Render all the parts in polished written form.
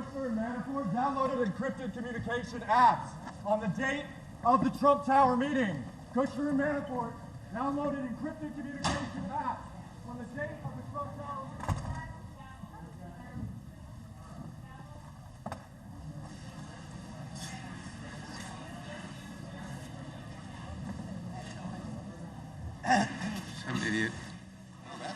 Kushner and Manafort downloaded encrypted communication apps on the date of the Trump Tower meeting. Kushner and Manafort downloaded encrypted communication apps on the date of the Trump Tower meeting. Some idiot. That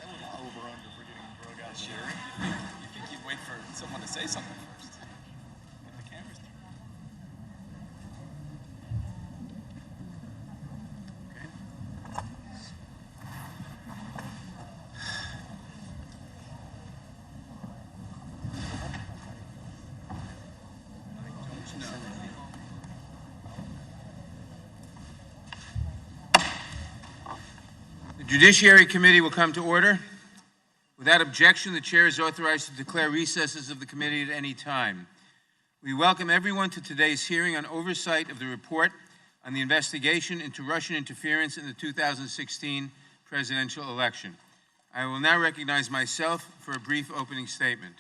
was over under for getting drug out there. You think you'd wait for someone to say something first? Let the cameras do. Okay. I don't know. The Judiciary Committee will come to order. Without objection, the chair is authorized to declare recesses of the committee at any time. We welcome everyone to today's hearing on oversight of the report on the investigation into Russian interference in the 2016 presidential election. I will now recognize myself for a brief opening statement.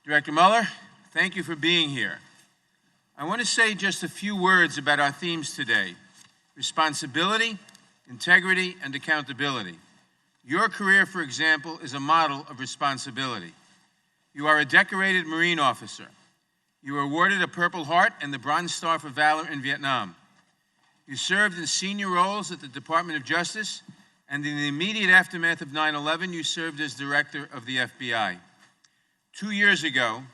Director Mueller, thank you for being here. I want to say just a few words about our themes today: responsibility, integrity, and accountability. Your career, for example, is a model of responsibility. You are a decorated Marine officer. You were awarded a Purple Heart and the Bronze Star for Valor in Vietnam. You served in senior roles at the Department of Justice, and in the immediate aftermath of 9/11, you served as director of the FBI. 2 years ago,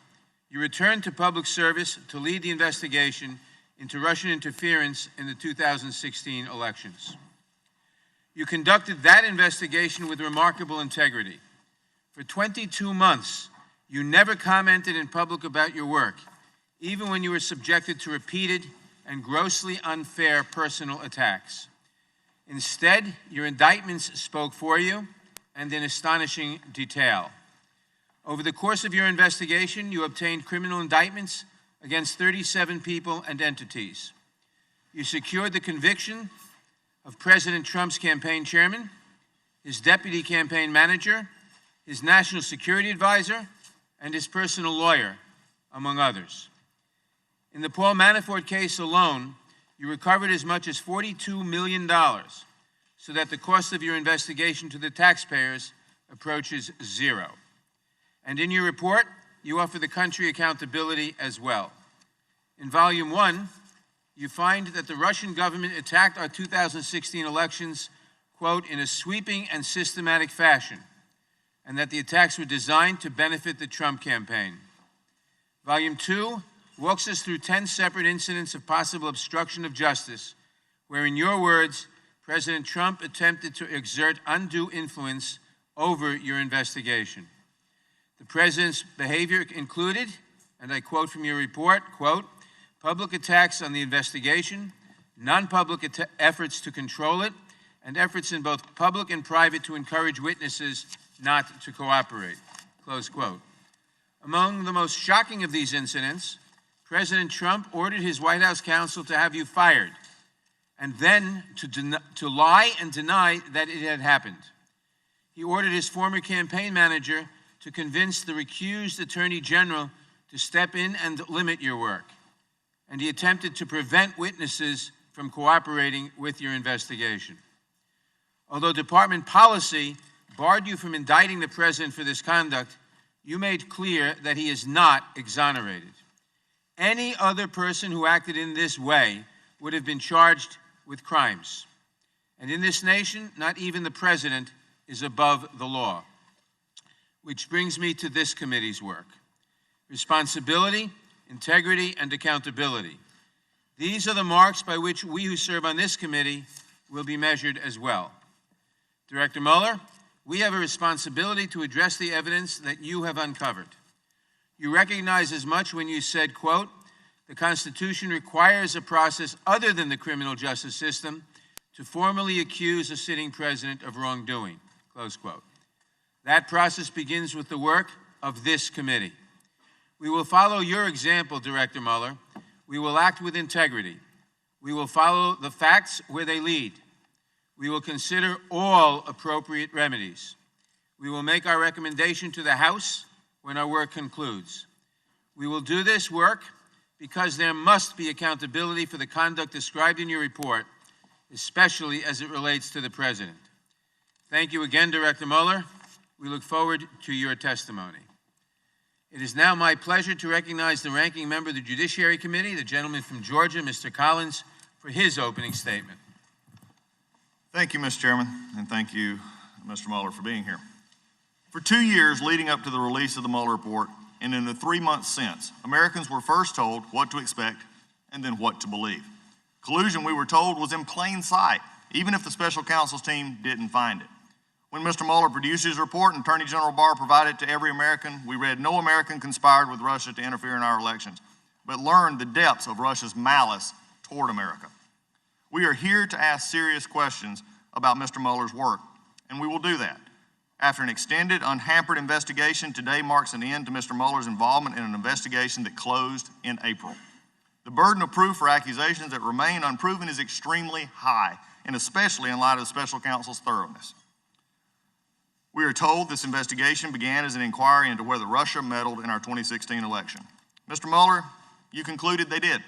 you returned to public service to lead the investigation into Russian interference in the 2016 elections. You conducted that investigation with remarkable integrity. For 22 months, you never commented in public about your work, even when you were subjected to repeated and grossly unfair personal attacks. Instead, your indictments spoke for you, and in astonishing detail. Over the course of your investigation, you obtained criminal indictments against 37 people and entities. You secured the conviction of President Trump's campaign chairman, his deputy campaign manager, his national security advisor, and his personal lawyer, among others. In the Paul Manafort case alone, you recovered as much as $42 million, so that the cost of your investigation to the taxpayers approaches zero. And in your report, you offer the country accountability as well. In Volume 1, you find that the Russian government attacked our 2016 elections, quote, in a sweeping and systematic fashion, and that the attacks were designed to benefit the Trump campaign. Volume 2 walks us through 10 separate incidents of possible obstruction of justice, where, in your words, President Trump attempted to exert undue influence over your investigation. The president's behavior included, and I quote from your report, quote, public attacks on the investigation, non-public efforts to control it, and efforts in both public and private to encourage witnesses not to cooperate, close quote. Among the most shocking of these incidents, President Trump ordered his White House counsel to have you fired, and then to lie and deny that it had happened. He ordered his former campaign manager to convince the recused Attorney General to step in and limit your work. And he attempted to prevent witnesses from cooperating with your investigation. Although department policy barred you from indicting the president for this conduct, you made clear that he is not exonerated. Any other person who acted in this way would have been charged with crimes. And in this nation, not even the president is above the law. Which brings me to this committee's work: responsibility, integrity, and accountability. These are the marks by which we who serve on this committee will be measured as well. Director Mueller, we have a responsibility to address the evidence that you have uncovered. You recognize as much when you said, quote, the Constitution requires a process other than the criminal justice system to formally accuse a sitting president of wrongdoing, close quote. That process begins with the work of this committee. We will follow your example, Director Mueller. We will act with integrity. We will follow the facts where they lead. We will consider all appropriate remedies. We will make our recommendation to the House when our work concludes. We will do this work because there must be accountability for the conduct described in your report, especially as it relates to the President. Thank you again, Director Mueller. We look forward to your testimony. It is now my pleasure to recognize the ranking member of the Judiciary Committee, the gentleman from Georgia, Mr. Collins, for his opening statement. Thank you, Mr. Chairman, and thank you, Mr. Mueller, for being here. For 2 years leading up to the release of the Mueller report, and in the 3 months since, Americans were first told what to expect and then what to believe. Collusion, we were told, was in plain sight, even if the special counsel's team didn't find it. When Mr. Mueller produced his report and Attorney General Barr provided it to every American, we read no American conspired with Russia to interfere in our elections, but learned the depths of Russia's malice toward America. We are here to ask serious questions about Mr. Mueller's work, and we will do that. After an extended, unhampered investigation, today marks an end to Mr. Mueller's involvement in an investigation that closed in April. The burden of proof for accusations that remain unproven is extremely high, and especially in light of the special counsel's thoroughness. We are told this investigation began as an inquiry into whether Russia meddled in our 2016 election. Mr. Mueller, you concluded they did.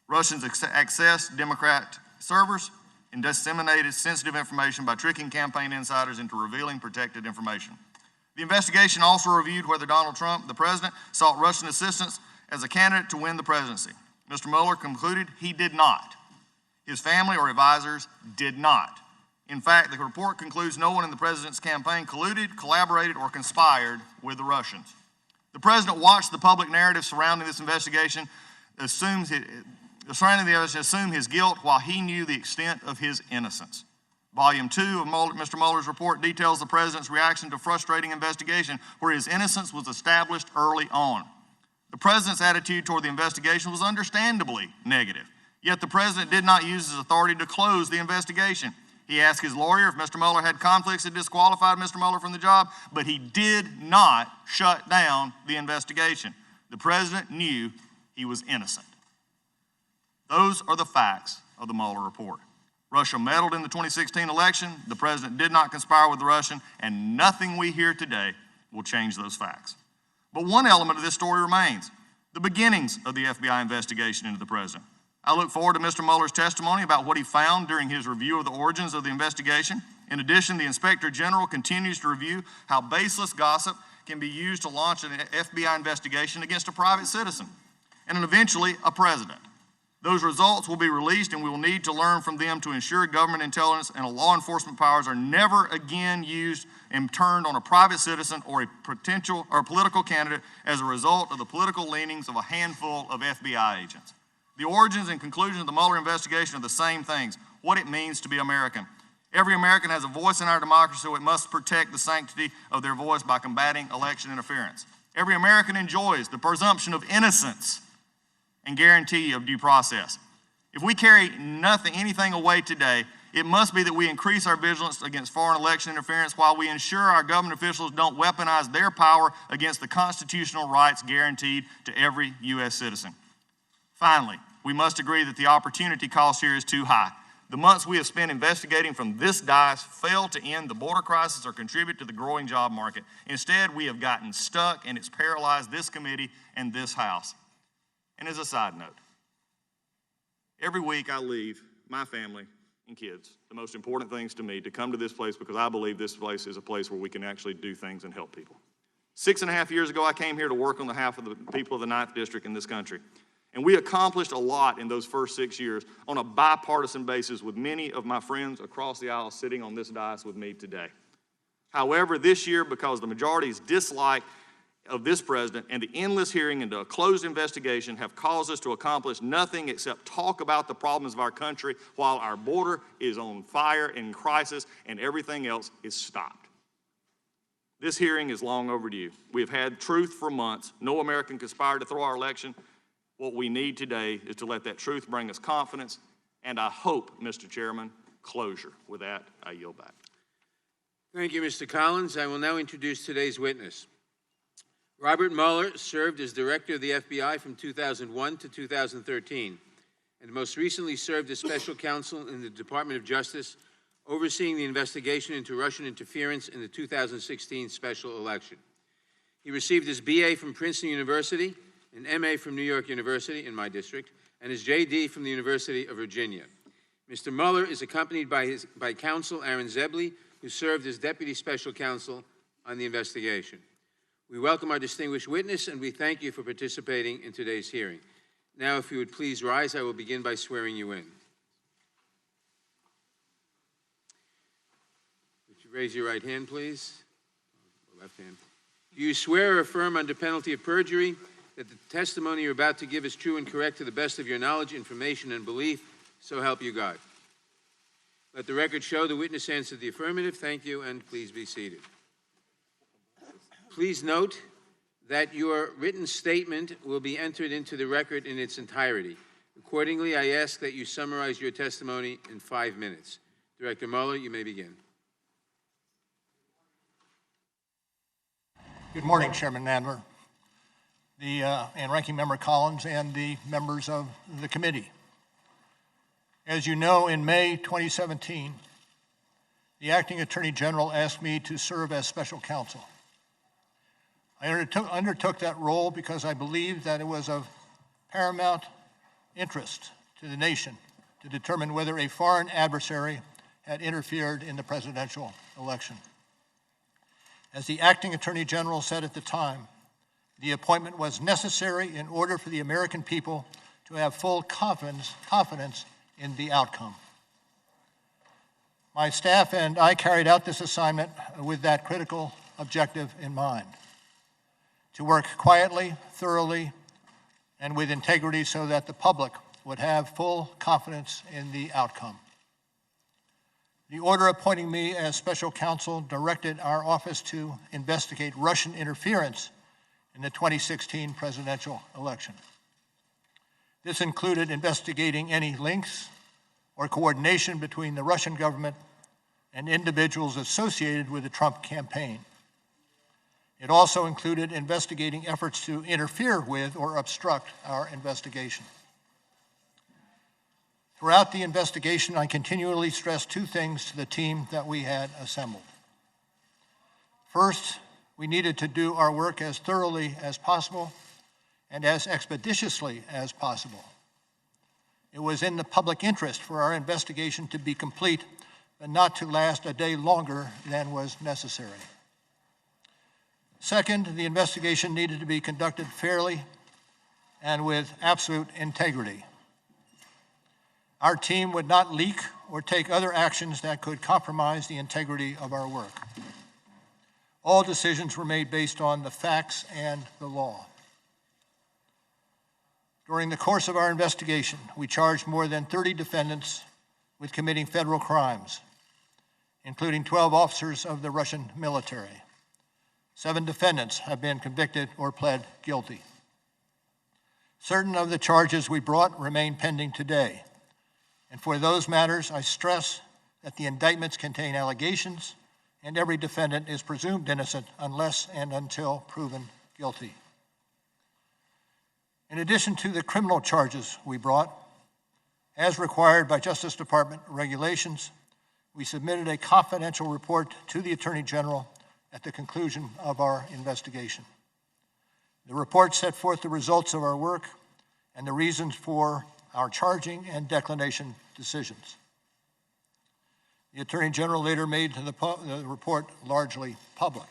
Russians accessed Democrat servers and disseminated sensitive information by tricking campaign insiders into revealing protected information. The investigation also reviewed whether Donald Trump, the president, sought Russian assistance as a candidate to win the presidency. Mr. Mueller concluded he did not. His family or advisors did not. In fact, the report concludes no one in the president's campaign colluded, collaborated, or conspired with the Russians. The president watched the public narrative surrounding this investigation, assume his guilt while he knew the extent of his innocence. Volume 2 of Mr. Mueller's report details the president's reaction to a frustrating investigation where his innocence was established early on. The president's attitude toward the investigation was understandably negative, yet the president did not use his authority to close the investigation. He asked his lawyer if Mr. Mueller had conflicts that disqualified Mr. Mueller from the job, but he did not shut down the investigation. The president knew he was innocent. Those are the facts of the Mueller report. Russia meddled in the 2016 election, the president did not conspire with the Russian, and nothing we hear today will change those facts. But one element of this story remains, the beginnings of the FBI investigation into the president. I look forward to Mr. Mueller's testimony about what he found during his review of the origins of the investigation. In addition, the Inspector General continues to review how baseless gossip can be used to launch an FBI investigation against a private citizen and eventually a president. Those results will be released, and we will need to learn from them to ensure government intelligence and law enforcement powers are never again used and turned on a private citizen or a potential or political candidate as a result of the political leanings of a handful of FBI agents. The origins and conclusions of the Mueller investigation are the same things, what it means to be American. Every American has a voice in our democracy, so it must protect the sanctity of their voice by combating election interference. Every American enjoys the presumption of innocence and guarantee of due process. If we carry anything away today, it must be that we increase our vigilance against foreign election interference while we ensure our government officials don't weaponize their power against the constitutional rights guaranteed to every U.S. citizen. Finally, we must agree that the opportunity cost here is too high. The months we have spent investigating from this dais fail to end the border crisis or contribute to the growing job market. Instead, we have gotten stuck, and it's paralyzed this committee and this House. And as a side note, every week I leave my family and kids, the most important things to me, to come to this place because I believe this place is a place where we can actually do things and help people. 6.5 years ago, I came here to work on behalf of the people of the 9th District in this country. And we accomplished a lot in those first 6 years on a bipartisan basis with many of my friends across the aisle sitting on this dais with me today. However, this year, because the majority's dislike of this president and the endless hearing into a closed investigation have caused us to accomplish nothing except talk about the problems of our country while our border is on fire in crisis and everything else is stopped. This hearing is long overdue. We have had truth for months. No American conspired to throw our election. What we need today is to let that truth bring us confidence, and I hope, Mr. Chairman, closure. With that, I yield back. Thank you, Mr. Collins. I will now introduce today's witness. Robert Mueller served as director of the FBI from 2001 to 2013, and most recently served as special counsel in the Department of Justice, overseeing the investigation into Russian interference in the 2016 special election. He received his BA from Princeton University, an MA from New York University in my district, and his JD from the University of Virginia. Mr. Mueller is accompanied by counsel Aaron Zebley, who served as Deputy Special Counsel on the investigation. We welcome our distinguished witness, and we thank you for participating in today's hearing. Now, if you would please rise, I will begin by swearing you in. Would you raise your right hand, please? Left hand. Do you swear or affirm under penalty of perjury that the testimony you're about to give is true and correct to the best of your knowledge, information, and belief, so help you God? Let the record show the witness answered the affirmative. Thank you, and please be seated. Please note that your written statement will be entered into the record in its entirety. Accordingly, I ask that you summarize your testimony in 5 minutes. Director Mueller, you may begin. Good morning, Chairman Nadler, and Ranking Member Collins, and the members of the committee. As you know, in May 2017, the Acting Attorney General asked me to serve as special counsel. I undertook that role because I believed that it was of paramount interest to the nation to determine whether a foreign adversary had interfered in the presidential election. As the Acting Attorney General said at the time, the appointment was necessary in order for the American people to have full confidence in the outcome. My staff and I carried out this assignment with that critical objective in mind: to work quietly, thoroughly, and with integrity so that the public would have full confidence in the outcome. The order appointing me as special counsel directed our office to investigate Russian interference in the 2016 presidential election. This included investigating any links or coordination between the Russian government and individuals associated with the Trump campaign. It also included investigating efforts to interfere with or obstruct our investigation. Throughout the investigation, I continually stressed two things to the team that we had assembled. First, we needed to do our work as thoroughly as possible and as expeditiously as possible. It was in the public interest for our investigation to be complete, but not to last a day longer than was necessary. Second, the investigation needed to be conducted fairly and with absolute integrity. Our team would not leak or take other actions that could compromise the integrity of our work. All decisions were made based on the facts and the law. During the course of our investigation, we charged more than 30 defendants with committing federal crimes, including 12 officers of the Russian military. 7 defendants have been convicted or pled guilty. Certain of the charges we brought remain pending today. And for those matters, I stress that the indictments contain allegations, and every defendant is presumed innocent unless and until proven guilty. In addition to the criminal charges we brought, as required by Justice Department regulations, we submitted a confidential report to the Attorney General at the conclusion of our investigation. The report set forth the results of our work and the reasons for our charging and declination decisions. The Attorney General later made the report largely public.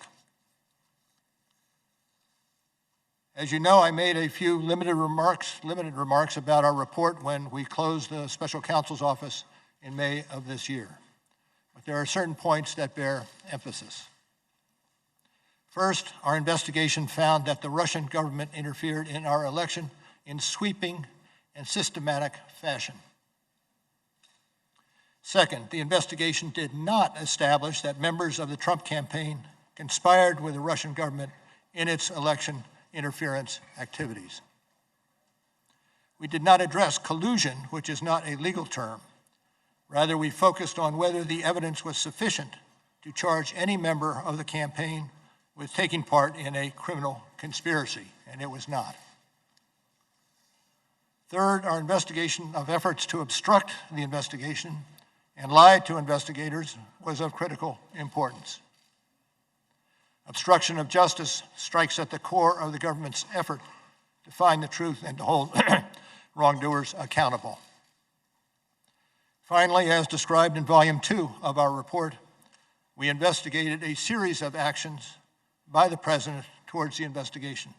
As you know, I made a few limited remarks about our report when we closed the special counsel's office in May of this year. But there are certain points that bear emphasis. First, our investigation found that the Russian government interfered in our election in sweeping and systematic fashion. Second, the investigation did not establish that members of the Trump campaign conspired with the Russian government in its election interference activities. We did not address collusion, which is not a legal term. Rather, we focused on whether the evidence was sufficient to charge any member of the campaign with taking part in a criminal conspiracy, and it was not. Third, our investigation of efforts to obstruct the investigation and lie to investigators was of critical importance. Obstruction of justice strikes at the core of the government's effort to find the truth and to hold wrongdoers accountable. Finally, as described in Volume 2 of our report, we investigated a series of actions by the President towards the investigation.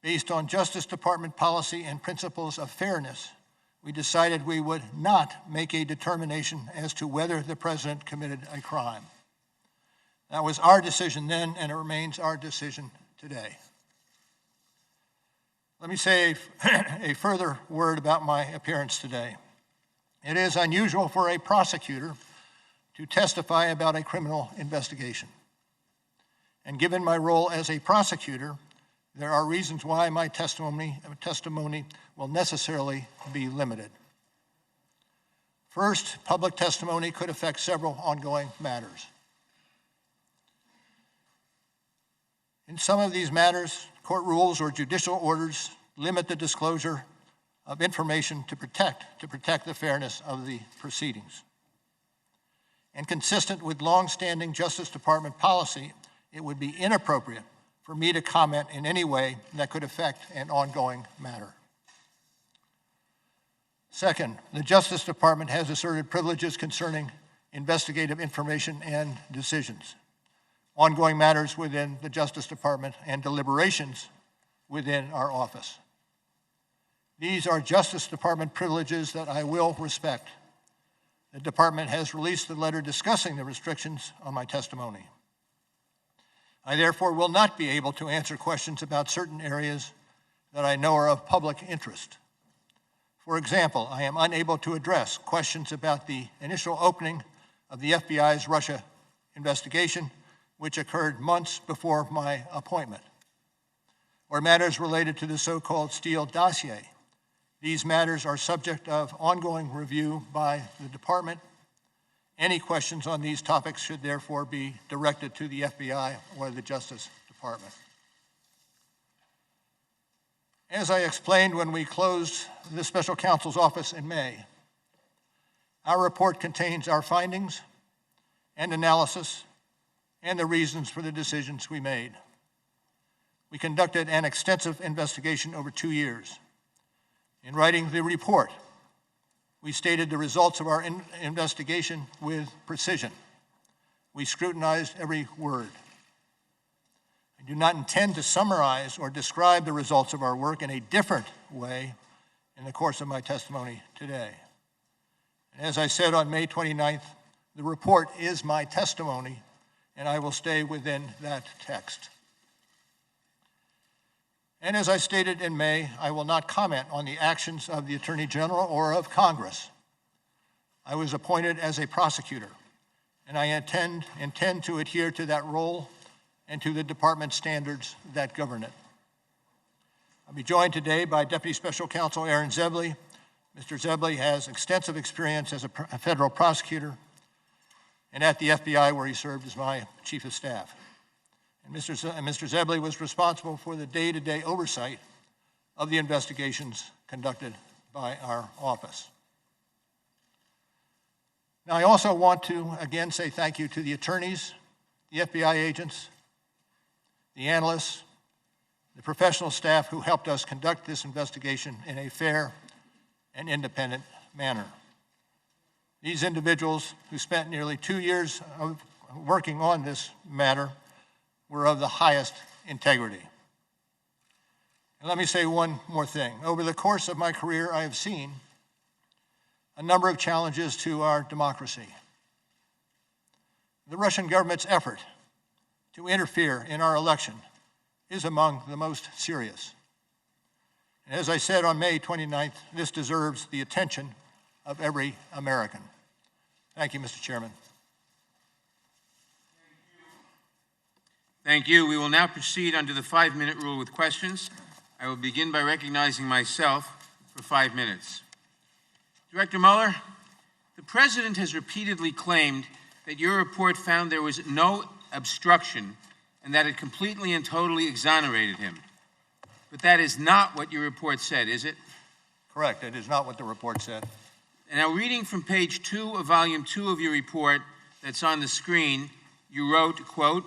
Based on Justice Department policy and principles of fairness, we decided we would not make a determination as to whether the President committed a crime. That was our decision then, and it remains our decision today. Let me say a further word about my appearance today. It is unusual for a prosecutor to testify about a criminal investigation. And given my role as a prosecutor, there are reasons why my testimony will necessarily be limited. First, public testimony could affect several ongoing matters. In some of these matters, court rules or judicial orders limit the disclosure of information to protect the fairness of the proceedings. And consistent with long-standing Justice Department policy, it would be inappropriate for me to comment in any way that could affect an ongoing matter. Second, the Justice Department has asserted privileges concerning investigative information and decisions, ongoing matters within the Justice Department, and deliberations within our office. These are Justice Department privileges that I will respect. The Department has released a letter discussing the restrictions on my testimony. I therefore will not be able to answer questions about certain areas that I know are of public interest. For example, I am unable to address questions about the initial opening of the FBI's Russia investigation, which occurred months before my appointment, or matters related to the so-called Steele dossier. These matters are subject of ongoing review by the Department. Any questions on these topics should therefore be directed to the FBI or the Justice Department. As I explained when we closed the special counsel's office in May, our report contains our findings and analysis and the reasons for the decisions we made. We conducted an extensive investigation over 2 years. In writing the report, we stated the results of our investigation with precision. We scrutinized every word. I do not intend to summarize or describe the results of our work in a different way in the course of my testimony today. And as I said on May 29th, the report is my testimony, and I will stay within that text. And as I stated in May, I will not comment on the actions of the Attorney General or of Congress. I was appointed as a prosecutor, and I intend to adhere to that role and to the Department standards that govern it. I'll be joined today by Deputy Special Counsel Aaron Zebley. Mr. Zebley has extensive experience as a federal prosecutor and at the FBI, where he served as my Chief of Staff. And Mr. Zebley was responsible for the day-to-day oversight of the investigations conducted by our office. Now, I also want to again say thank you to the attorneys, the FBI agents, the analysts, the professional staff who helped us conduct this investigation in a fair and independent manner. These individuals who spent nearly 2 years of working on this matter were of the highest integrity. And let me say one more thing. Over the course of my career, I have seen a number of challenges to our democracy. The Russian government's effort to interfere in our election is among the most serious. And as I said on May 29th, this deserves the attention of every American. Thank you, Mr. Chairman. Thank you. We will now proceed under the 5-minute rule with questions. I will begin by recognizing myself for 5 minutes. Director Mueller, the President has repeatedly claimed that your report found there was no obstruction and that it completely and totally exonerated him. But that is not what your report said, is it? Correct. It is not what the report said. And now, reading from page 2 of volume 2 of your report that's on the screen, you wrote, quote,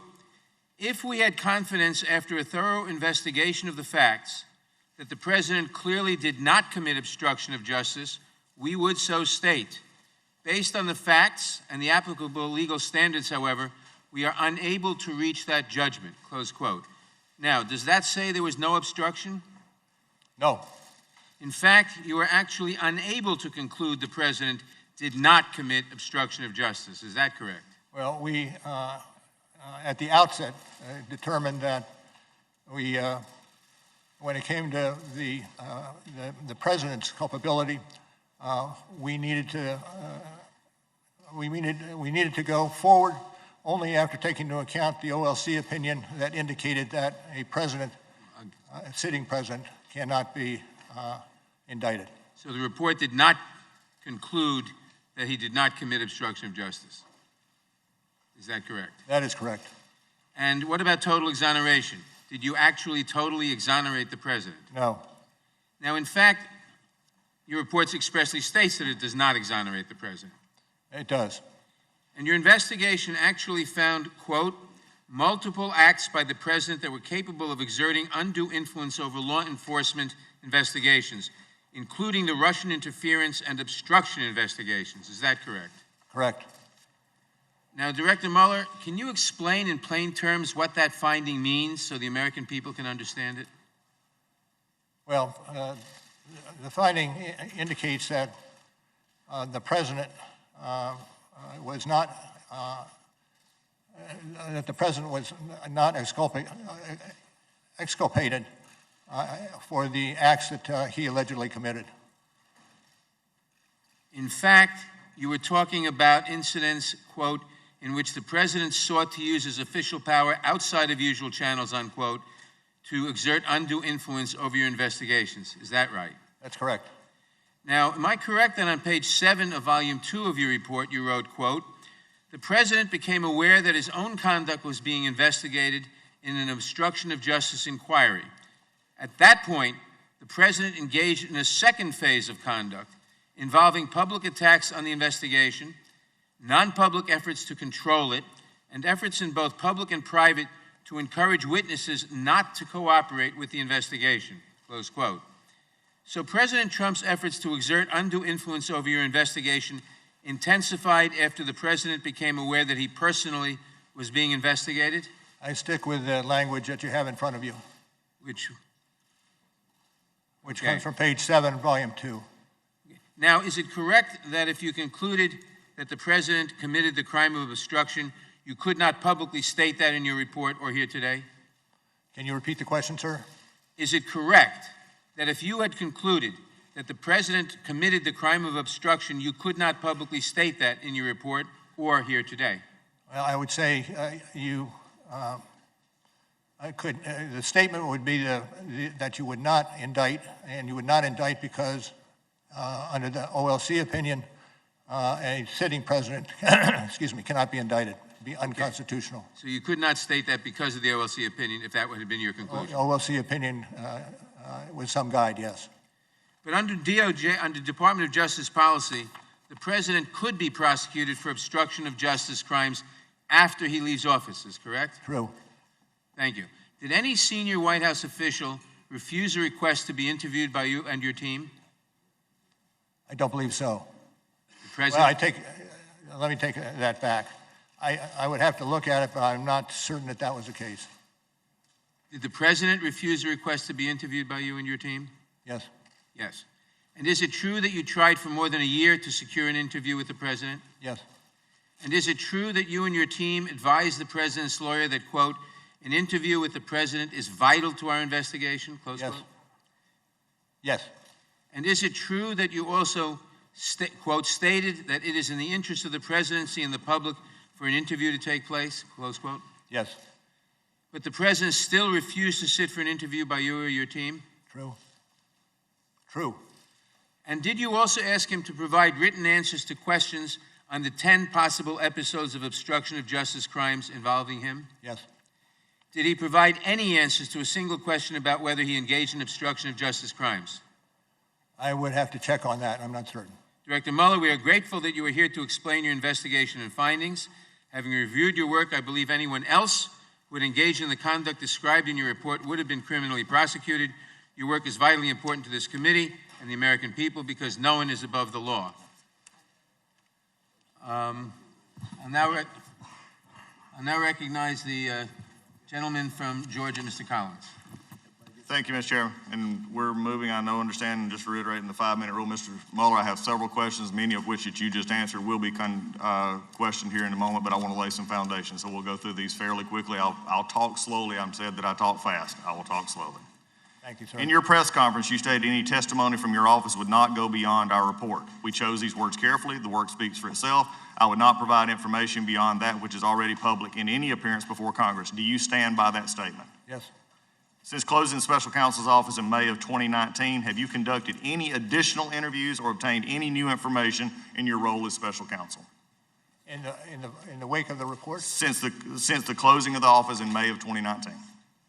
If we had confidence after a thorough investigation of the facts that the President clearly did not commit obstruction of justice, we would so state. Based on the facts and the applicable legal standards, however, we are unable to reach that judgment, close quote. Now, does that say there was no obstruction? No. In fact, you are actually unable to conclude the President did not commit obstruction of justice. Is that correct? Well, we, at the outset, determined that we, when it came to the President's culpability, we needed to go forward only after taking into account the OLC opinion that indicated that a president, a sitting president, cannot be indicted. So the report did not conclude that he did not commit obstruction of justice. Is that correct? That is correct. And what about total exoneration? Did you actually totally exonerate the President? No. Now, in fact, your report expressly states that it does not exonerate the President. It does. And your investigation actually found, quote, multiple acts by the President that were capable of exerting undue influence over law enforcement investigations, including the Russian interference and obstruction investigations. Is that correct? Correct. Now, Director Mueller, can you explain in plain terms what that finding means so the American people can understand it? Well, the finding indicates that the President was not exculpated for the acts that he allegedly committed. In fact, you were talking about incidents, quote, in which the President sought to use his official power outside of usual channels, unquote, to exert undue influence over your investigations. Is that right? That's correct. Now, am I correct that on page 7 of volume 2 of your report, you wrote, quote, the President became aware that his own conduct was being investigated in an obstruction of justice inquiry. At that point, the President engaged in a second phase of conduct involving public attacks on the investigation, non-public efforts to control it, and efforts in both public and private to encourage witnesses not to cooperate with the investigation, close quote. So President Trump's efforts to exert undue influence over your investigation intensified after the President became aware that he personally was being investigated? I stick with the language that you have in front of you, which okay. comes from page 7, volume 2. Now, is it correct that if you concluded that the President committed the crime of obstruction, you could not publicly state that in your report or here today? Can you repeat the question, sir? Is it correct that if you had concluded that the President committed the crime of obstruction, you could not publicly state that in your report or here today? Well, I would say the statement would be that you would not indict, and you would not indict because under the OLC opinion, a sitting president, excuse me, cannot be indicted, be unconstitutional. So you could not state that because of the OLC opinion, if that would have been your conclusion? OLC opinion with some guide, yes. But under DOJ, under Department of Justice policy, the President could be prosecuted for obstruction of justice crimes after he leaves office, is correct? True. Thank you. Did any senior White House official refuse a request to be interviewed by you and your team? I don't believe so. The President? Well, let me take that back. I would have to look at it, but I'm not certain that that was the case. Did the President refuse a request to be interviewed by you and your team? Yes. Yes. And is it true that you tried for more than a year to secure an interview with the President? Yes. And is it true that you and your team advised the President's lawyer that, quote, an interview with the President is vital to our investigation, close Yes. quote? Yes. And is it true that you also, quote, stated that it is in the interest of the presidency and the public for an interview to take place, close quote? Yes. But the President still refused to sit for an interview by you or your team? True. True. And did you also ask him to provide written answers to questions on the 10 possible episodes of obstruction of justice crimes involving him? Yes. Did he provide any answers to a single question about whether he engaged in obstruction of justice crimes? I would have to check on that. I'm not certain. Director Mueller, we are grateful that you are here to explain your investigation and findings. Having reviewed your work, I believe anyone else who would engage in the conduct described in your report would have been criminally prosecuted. Your work is vitally important to this committee and the American people because no one is above the law. I'll now recognize the gentleman from Georgia, Mr. Collins. Thank you, Mr. Chairman. And we're moving, I know, understand, and just reiterating the 5-minute rule. Mr. Mueller, I have several questions, many of which that you just answered will be questioned here in a moment, but I want to lay some foundation, so we'll go through these fairly quickly. I'll talk slowly. I'm said that I talk fast. I will talk slowly. Thank you, sir. In your press conference, you stated any testimony from your office would not go beyond our report. We chose these words carefully. The work speaks for itself. I would not provide information beyond that which is already public in any appearance before Congress. Do you stand by that statement? Yes. Since closing the special counsel's office in May of 2019, have you conducted any additional interviews or obtained any new information in your role as special counsel? In the wake of the report? Since the closing of the office in May of 2019.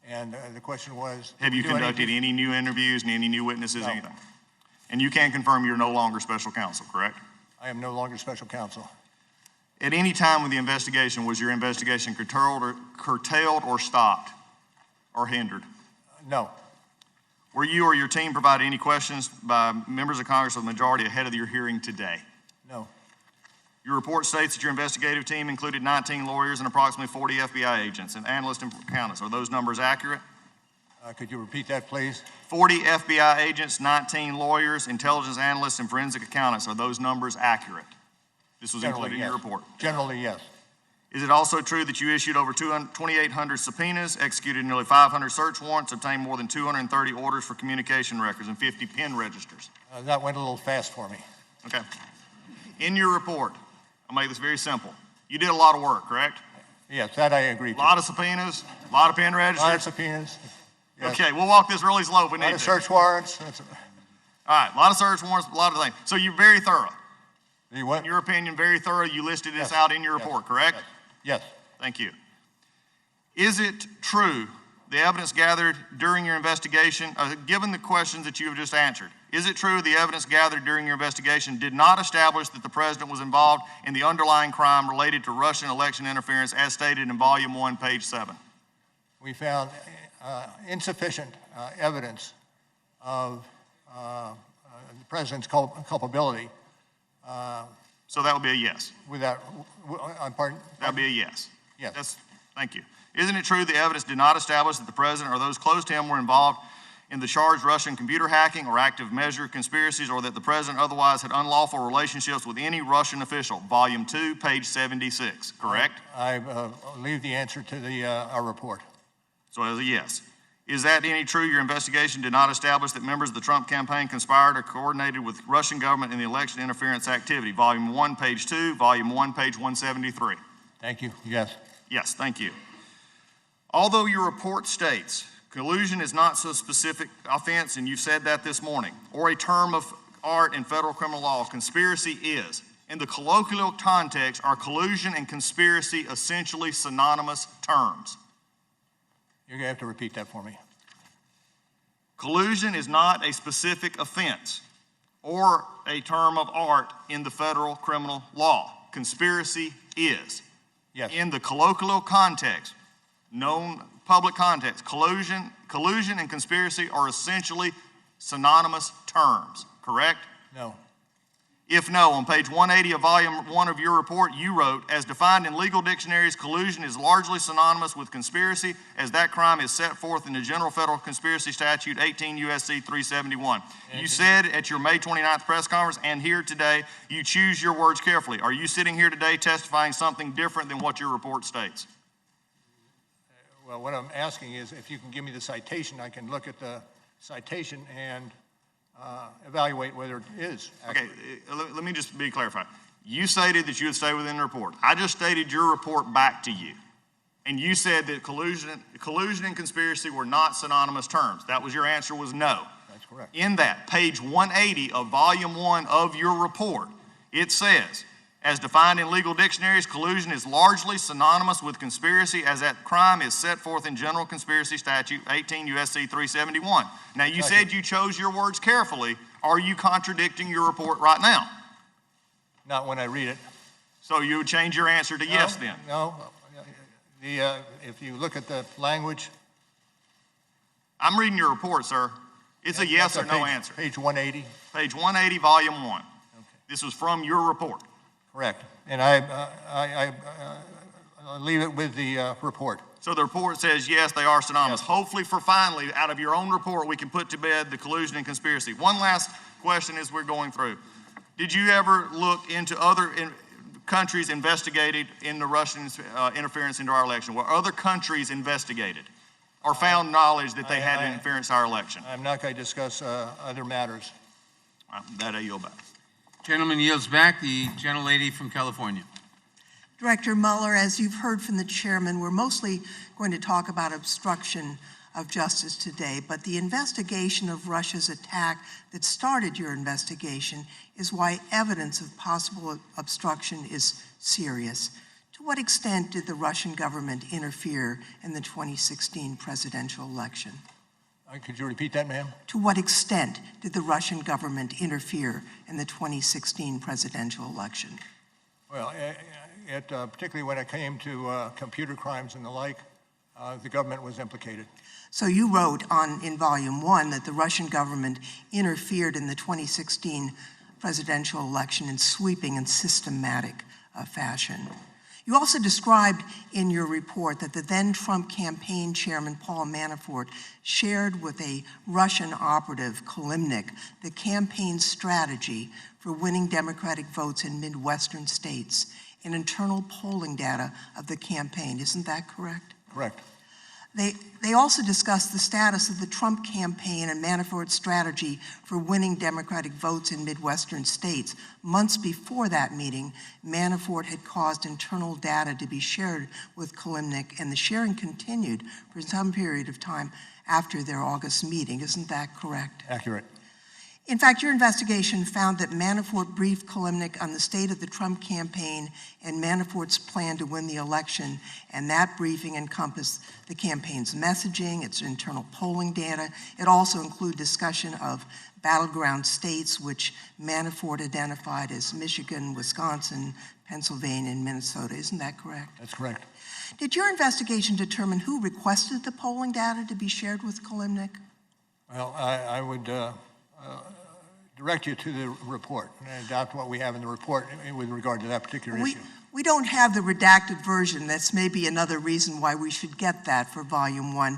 And the question was? Have you conducted any new interviews and any new witnesses, No. anything? And you can confirm you're no longer special counsel, correct? I am no longer special counsel. At any time with the investigation, was your investigation curtailed or stopped or hindered? No. Were you or your team provided any questions by members of Congress or the majority ahead of your hearing today? No. Your report states that your investigative team included 19 lawyers and approximately 40 FBI agents and analysts and accountants. Are those numbers accurate? Could you repeat that, please? 40 FBI agents, 19 lawyers, intelligence analysts, and forensic accountants. Are those numbers accurate? This was included in your report. Generally, yes. Is it also true that you issued over 2,800 subpoenas, executed nearly 500 search warrants, obtained more than 230 orders for communication records, and 50 pen registers? That went a little fast for me. Okay. In your report, I'll make this very simple. You did a lot of work, correct? Yes, that I agree to. A lot of subpoenas, a lot of pen A registers. lot of subpoenas. Yes. Okay, we'll walk this really slow if we A need lot to. of search warrants. All right, a lot of search warrants, a lot of things. So you're very thorough. You what? In your opinion, very thorough. You listed this Yes. out in your Yes. report, correct? Yes. Thank you. Is it true the evidence gathered during your investigation, given the questions that you have just answered, is it true the evidence gathered during your investigation did not establish that the president was involved in the underlying crime related to Russian election interference as stated in Volume 1, page 7? We found insufficient evidence of the president's culpability. So that would be a yes. Without, pardon? That would be a yes. Yes. Thank you. Isn't it true the evidence did not establish that the president or those close to him were involved in the charged Russian computer hacking or active measure conspiracies, or that the president otherwise had unlawful relationships with any Russian official? Volume 2, page 76, correct? I leave the answer to our report. So as a yes. Is that any true your investigation did not establish that members of the Trump campaign conspired or coordinated with Russian government in the election interference activity? Volume 1, page 2, Volume 1, page 173. Thank you. Yes. Yes, thank you. Although your report states collusion is not so specific offense, and you've said that this morning, or a term of art in federal criminal law, conspiracy is. In the colloquial context, are collusion and conspiracy essentially synonymous terms? You're going to have to repeat that for me. Collusion is not a specific offense or a term of art in the federal criminal law. Conspiracy is. Yes. In the colloquial context, known public context, collusion and conspiracy are essentially synonymous terms, correct? No. If no, on page 180 of volume 1 of your report, you wrote, as defined in legal dictionaries, collusion is largely synonymous with conspiracy, as that crime is set forth in the General Federal Conspiracy Statute 18 U.S.C. 371. You said at your May 29th press conference and here today, you choose your words carefully. Are you sitting here today testifying something different than what your report states? Well, what I'm asking is if you can give me the citation, I can look at the citation and evaluate whether it is accurate. Okay, let me just be clarified. You stated that you would stay within the report. I just stated your report back to you. And you said that collusion and conspiracy were not synonymous terms. That was your answer, was no. That's correct. In that, page 180 of volume 1 of your report, it says, as defined in legal dictionaries, collusion is largely synonymous with conspiracy, as that crime is set forth in General Conspiracy Statute 18 U.S.C. 371. Now, you said you chose your words carefully. Are you contradicting your report right now? Not when I read it. So you would change your answer to yes then? No. If you look at the language. I'm reading your report, sir. It's a yes or no answer. Page 180. Page 180, volume 1. Okay. This was from your report. Correct. And I'll leave it with the report. So the report says, yes, they are synonymous. Yes. Hopefully, for finally, out of your own report, we can put to bed the collusion and conspiracy. One last question as we're going through. Did you ever look into other countries investigated in the Russian interference into our election? Were other countries investigated or found knowledge that they had interference in our election? I'm not going to discuss other matters. That I yield back. Gentleman yields back. The gentlelady from California. Director Mueller, as you've heard from the chairman, we're mostly going to talk about obstruction of justice today, but the investigation of Russia's attack that started your investigation is why evidence of possible obstruction is serious. To what extent did the Russian government interfere in the 2016 presidential election? Could you repeat that, ma'am? To what extent did the Russian government interfere in the 2016 presidential election? Well, particularly when it came to computer crimes and the like, the government was implicated. So you wrote in volume 1 that the Russian government interfered in the 2016 presidential election in sweeping and systematic fashion. You also described in your report that the then Trump campaign chairman, Paul Manafort, shared with a Russian operative, Kalimnik, the campaign strategy for winning Democratic votes in Midwestern states and internal polling data of the campaign. Isn't that correct? Correct. They also discussed the status of the Trump campaign and Manafort's strategy for winning Democratic votes in Midwestern states. Months before that meeting, Manafort had caused internal data to be shared with Kalimnik, and the sharing continued for some period of time after their August meeting. Isn't that correct? Accurate. In fact, your investigation found that Manafort briefed Kalimnik on the state of the Trump campaign and Manafort's plan to win the election, and that briefing encompassed the campaign's messaging, its internal polling data. It also included discussion of battleground states, which Manafort identified as Michigan, Wisconsin, Pennsylvania, and Minnesota. Isn't that correct? That's correct. Did your investigation determine who requested the polling data to be shared with Kalimnik? Well, I would direct you to the report and adopt what we have in the report with regard to that particular issue. We don't have the redacted version. That's maybe another reason why we should get that for Volume 1.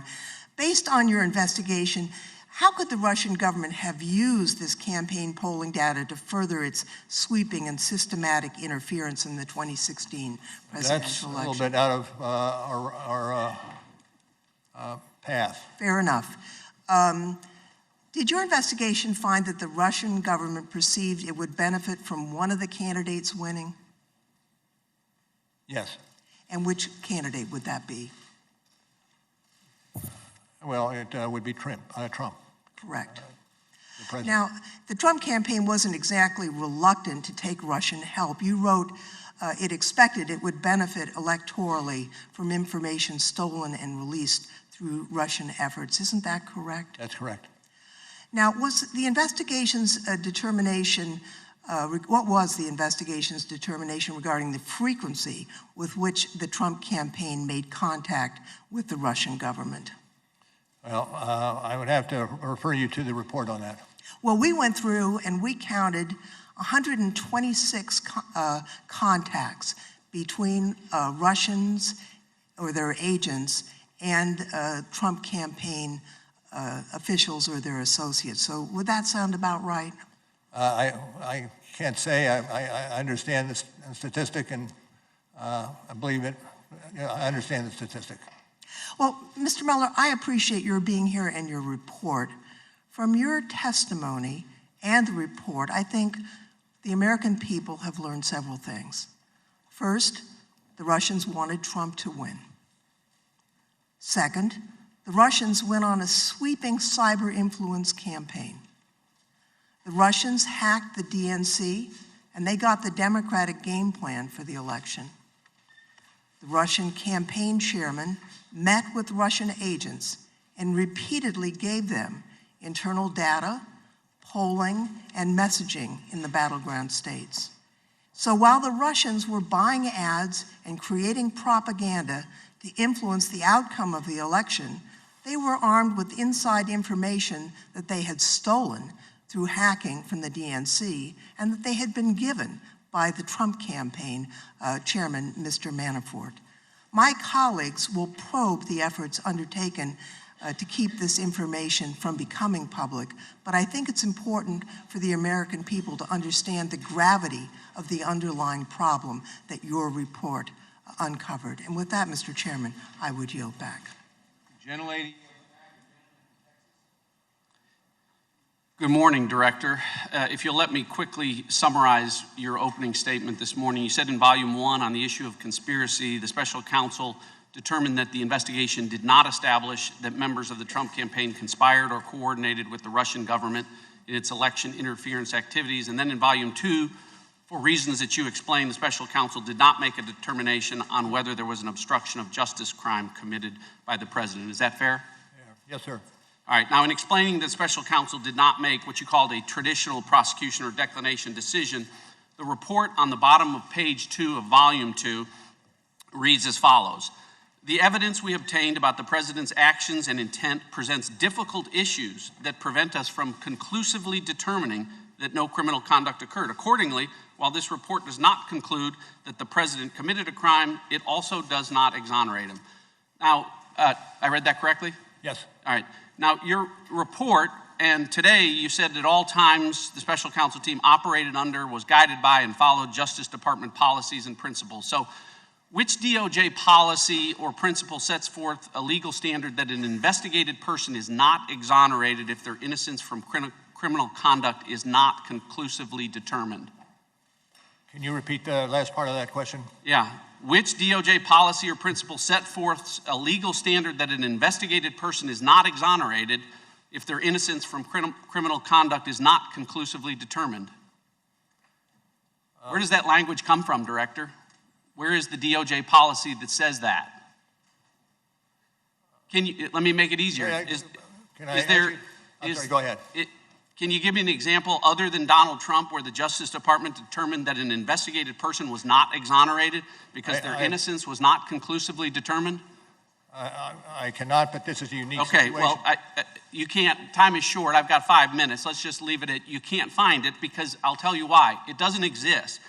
Based on your investigation, how could the Russian government have used this campaign polling data to further its sweeping and systematic interference in the 2016 presidential election? That's a little bit out of our path. Fair enough. Did your investigation find that the Russian government perceived it would benefit from one of the candidates winning? Yes. And which candidate would that be? Well, it would be Trump. Correct. The president. Now, the Trump campaign wasn't exactly reluctant to take Russian help. You wrote it expected it would benefit electorally from information stolen and released through Russian efforts. Isn't that correct? That's correct. Now, was the investigation's determination, what was the investigation's determination regarding the frequency with which the Trump campaign made contact with the Russian government? Well, I would have to refer you to the report on that. Well, we went through and we counted 126 contacts between Russians or their agents and Trump campaign officials or their associates. So would that sound about right? I can't say. I understand the statistic, and I believe it. I understand the statistic. Well, Mr. Mueller, I appreciate your being here and your report. From your testimony and the report, I think the American people have learned several things. First, the Russians wanted Trump to win. Second, the Russians went on a sweeping cyber influence campaign. The Russians hacked the DNC, and they got the Democratic game plan for the election. The Russian campaign chairman met with Russian agents and repeatedly gave them internal data, polling, and messaging in the battleground states. So while the Russians were buying ads and creating propaganda to influence the outcome of the election, they were armed with inside information that they had stolen through hacking from the DNC and that they had been given by the Trump campaign chairman, Mr. Manafort. My colleagues will probe the efforts undertaken to keep this information from becoming public, but I think it's important for the American people to understand the gravity of the underlying problem that your report uncovered. And with that, Mr. Chairman, I would yield back. Gentlelady. Good morning, Director. If you'll let me quickly summarize your opening statement this morning. You said in Volume 1 on the issue of conspiracy, the special counsel determined that the investigation did not establish that members of the Trump campaign conspired or coordinated with the Russian government in its election interference activities. And then in Volume 2, for reasons that you explained, the special counsel did not make a determination on whether there was an obstruction of justice crime committed by the president. Is that fair? Yes, sir. All right, now in explaining that special counsel did not make what you called a traditional prosecution or declination decision, the report on the bottom of page 2 of volume 2 reads as follows. The evidence we obtained about the president's actions and intent presents difficult issues that prevent us from conclusively determining that no criminal conduct occurred. Accordingly, while this report does not conclude that the president committed a crime, it also does not exonerate him. Now, I read that correctly? Yes. All right. Now, your report, and today you said at all times the special counsel team operated under, was guided by, and followed Justice Department policies and principles. So, which DOJ policy or principle sets forth a legal standard that an investigated person is not exonerated if their innocence from criminal conduct is not conclusively determined? Can you repeat the last part of that question? Yeah. Which DOJ policy or principle set forth a legal standard that an investigated person is not exonerated if their innocence from criminal conduct is not conclusively determined? Where does that language come from, Director? Where is the DOJ policy that says that? Let me make it easier. Go ahead. Can you give me an example other than Donald Trump where the Justice Department determined that an investigated person was not exonerated because their innocence was not conclusively determined? I cannot, but this is a unique Okay, situation. well, you can't. Time is short. I've got 5 minutes. Let's just leave it at you can't find it because I'll tell you why. It doesn't exist.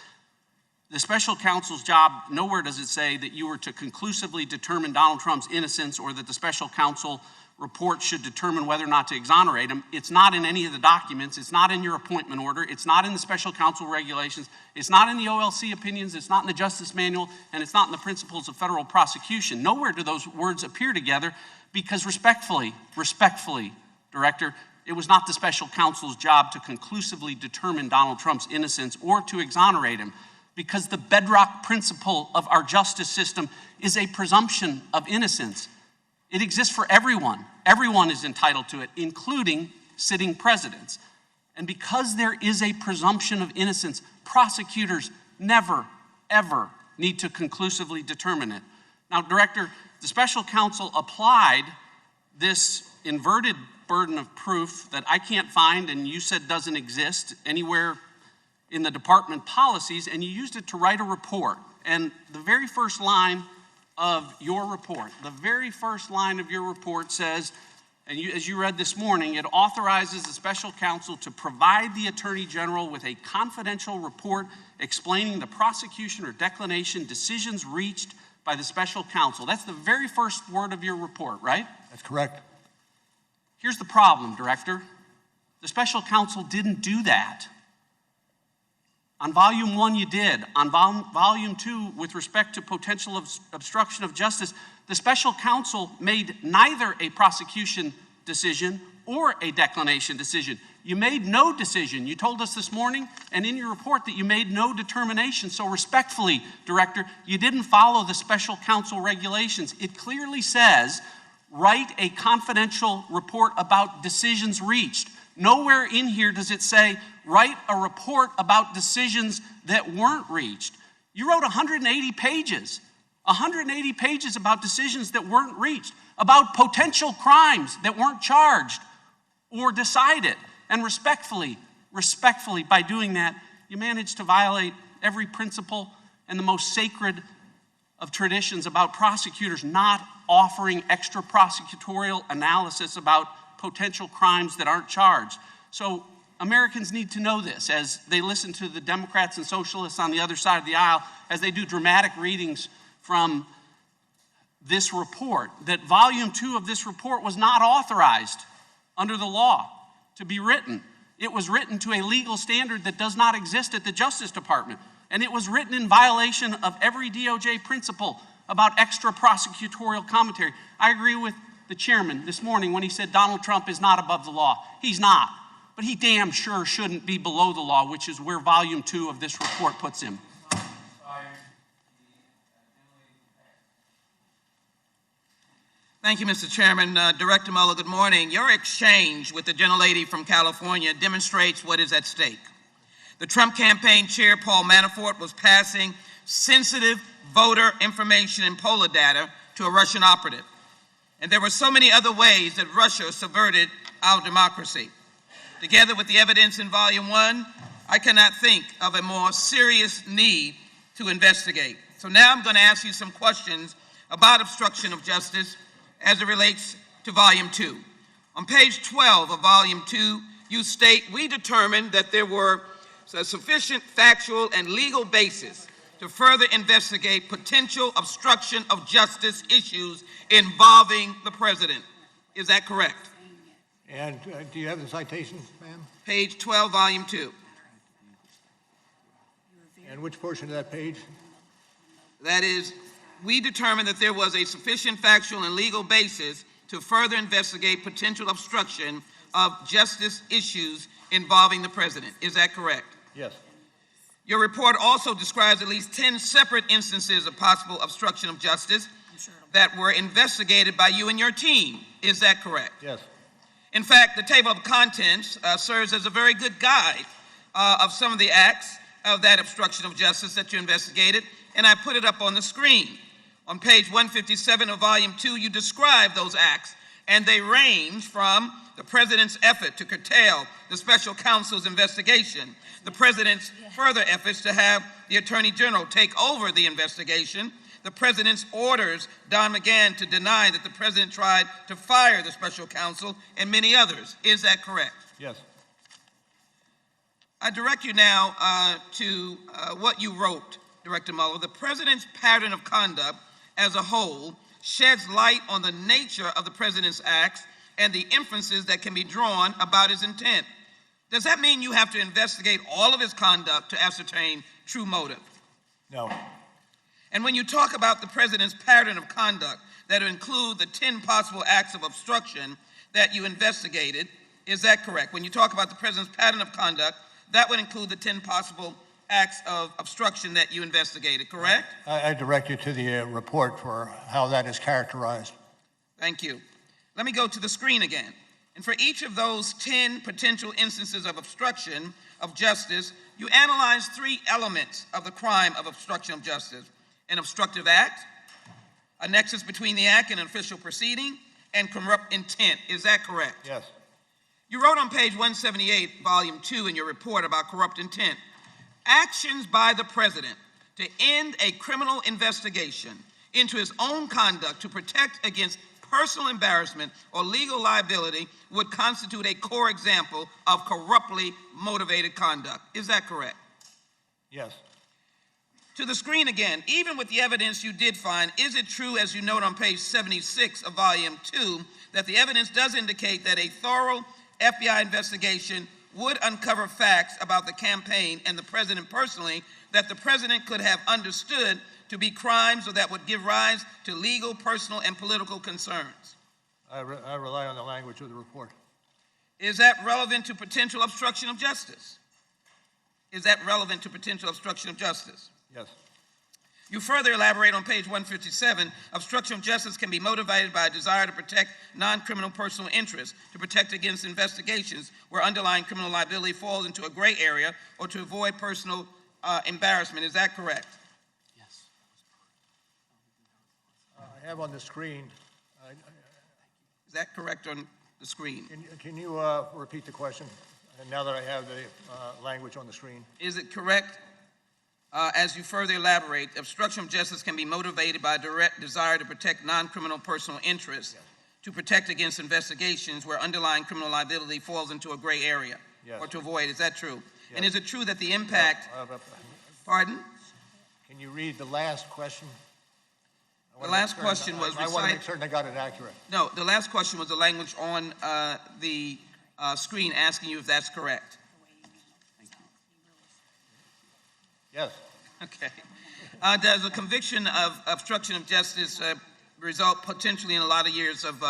The special counsel's job, nowhere does it say that you were to conclusively determine Donald Trump's innocence or that the special counsel report should determine whether or not to exonerate him. It's not in any of the documents. It's not in your appointment order. It's not in the special counsel regulations. It's not in the OLC opinions. It's not in the Justice Manual, and it's not in the principles of federal prosecution. Nowhere do those words appear together because respectfully, Director, it was not the special counsel's job to conclusively determine Donald Trump's innocence or to exonerate him because the bedrock principle of our justice system is a presumption of innocence. It exists for everyone. Everyone is entitled to it, including sitting presidents. And because there is a presumption of innocence, prosecutors never, ever need to conclusively determine it. Now, Director, the special counsel applied this inverted burden of proof that I can't find and you said doesn't exist anywhere in the department policies, and you used it to write a report. And the very first line of your report, says, and as you read this morning, it authorizes the special counsel to provide the Attorney General with a confidential report explaining the prosecution or declination decisions reached by the special counsel. That's the very first word of your report, right? That's correct. Here's the problem, Director. The special counsel didn't do that. On Volume 1, you did. On Volume 2, with respect to potential obstruction of justice, the special counsel made neither a prosecution decision or a declination decision. You made no decision. You told us this morning and in your report that you made no determination. So respectfully, Director, you didn't follow the special counsel regulations. It clearly says, write a confidential report about decisions reached. Nowhere in here does it say, write a report about decisions that weren't reached. You wrote 180 pages about decisions that weren't reached, about potential crimes that weren't charged or decided. And respectfully, by doing that, you managed to violate every principle and the most sacred of traditions about prosecutors not offering extra prosecutorial analysis about potential crimes that aren't charged. So Americans need to know this as they listen to the Democrats and socialists on the other side of the aisle, as they do dramatic readings from this report, that volume 2 of this report was not authorized under the law to be written. It was written to a legal standard that does not exist at the Justice Department. And it was written in violation of every DOJ principle about extra prosecutorial commentary. I agree with the chairman this morning when he said Donald Trump is not above the law. He's not. But he damn sure shouldn't be below the law, which is where volume 2 of this report puts him. Thank you, Mr. Chairman. Director Mueller, good morning. Your exchange with the gentlelady from California demonstrates what is at stake. The Trump campaign chair, Paul Manafort, was passing sensitive voter information and poll data to a Russian operative. And there were so many other ways that Russia subverted our democracy. Together with the evidence in Volume 1, I cannot think of a more serious need to investigate. So now I'm going to ask you some questions about obstruction of justice as it relates to Volume 2. On page 12 of Volume 2, you state, we determined that there were a sufficient factual and legal basis to further investigate potential obstruction of justice issues involving the president. Is that correct? And do you have the citation, ma'am? Page 12, Volume 2. And which portion of that page? That is, we determined that there was a sufficient factual and legal basis to further investigate potential obstruction of justice issues involving the president. Is that correct? Yes. Your report also describes at least 10 separate instances of possible obstruction of justice that were investigated by you and your team. Is that correct? Yes. In fact, the table of contents serves as a very good guide of some of the acts of that obstruction of justice that you investigated, and I put it up on the screen. On page 157 of Volume 2, you describe those acts, and they range from the president's effort to curtail the special counsel's investigation, the president's further efforts to have the attorney general take over the investigation, the president's orders Don McGann to deny that the president tried to fire the special counsel, and many others. Is that correct? Yes. I direct you now to what you wrote, Director Mueller. The president's pattern of conduct as a whole sheds light on the nature of the president's acts and the inferences that can be drawn about his intent. Does that mean you have to investigate all of his conduct to ascertain true motive? No. And when you talk about the president's pattern of conduct that include the 10 possible acts of obstruction that you investigated, is that correct? When you talk about the president's pattern of conduct, that would include the 10 possible acts of obstruction that you investigated, correct? I direct you to the report for how that is characterized. Thank you. Let me go to the screen again. And for each of those 10 potential instances of obstruction of justice, you analyze 3 elements of the crime of obstruction of justice: an obstructive act, a nexus between the act and an official proceeding, and corrupt intent. Is that correct? Yes. You wrote on page 178, Volume 2 in your report about corrupt intent, actions by the president to end a criminal investigation into his own conduct to protect against personal embarrassment or legal liability would constitute a core example of corruptly motivated conduct. Is that correct? Yes. To the screen again, even with the evidence you did find, is it true, as you note on page 76 of Volume 2, that the evidence does indicate that a thorough FBI investigation would uncover facts about the campaign and the president personally that the president could have understood to be crimes or that would give rise to legal, personal, and political concerns? I rely on the language of the report. Is that relevant to potential obstruction of justice? Is that relevant to potential obstruction of justice? Yes. You further elaborate on page 157, obstruction of justice can be motivated by a desire to protect non-criminal personal interests, to protect against investigations where underlying criminal liability falls into a gray area, or to avoid personal embarrassment. Is that correct? Yes. I have on the screen. Is that correct on the screen? Can you repeat the question? And now that I have the language on the screen. Is it correct As you further elaborate, obstruction of justice can be motivated by a direct desire to protect non-criminal personal interests, to protect against investigations where underlying criminal liability falls into a gray area, or to avoid. Is that true? Yes. And is it true that the impact, pardon? Can you read the last question? The last question was I want to make certain I got it accurate. No, the last question was the language on the screen asking you if that's correct. Yes. Okay. Does a conviction of obstruction of justice result potentially in a lot of years of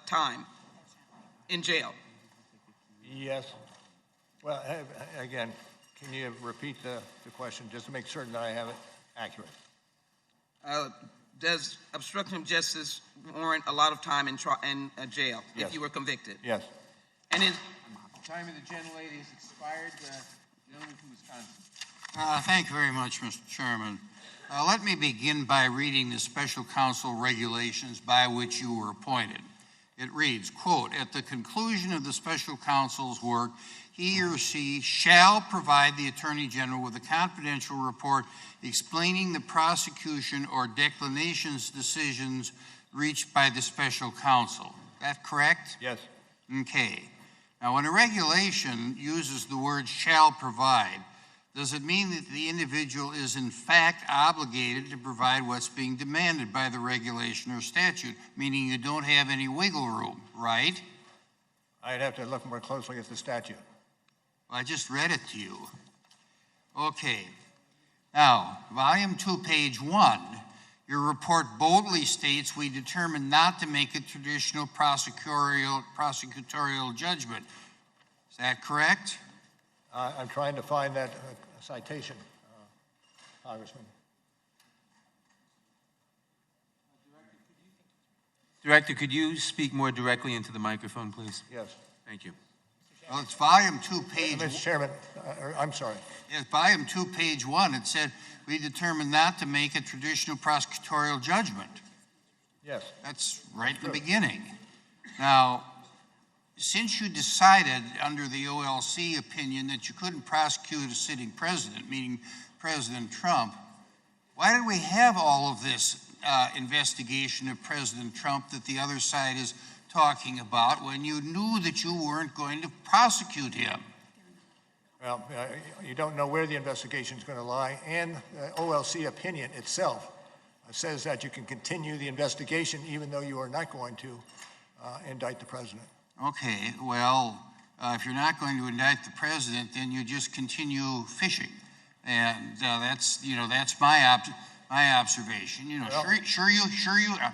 time in jail? Yes. Well, again, can you repeat the question just to make certain that I have it accurate? Does obstruction of justice warrant a lot of time in jail Yes. if you were convicted? Yes. And is The time of the gentlelady has expired. Gentleman from Wisconsin. Thank you very much, Mr. Chairman. Let me begin by reading the special counsel regulations by which you were appointed. It reads, quote, "At the conclusion of the special counsel's work, he or she shall provide the Attorney General with a confidential report explaining the prosecution or declination's decisions reached by the special counsel." That correct? Yes. Okay. Now, when a regulation uses the word "shall provide," does it mean that the individual is in fact obligated to provide what's being demanded by the regulation or statute, meaning you don't have any wiggle room, right? I'd have to look more closely at the statute. Well, I just read it to you. Okay. Now, volume 2, page 1, your report boldly states we determined not to make a traditional prosecutorial judgment. Is that correct? I'm trying to find that citation, Congressman. Director, could you speak more directly into the microphone, please? Yes. Thank you. Well, it's volume 2, page Mr. Chairman, I'm sorry. Yes, volume 2, page 1, it said we determined not to make a traditional prosecutorial judgment. Yes. That's right in the beginning. Now, since you decided under the OLC opinion that you couldn't prosecute a sitting president, meaning President Trump, why did we have all of this investigation of President Trump that the other side is talking about when you knew that you weren't going to prosecute him? Well, you don't know where the investigation is going to lie, and the OLC opinion itself says that you can continue the investigation even though you are not going to indict the president. Okay, well, if you're not going to indict the president, then you just continue fishing, and that's my observation. You know, well, sure you.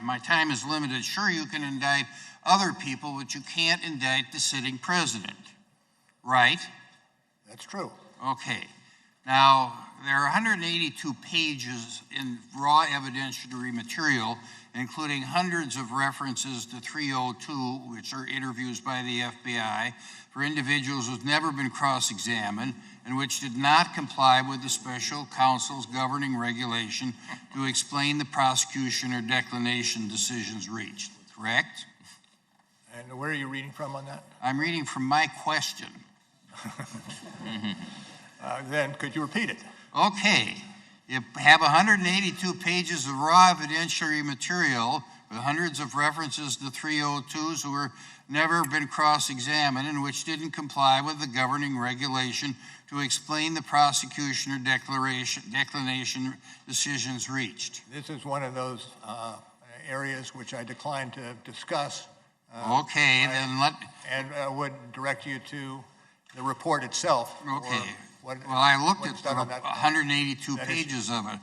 My time is limited. Sure, you can indict other people, but you can't indict the sitting president, right? That's true. Okay. Now, there are 182 pages in raw evidentiary material, including hundreds of references to 302, which are interviews by the FBI, for individuals who've never been cross-examined and which did not comply with the special counsel's governing regulation to explain the prosecution or declination decisions reached, correct? And where are you reading from on that? I'm reading from my question. Then could you repeat it? Okay. You have 182 pages of raw evidentiary material with hundreds of references to 302s who were never been cross-examined and which didn't comply with the governing regulation to explain the prosecution or declination decisions reached. This is one of those areas which I declined to discuss. Okay, then would direct you to the report itself. Okay. Well, I looked at the 182 pages of it.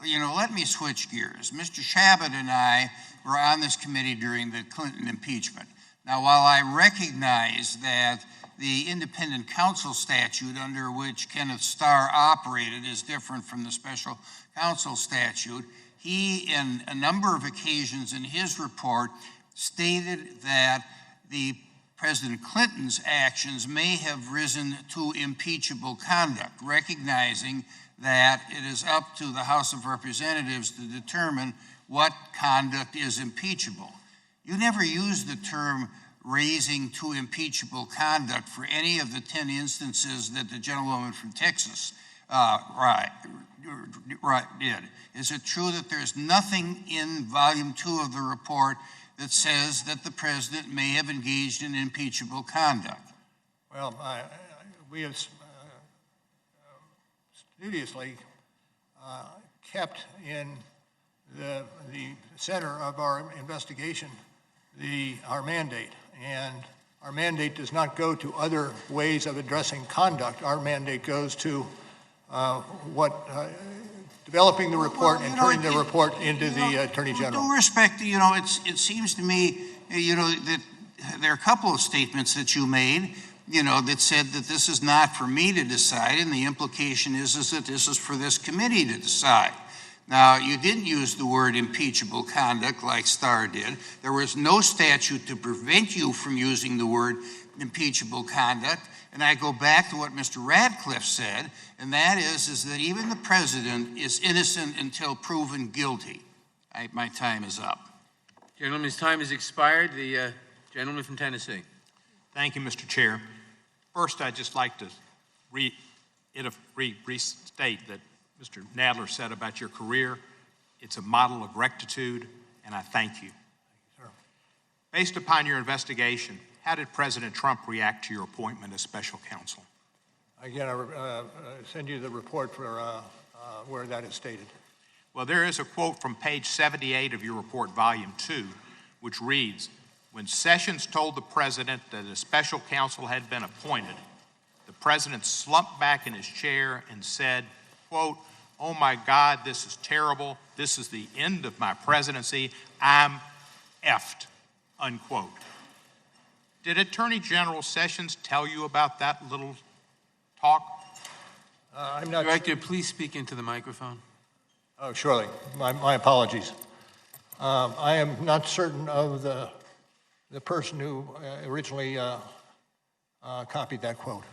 You know, let me switch gears. Mr. Shabbat and I were on this committee during the Clinton impeachment. Now, while I recognize that the independent counsel statute under which Kenneth Starr operated is different from the special counsel statute, he, in a number of occasions in his report, stated that the President Clinton's actions may have risen to impeachable conduct, recognizing that it is up to the House of Representatives to determine what conduct is impeachable. You never used the term raising to impeachable conduct for any of the 10 instances that the gentlewoman from Texas did. Is it true that there's nothing in Volume 2 of the report that says that the president may have engaged in impeachable conduct? Well, we have studiously kept in the center of our investigation our mandate, and our mandate does not go to other ways of addressing conduct. Our mandate goes to developing the report and turning the report into the Attorney General. With due respect, it seems to me, that there are a couple of statements that you made, that said that this is not for me to decide, and the implication is that this is for this committee to decide. Now, you didn't use the word impeachable conduct like Starr did. There was no statute to prevent you from using the word impeachable conduct. And I go back to what Mr. Radcliffe said, and that is that even the president is innocent until proven guilty. My time is up. Gentleman's time has expired. The gentleman from Tennessee. Thank you, Mr. Chair. First, I'd just like to restate that Mr. Nadler said about your career. It's a model of rectitude, and I thank you. Sir. Based upon your investigation, how did President Trump react to your appointment as special counsel? Again, I send you the report for where that is stated. Well, there is a quote from page 78 of your report, volume 2, which reads, when Sessions told the president that a special counsel had been appointed, the president slumped back in his chair and said, quote, oh my God, this is terrible. This is the end of my presidency. I'm effed, unquote. Did Attorney General Sessions tell you about that little talk? I'm not. Director, please speak into the microphone. Oh, surely. My apologies. I am not certain of the person who originally copied that quote.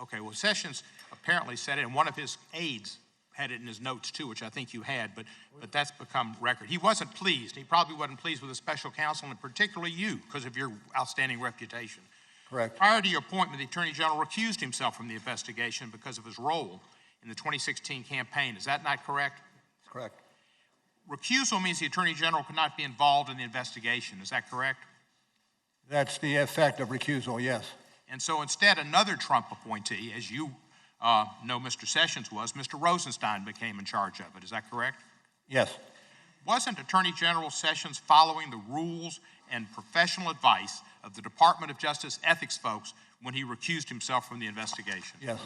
Okay, well, Sessions apparently said it, and one of his aides had it in his notes too, which I think you had, but that's become record. He wasn't pleased. He probably wasn't pleased with the special counsel, and particularly you, because of your outstanding reputation. Correct. Prior to your appointment, the Attorney General recused himself from the investigation because of his role in the 2016 campaign. Is that not correct? Correct. Recusal means the Attorney General could not be involved in the investigation. Is that correct? That's the effect of recusal, yes. And so instead, another Trump appointee, as you know Mr. Sessions was, Mr. Rosenstein became in charge of it. Is that correct? Yes. Wasn't Attorney General Sessions following the rules and professional advice of the Department of Justice ethics folks when he recused himself from the investigation? Yes.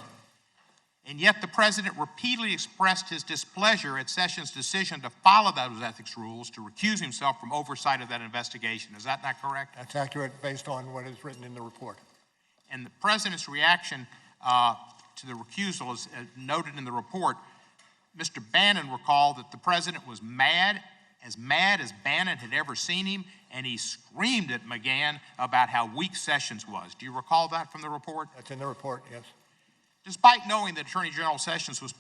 And yet the president repeatedly expressed his displeasure at Sessions' decision to follow those ethics rules to recuse himself from oversight of that investigation. Is that not correct? That's accurate based on what is written in the report. And the president's reaction to the recusal is noted in the report. Mr. Bannon recalled that the president was mad as Bannon had ever seen him, and he screamed at McGann about how weak Sessions was. Do you recall that from the report? That's in the report, yes. Despite knowing that Attorney General Sessions was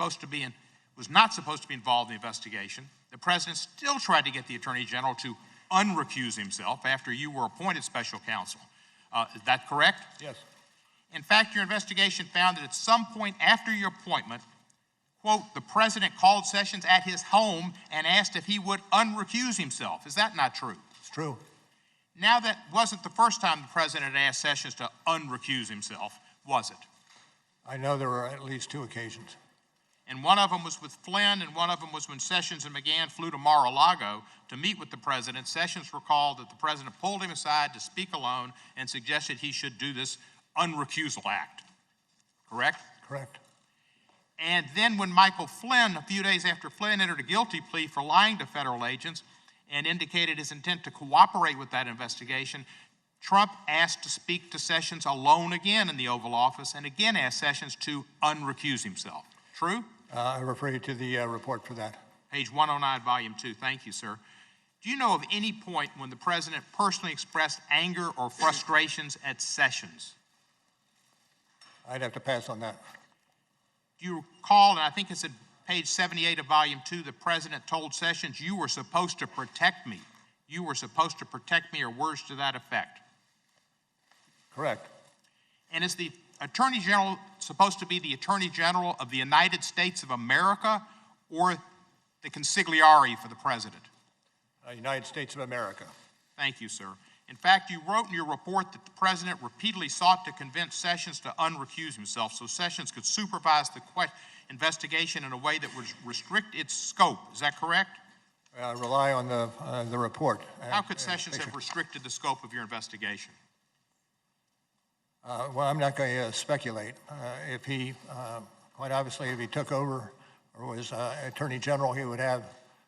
not supposed to be involved in the investigation, the president still tried to get the Attorney General to unrecuse himself after you were appointed special counsel. Is that correct? Yes. In fact, your investigation found that at some point after your appointment, quote, the president called Sessions at his home and asked if he would unrecuse himself. Is that not true? It's true. Now, that wasn't the first time the president had asked Sessions to unrecuse himself, was it? I know there were at least two occasions. And one of them was with Flynn, and one of them was when Sessions and McGann flew to Mar-a-Lago to meet with the president. Sessions recalled that the president pulled him aside to speak alone and suggested he should do this unrecusal act. Correct? Correct. And then when Michael Flynn, a few days after Flynn entered a guilty plea for lying to federal agents and indicated his intent to cooperate with that investigation, Trump asked to speak to Sessions alone again in the Oval Office and again asked Sessions to unrecuse himself. True? I refer you to the report for that. Page 109, volume 2. Thank you, sir. Do you know of any point when the president personally expressed anger or frustrations at Sessions? I'd have to pass on that. Do you recall, and I think it's at page 78 of volume 2, the president told Sessions, you were supposed to protect me. You were supposed to protect me, or words to that effect. Correct. And is the Attorney General supposed to be the Attorney General of the United States of America or the consigliere for the President? United States of America. Thank you, sir. In fact, you wrote in your report that the President repeatedly sought to convince Sessions to unrecuse himself so Sessions could supervise the investigation in a way that would restrict its scope. Is that correct? Rely on the report. How could Sessions have restricted the scope of your investigation? Well, I'm not going to speculate. If he, quite obviously, if he took over or was Attorney General, he would have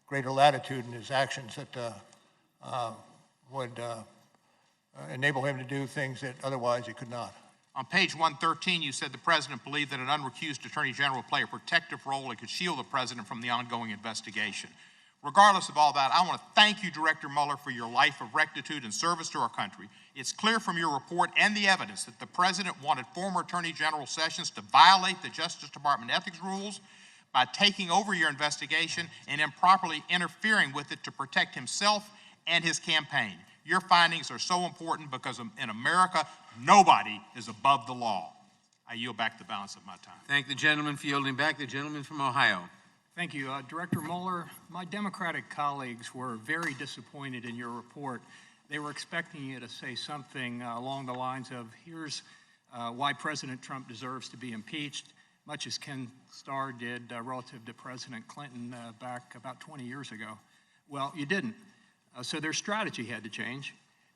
greater latitude in his actions that would enable him to do things that otherwise he could not. On page 113, you said the President believed that an unrecused Attorney General would play a protective role and could shield the President from the ongoing investigation. Regardless of all that, I want to thank you, Director Mueller, for your life of rectitude and service to our country. It's clear from your report and the evidence that the President wanted former Attorney General Sessions to violate the Justice Department ethics rules by taking over your investigation and improperly interfering with it to protect himself and his campaign. Your findings are so important because in America, nobody is above the law. I yield back the balance of my time. Thank the gentleman for yielding back. The gentleman from Ohio. Thank you. Director Mueller, my Democratic colleagues were very disappointed in your report. They were expecting you to say something along the lines of, here's why President Trump deserves to be impeached, much as Ken Starr did relative to President Clinton back about 20 years ago. Well, you didn't. So their strategy had to change.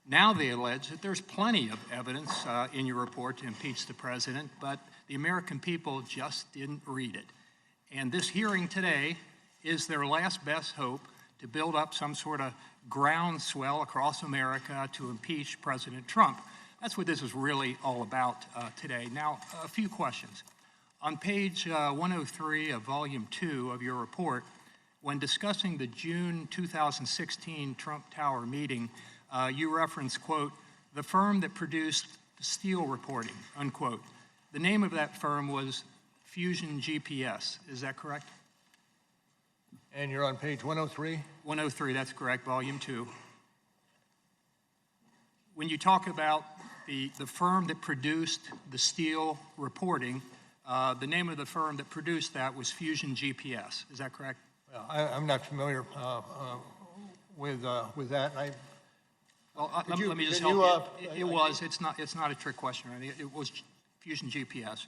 Now they allege that there's plenty of evidence in your report to impeach the president, but the American people just didn't read it. And this hearing today is their last best hope to build up some sort of groundswell across America to impeach President Trump. That's what this is really all about today. Now, a few questions. On page 103 of Volume 2 of your report, when discussing the June 2016 Trump Tower meeting, you reference, quote, the firm that produced the Steele reporting, unquote. The name of that firm was Fusion GPS. Is that correct? And you're on page 103? 103, that's correct, Volume 2. When you talk about the firm that produced the Steele reporting, the name of the firm that produced that was Fusion GPS. Is that correct? Well, I'm not familiar with that. Let me just help you. It's not a trick question, right? It was Fusion GPS.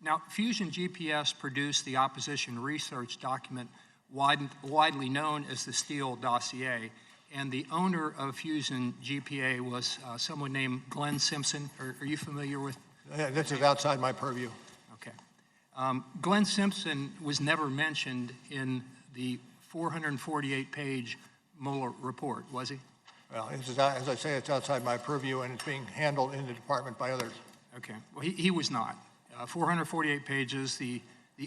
Now, Fusion GPS produced the opposition research document widely known as the Steele dossier, and the owner of Fusion GPA was someone named Glenn Simpson. Are you familiar with? This is outside my purview. Okay. Glenn Simpson was never mentioned in the 448-page Mueller report, was he? Well, as I say, it's outside my purview, and it's being handled in the department by others. Okay. Well, he was not. 448 pages. The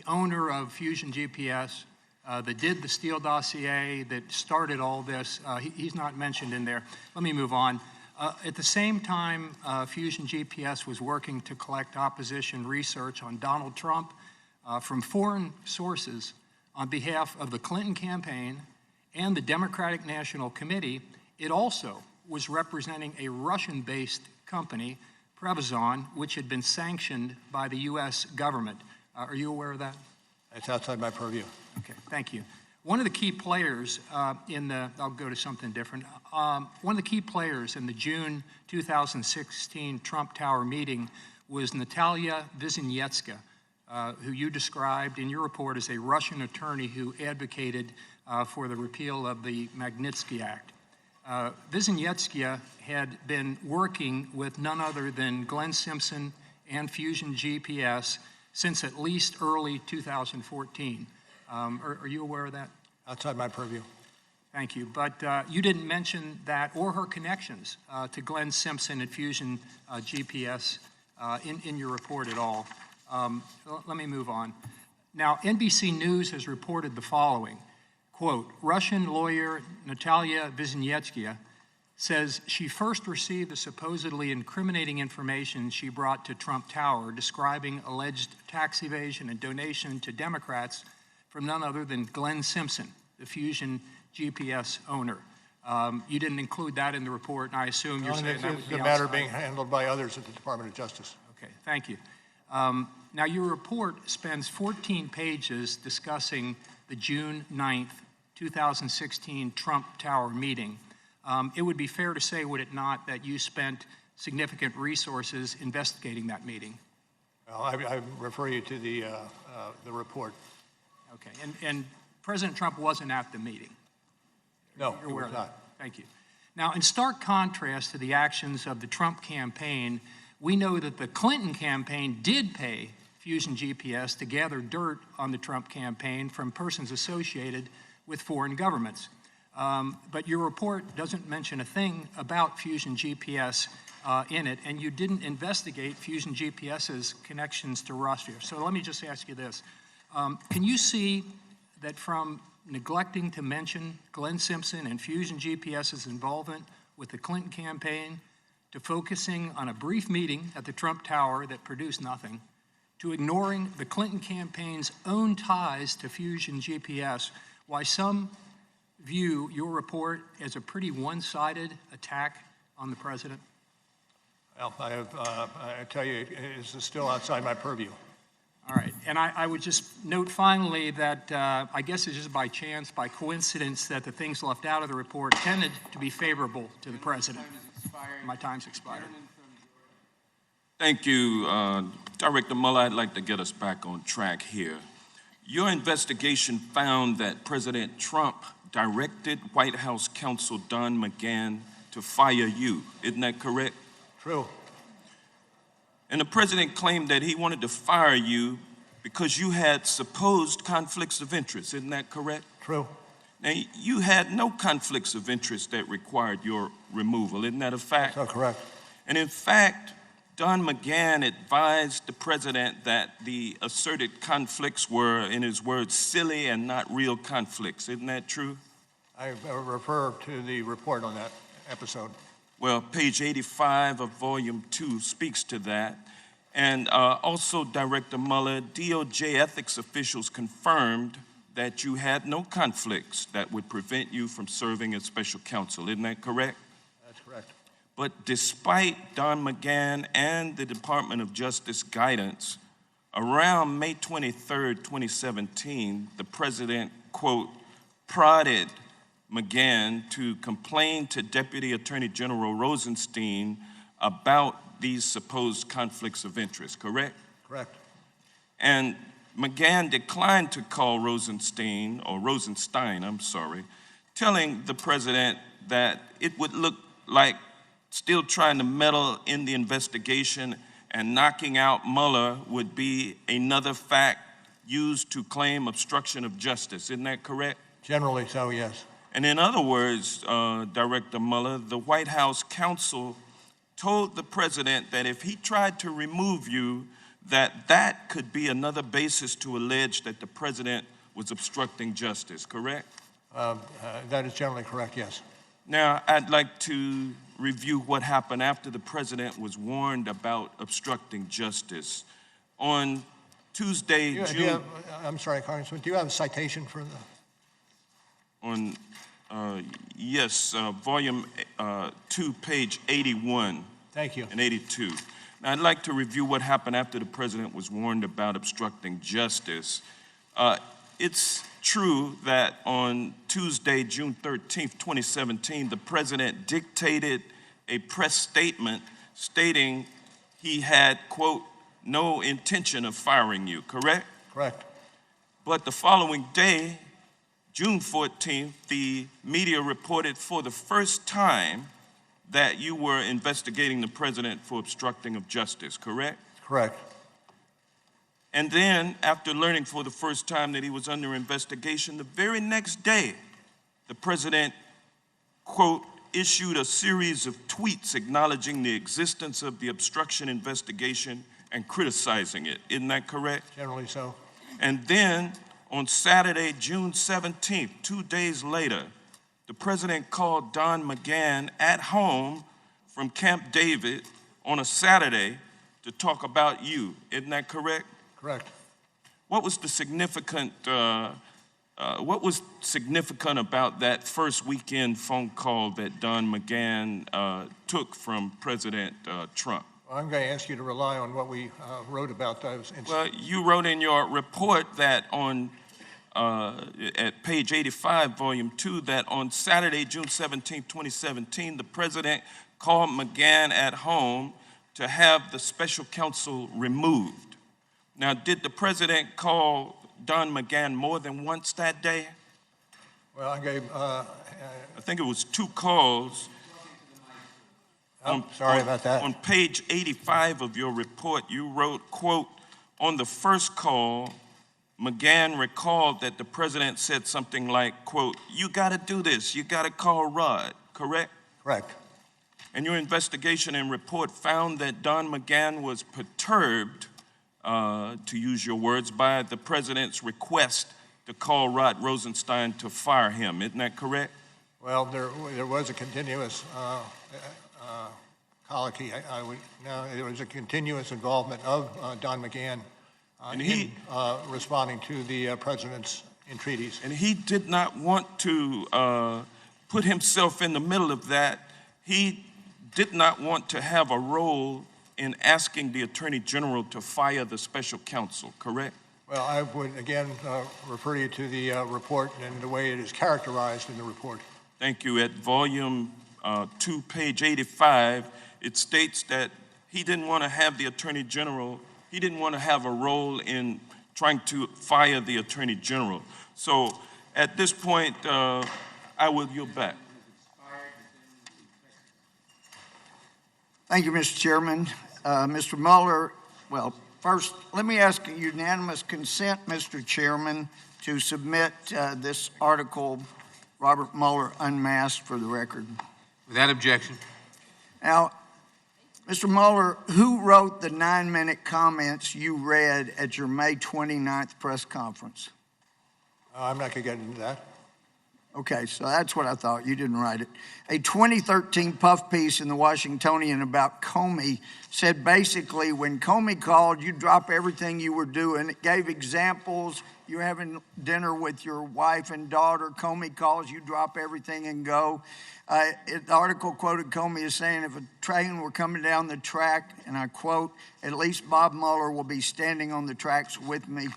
owner of Fusion GPS that did the Steele dossier, that started all this, he's not mentioned in there. Let me move on. At the same time, Fusion GPS was working to collect opposition research on Donald Trump from foreign sources on behalf of the Clinton campaign and the Democratic National Committee. It also was representing a Russian-based company, Prevazon, which had been sanctioned by the U.S. government. Are you aware of that? It's outside my purview. Okay, thank you. One of the key players I'll go to something different. One of the key players in the June 2016 Trump Tower meeting was Natalia Vizhnetska, who you described in your report as a Russian attorney who advocated for the repeal of the Magnitsky Act. Vizhnetska had been working with none other than Glenn Simpson and Fusion GPS since at least early 2014. Are you aware of that? Outside my purview. Thank you. But you didn't mention that or her connections to Glenn Simpson and Fusion GPS in your report at all. Let me move on. Now, NBC News has reported the following. Quote, Russian lawyer Natalia Vizhnetska says she first received the supposedly incriminating information she brought to Trump Tower describing alleged tax evasion and donation to Democrats from none other than Glenn Simpson, the Fusion GPS owner. You didn't include that in the report, and I assume you're saying that would be the matter being handled by others at the Department of Justice. Okay, thank you. Now, your report spends 14 pages discussing the June 9th, 2016 Trump Tower meeting. It would be fair to say, would it not, that you spent significant resources investigating that meeting? Well, I refer you to the report. Okay, and President Trump wasn't at the meeting? No, You're he aware was of that? not. Thank you. Now, in stark contrast to the actions of the Trump campaign, we know that the Clinton campaign did pay Fusion GPS to gather dirt on the Trump campaign from persons associated with foreign governments. But your report doesn't mention a thing about Fusion GPS in it, and you didn't investigate Fusion GPS's connections to Russia. So let me just ask you this. Can you see that from neglecting to mention Glenn Simpson and Fusion GPS's involvement with the Clinton campaign, to focusing on a brief meeting at the Trump Tower that produced nothing, to ignoring the Clinton campaign's own ties to Fusion GPS, why some view your report as a pretty one-sided attack on the president? Well, I tell you, this is still outside my purview. All right, and I would just note finally that I guess it's just by chance, by coincidence, that the things left out of the report tended to be favorable to the president. My time's expired. Thank you, Director Mueller. I'd like to get us back on track here. Your investigation found that President Trump directed White House counsel Don McGann to fire you. Isn't that correct? True. And the president claimed that he wanted to fire you because you had supposed conflicts of interest. Isn't that correct? True. Now, you had no conflicts of interest that required your removal. Isn't that a fact? That's correct. And in fact, Don McGann advised the president that the asserted conflicts were, in his words, silly and not real conflicts. Isn't that true? I refer to the report on that episode. Well, page 85 of volume 2 speaks to that. And also, Director Mueller, DOJ ethics officials confirmed that you had no conflicts that would prevent you from serving as special counsel. Isn't that correct? That's correct. But despite Don McGann and the Department of Justice guidance, around May 23rd, 2017, the president, quote, prodded McGann to complain to Deputy Attorney General Rosenstein about these supposed conflicts of interest, correct? Correct. And McGann declined to call Rosenstein, telling the president that it would look like still trying to meddle in the investigation and knocking out Mueller would be another fact used to claim obstruction of justice. Isn't that correct? Generally so, yes. And in other words, Director Mueller, the White House counsel told the president that if he tried to remove you, that could be another basis to allege that the president was obstructing justice, correct? That is generally correct, yes. Now, I'd like to review what happened after the president was warned about obstructing justice. On Tuesday, I'm sorry, Congressman, do you have a citation for the? Yes, volume 2, page 81. Thank you. And 82. Now, I'd like to review what happened after the president was warned about obstructing justice. It's true that on Tuesday, June 13th, 2017, the president dictated a press statement stating he had, quote, no intention of firing you, correct? Correct. But the following day, June 14th, the media reported for the first time that you were investigating the president for obstructing of justice, correct? Correct. And then, after learning for the first time that he was under investigation, the very next day, the president, quote, issued a series of tweets acknowledging the existence of the obstruction investigation and criticizing it. Isn't that correct? Generally so. And then, on Saturday, June 17th, 2 days later, the president called Don McGann at home from Camp David on a Saturday to talk about you. Isn't that correct? Correct. What was significant about that first weekend phone call that Don McGann took from President Trump? I'm going to ask you to rely on what we wrote about those incidents. Well, you wrote in your report that on at page 85, volume 2, that on Saturday, June 17, 2017, the president called McGann at home to have the special counsel removed. Now, did the president call Don McGann more than once that day? Well, I gave... I think it was 2 calls. Sorry about that. On page 85 of your report, you wrote, quote, on the first call, McGann recalled that the president said something like, quote, you got to do this, you got to call Rod, correct? Correct. And your investigation and report found that Don McGann was perturbed, to use your words, by the president's request to call Rod Rosenstein to fire him. Isn't that correct? Well, there was a continuous colloquy. There was a continuous involvement of Don McGann in responding to the president's entreaties. And he did not want to put himself in the middle of that. He did not want to have a role in asking the Attorney General to fire the special counsel, correct? Well, I would again refer you to the report and the way it is characterized in the report. Thank you. At volume 2, page 85, it states that he didn't want to have the Attorney General, he didn't want to have a role in trying to fire the Attorney General. So at this point, I will yield back. Thank you, Mr. Chairman. Mr. Mueller, well, first, let me ask a unanimous consent, Mr. Chairman, to submit this article, Robert Mueller Unmasked, for the record. Without objection. Now, Mr. Mueller, who wrote the 9-minute comments you read at your May 29th press conference? I'm not going to get into that. Okay, so that's what I thought. You didn't write it. A 2013 puff piece in the Washingtonian about Comey said basically when Comey called, you drop everything you were doing. It gave examples. You're having dinner with your wife and daughter. Comey calls, you drop everything and go. The article quoted Comey as saying, if a train were coming down the track, and I quote, at least Bob Mueller will be standing on the tracks with me.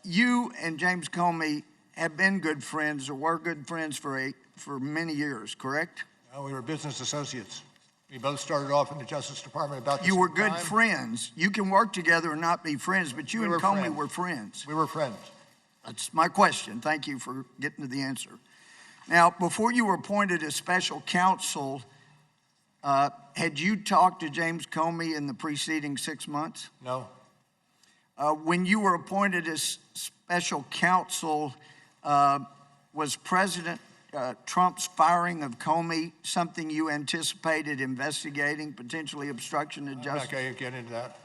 You and James Comey have been good friends or were good friends for many years, correct? We were business associates. We both started off in the Justice Department about the You same were good time. friends. You can work together and not be friends, but you and Comey were friends. We were friends. That's my question. Thank you for getting to the answer. Now, before you were appointed as special counsel, had you talked to James Comey in the preceding 6 months? No. When you were appointed as special counsel, was President Trump's firing of Comey something you anticipated investigating, potentially obstruction of justice? I'm not going to get into that.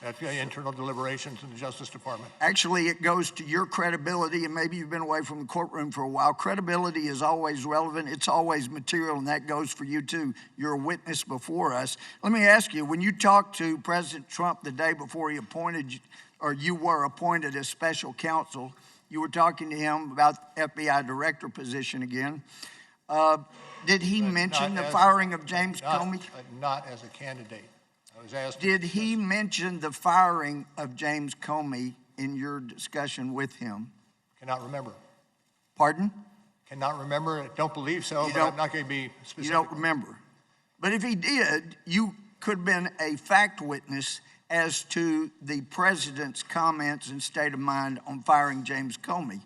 That's internal deliberations in the Justice Department. Actually, it goes to your credibility, and maybe you've been away from the courtroom for a while. Credibility is always relevant. It's always material, and that goes for you, too. You're a witness before us. Let me ask you, when you talked to President Trump the day before he appointed you, or you were appointed as special counsel, you were talking to him about the FBI director position again. Did he mention the firing of James Comey? Not as a candidate. I was asked. Did he mention the firing of James Comey in your discussion with him? Cannot remember. Pardon? Cannot remember. Don't believe so, but I'm not going to be specific. You don't remember. But if he did, you could have been a fact witness as to the president's comments and state of mind on firing James Comey.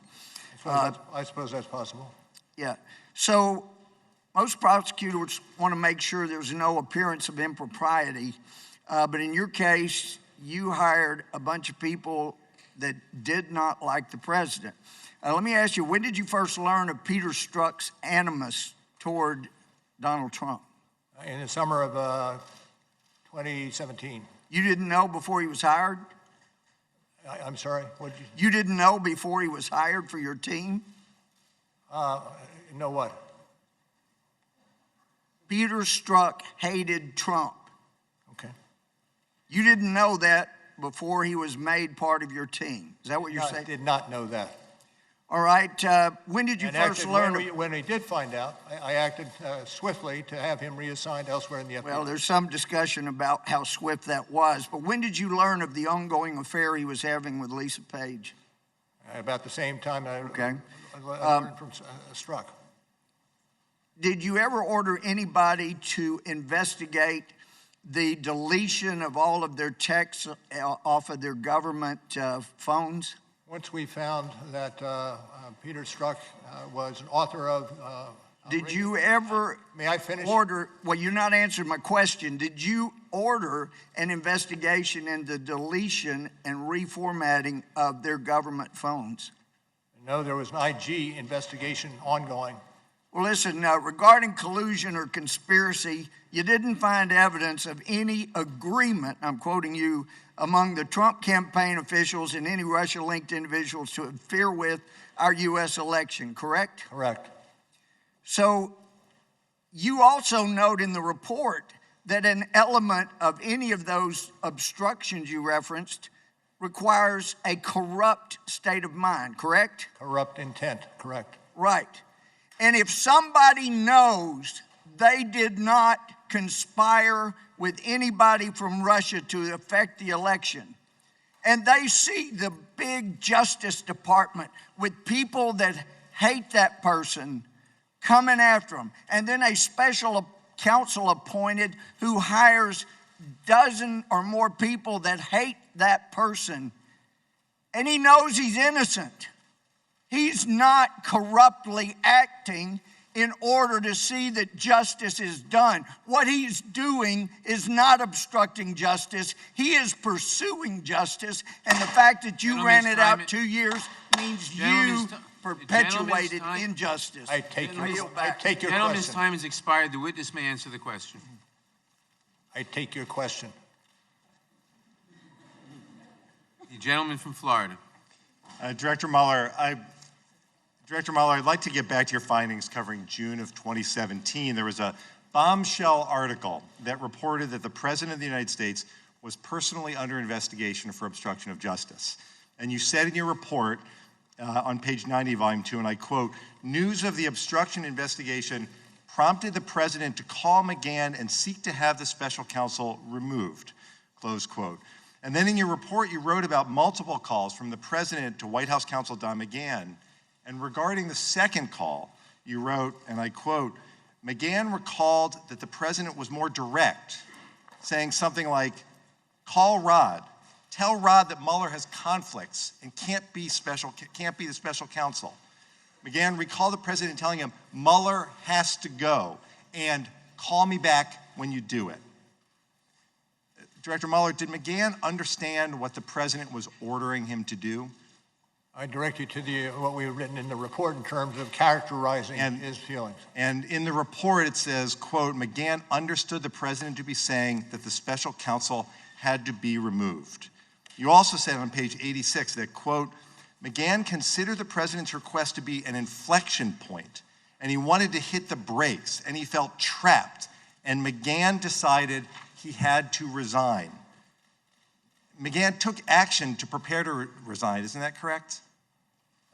I suppose that's possible. Yeah. So most prosecutors want to make sure there's no appearance of impropriety. But in your case, you hired a bunch of people that did not like the president. Let me ask you, when did you first learn of Peter Strzok's animus toward Donald Trump? In the summer of 2017. You didn't know before he was hired? I'm sorry? You didn't know before he was hired for your team? Know what? Peter Strzok hated Trump. Okay. You didn't know that before he was made part of your team. Is that what you're saying? I did not know that. All right. When did you first learn? When we did find out, I acted swiftly to have him reassigned elsewhere in the FBI. Well, there's some discussion about how swift that was, but when did you learn of the ongoing affair he was having with Lisa Page? About the same time I learned from Strzok. Did you ever order anybody to investigate the deletion of all of their texts off of their government phones? Once we found that Peter Strzok was an author of... Did you ever... May I finish? Order... Well, you're not answering my question. Did you order an investigation into deletion and reformatting of their government phones? No, there was an IG investigation ongoing. Well, listen, regarding collusion or conspiracy, you didn't find evidence of any agreement, I'm quoting you, among the Trump campaign officials and any Russia-linked individuals to interfere with our U.S. election, correct? Correct. So you also note in the report that an element of any of those obstructions you referenced requires a corrupt state of mind, correct? Corrupt intent, correct. Right. And if somebody knows they did not conspire with anybody from Russia to affect the election, and they see the big Justice Department with people that hate that person coming after them, and then a special counsel appointed who hires dozen or more people that hate that person, and he knows he's innocent, he's not corruptly acting in order to see that justice is done. What he's doing is not obstructing justice. He is pursuing justice. And the fact that you ran it out 2 years means you perpetuated injustice. I take your question. Gentleman's time has expired. The witness may answer the question. I take your question. The gentleman from Florida. Director Mueller, I'd like to get back to your findings covering June of 2017. There was a bombshell article that reported that the President of the United States was personally under investigation for obstruction of justice. And you said in your report on page 90, volume 2, and I quote, "News of the obstruction investigation prompted the President to call McGann and seek to have the special counsel removed," close quote. And then in your report, you wrote about multiple calls from the President to White House counsel Don McGann. And regarding the second call, you wrote, and I quote, "McGann recalled that the President was more direct, saying something like, 'Call Rod. Tell Rod that Mueller has conflicts and can't be the special counsel.' McGann recalled the President telling him, 'Mueller has to go, and call me back when you do it.'" Director Mueller, did McGann understand what the President was ordering him to do? I direct you to what we have written in the report in terms of characterizing his feelings. And in the report it says, quote, "McGann understood the President to be saying that the special counsel had to be removed." You also said on page 86 that, quote, "McGann considered the President's request to be an inflection point, and he wanted to hit the brakes, and he felt trapped, and McGann decided he had to resign." McGann took action to prepare to resign, isn't that correct?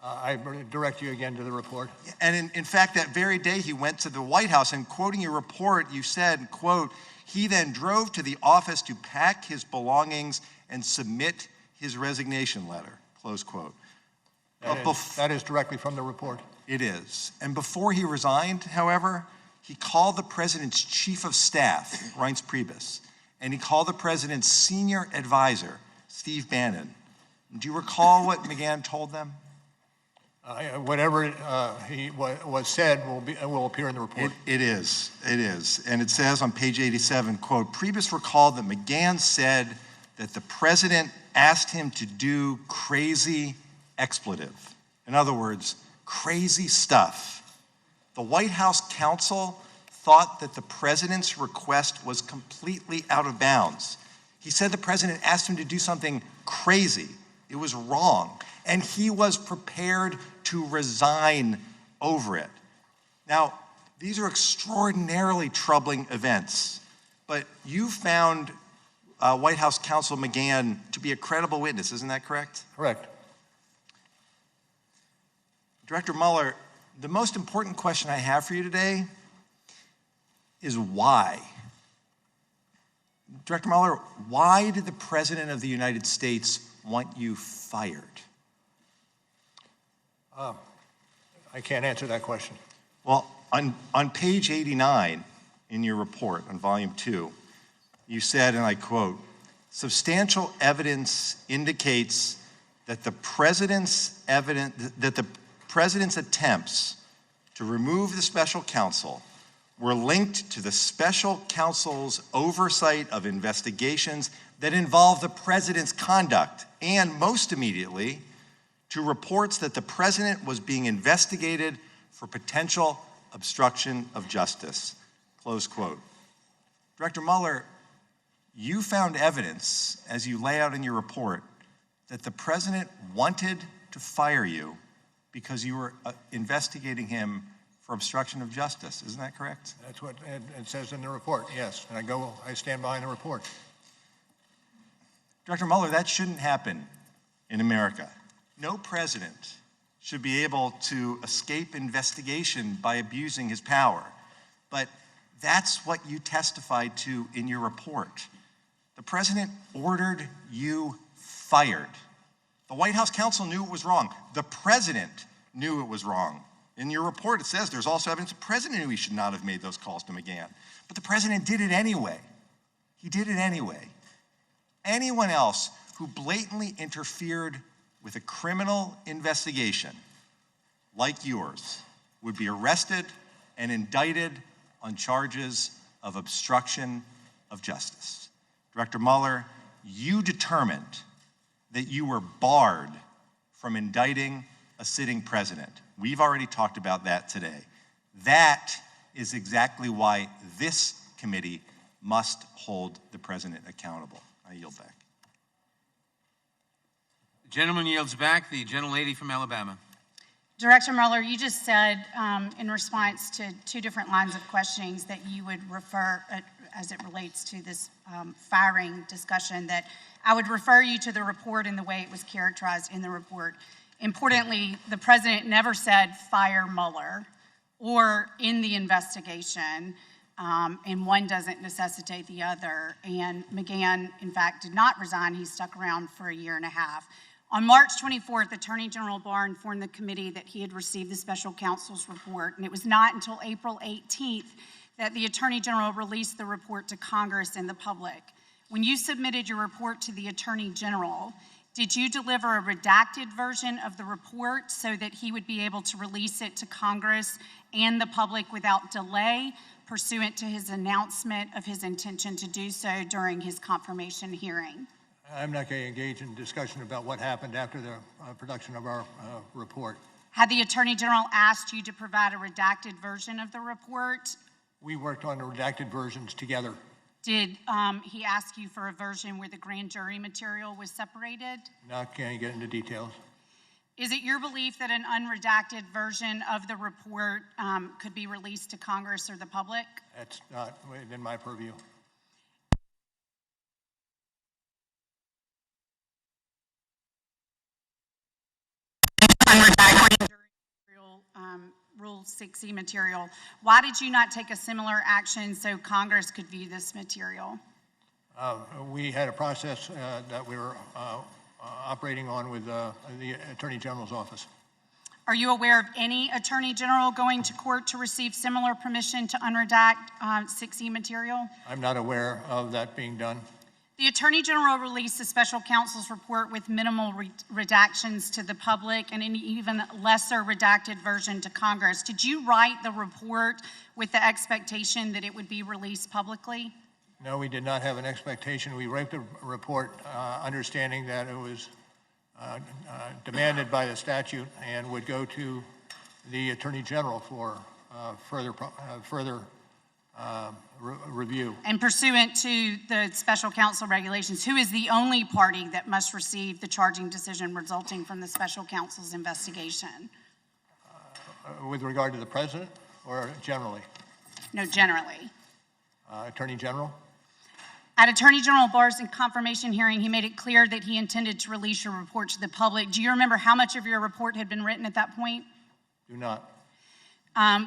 I direct you again to the report. And in fact, that very day he went to the White House, and quoting your report, you said, quote, "He then drove to the office to pack his belongings and submit his resignation letter," close quote. That is directly from the report. It is. And before he resigned, however, he called the President's chief of staff, Reince Priebus, and he called the President's senior advisor, Steve Bannon. Do you recall what McGann told them? Whatever was said will appear in the report. It is. And it says on page 87, quote, "Priebus recalled that McGann said that the President asked him to do crazy expletive. In other words, crazy stuff. The White House counsel thought that the President's request was completely out of bounds. He said the President asked him to do something crazy. It was wrong. And he was prepared to resign over it." Now, these are extraordinarily troubling events, but you found White House counsel McGann to be a credible witness, isn't that correct? Correct. Director Mueller, the most important question I have for you today is why? Director Mueller, why did the President of the United States want you fired? I can't answer that question. Well, on page 89 in your report on volume 2, you said, and I quote, "Substantial evidence indicates that the President's attempts to remove the special counsel were linked to the special counsel's oversight of investigations that involve the President's conduct, and most immediately, to reports that the President was being investigated for potential obstruction of justice." Close quote. Director Mueller, you found evidence, as you lay out in your report, that the President wanted to fire you because you were investigating him for obstruction of justice. Isn't that correct? That's what it says in the report, yes. And I stand behind the report. Director Mueller, that shouldn't happen in America. No president should be able to escape investigation by abusing his power. But that's what you testified to in your report. The President ordered you fired. The White House counsel knew it was wrong. The President knew it was wrong. In your report, it says there's also evidence the President knew he should not have made those calls to McGann. But the President did it anyway. He did it anyway. Anyone else who blatantly interfered with a criminal investigation like yours would be arrested and indicted on charges of obstruction of justice. Director Mueller, you determined that you were barred from indicting a sitting president. We've already talked about that today. That is exactly why this committee must hold the President accountable. I yield back. The gentleman yields back. The gentlelady from Alabama. Director Mueller, you just said in response to two different lines of questionings that you would refer, as it relates to this firing discussion, that I would refer you to the report and the way it was characterized in the report. Importantly, the President never said fire Mueller or in the investigation, and one doesn't necessitate the other. And McGann, in fact, did not resign. He stuck around for a year and a half. On March 24th, Attorney General Barr informed the committee that he had received the special counsel's report, and it was not until April 18th that the Attorney General released the report to Congress and the public. When you submitted your report to the Attorney General, did you deliver a redacted version of the report so that he would be able to release it to Congress and the public without delay, pursuant to his announcement of his intention to do so during his confirmation hearing? I'm not going to engage in discussion about what happened after the production of our report. Had the Attorney General asked you to provide a redacted version of the report? We worked on the redacted versions together. Did he ask you for a version where the grand jury material was separated? Not going to get into details. Is it your belief that an unredacted version of the report could be released to Congress or the public? That's not within my purview. Rule 6E material. Why did you not take a similar action so Congress could view this material? We had a process that we were operating on with the Attorney General's office. Are you aware of any Attorney General going to court to receive similar permission to unredact 6E material? I'm not aware of that being done. The Attorney General released the special counsel's report with minimal redactions to the public and an even lesser redacted version to Congress. Did you write the report with the expectation that it would be released publicly? No, we did not have an expectation. We wrote the report understanding that it was demanded by the statute and would go to the Attorney General for further review. And pursuant to the special counsel regulations, who is the only party that must receive the charging decision resulting from the special counsel's investigation? With regard to the President or generally? No, generally. Attorney General? At Attorney General Barr's confirmation hearing, he made it clear that he intended to release your report to the public. Do you remember how much of your report had been written at that point? Do not.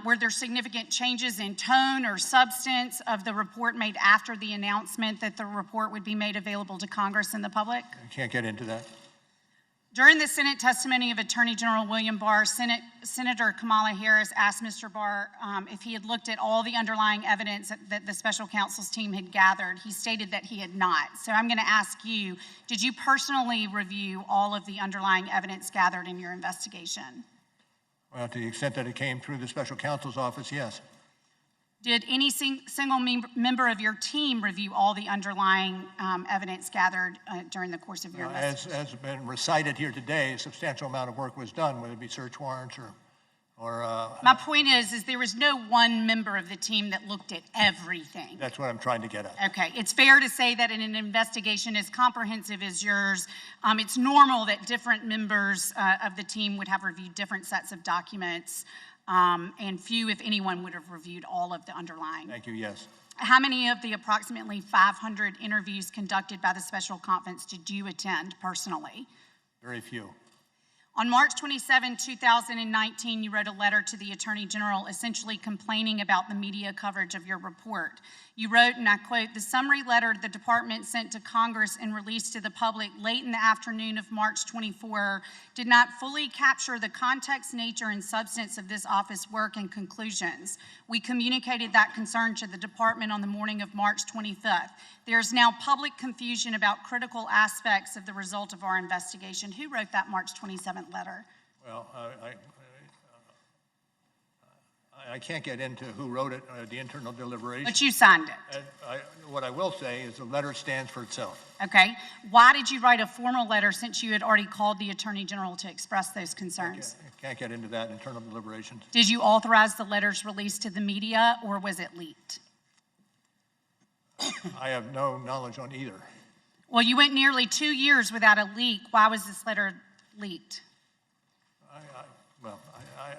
Were there significant changes in tone or substance of the report made after the announcement that the report would be made available to Congress and the public? I can't get into that. During the Senate testimony of Attorney General William Barr, Senator Kamala Harris asked Mr. Barr if he had looked at all the underlying evidence that the special counsel's team had gathered. He stated that he had not. So I'm going to ask you, did you personally review all of the underlying evidence gathered in your investigation? Well, to the extent that it came through the special counsel's office, yes. Did any single member of your team review all the underlying evidence gathered during the course of your investigation? As has been recited here today, a substantial amount of work was done, whether it be search warrants or My point is there was no one member of the team that looked at everything. That's what I'm trying to get at. Okay, it's fair to say that in an investigation as comprehensive as yours, it's normal that different members of the team would have reviewed different sets of documents, and few, if anyone, would have reviewed all of the underlying. Thank you, yes. How many of the approximately 500 interviews conducted by the special conference did you attend personally? Very few. On March 27, 2019, you wrote a letter to the Attorney General essentially complaining about the media coverage of your report. You wrote, and I quote, "The summary letter the department sent to Congress and released to the public late in the afternoon of March 24 did not fully capture the context, nature, and substance of this office work and conclusions. We communicated that concern to the department on the morning of March 25th. There is now public confusion about critical aspects of the result of our investigation." Who wrote that March 27th letter? Well, I can't get into who wrote it, the internal deliberation. But you signed it. What I will say is the letter stands for itself. Okay. Why did you write a formal letter since you had already called the Attorney General to express those concerns? I can't get into that, internal deliberations. Did you authorize the letters released to the media, or was it leaked? I have no knowledge on either. Well, you went nearly 2 years without a leak. Why was this letter leaked?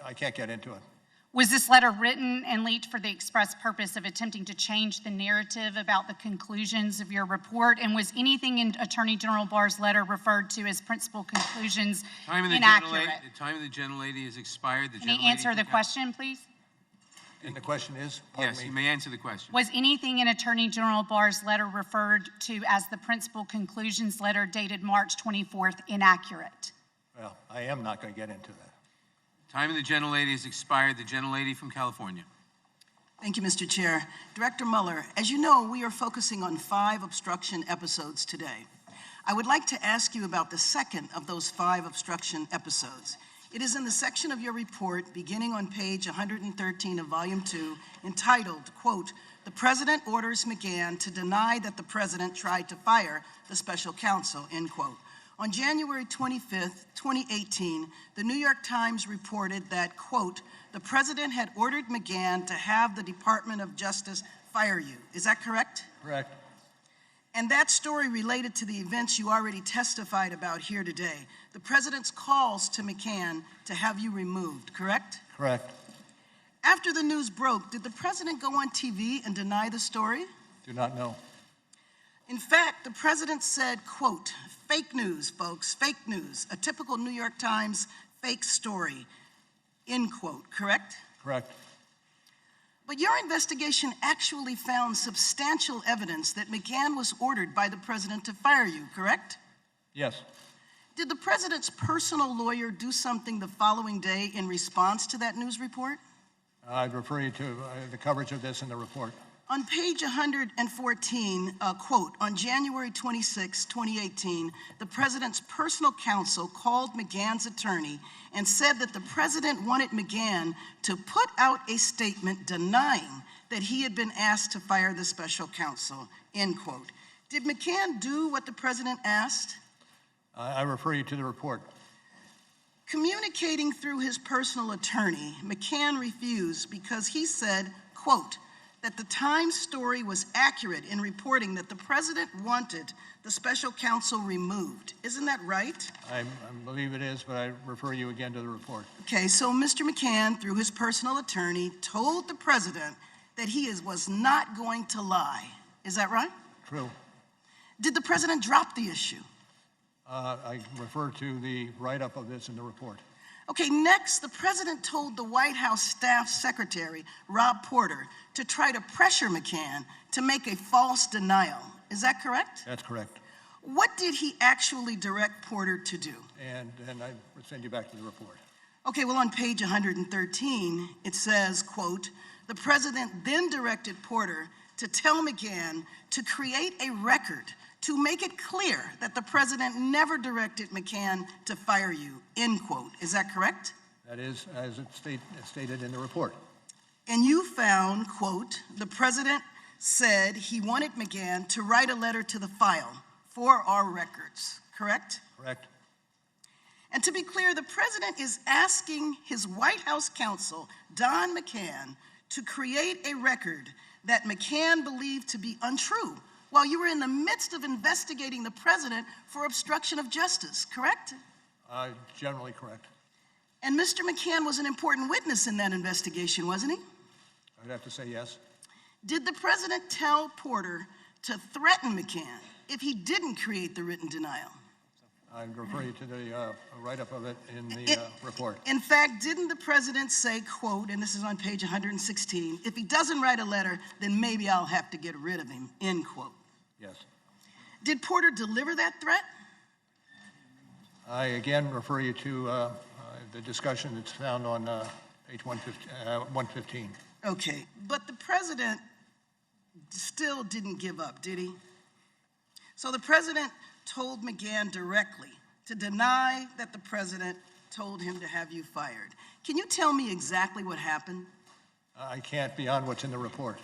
I can't get into it. Was this letter written and leaked for the express purpose of attempting to change the narrative about the conclusions of your report? And was anything in Attorney General Barr's letter referred to as principal conclusions inaccurate? The time of the gentlelady has expired. Can you answer the question, please? And the question is? Yes, you may answer the question. Was anything in Attorney General Barr's letter referred to as the principal conclusions letter dated March 24th inaccurate? Well, I am not going to get into that. Time of the gentlelady has expired. The gentlelady from California. Thank you, Mr. Chair. Director Mueller, as you know, we are focusing on 5 obstruction episodes today. I would like to ask you about the second of those 5 obstruction episodes. It is in the section of your report beginning on page 113 of Volume 2 entitled, quote, "The President orders McGann to deny that the President tried to fire the special counsel," end quote. On January 25th, 2018, the New York Times reported that, quote, "The President had ordered McGann to have the Department of Justice fire you." Is that correct? Correct. And that story related to the events you already testified about here today. The President's calls to McGann to have you removed, correct? Correct. After the news broke, did the President go on TV and deny the story? Do not know. In fact, the President said, quote, "Fake news, folks, fake news, a typical New York Times fake story," end quote, correct? Correct. But your investigation actually found substantial evidence that McGann was ordered by the President to fire you, correct? Yes. Did the President's personal lawyer do something the following day in response to that news report? I'd refer you to the coverage of this in the report. On page 114, quote, "On January 26, 2018, the President's personal counsel called McGann's attorney and said that the President wanted McGann to put out a statement denying that he had been asked to fire the special counsel," end quote. Did McGann do what the President asked? I refer you to the report. Communicating through his personal attorney, McGann refused because he said, quote, "that the Times story was accurate in reporting that the President wanted the special counsel removed." Isn't that right? I believe it is, but I refer you again to the report. Okay, so Mr. McGann, through his personal attorney, told the President that he was not going to lie. Is that right? True. Did the President drop the issue? I refer to the write-up of this in the report. Okay, next, the president told the White House staff secretary, Rob Porter, to try to pressure McGann to make a false denial. Is that correct? That's correct. What did he actually direct Porter to do? And I would send you back to the report. Okay, well, on page 113, it says, quote, the president then directed Porter to tell McGann to create a record to make it clear that the president never directed McGann to fire you, end quote. Is that correct? That is, as it's stated in the report. And you found, quote, the president said he wanted McGann to write a letter to the file for our records, correct? Correct. And to be clear, the president is asking his White House counsel, Don McGann, to create a record that McGann believed to be untrue while you were in the midst of investigating the president for obstruction of justice, correct? Generally correct. And Mr. McGann was an important witness in that investigation, wasn't he? I'd have to say yes. Did the president tell Porter to threaten McGann if he didn't create the written denial? I'd refer you to the write-up of it in the report. In fact, didn't the president say, quote, and this is on page 116, if he doesn't write a letter, then maybe I'll have to get rid of him, end quote? Yes. Did Porter deliver that threat? I again refer you to the discussion that's found on page 115. Okay, but the president still didn't give up, did he? So the president told McGann directly to deny that the president told him to have you fired. Can you tell me exactly what happened? I can't beyond what's in the report.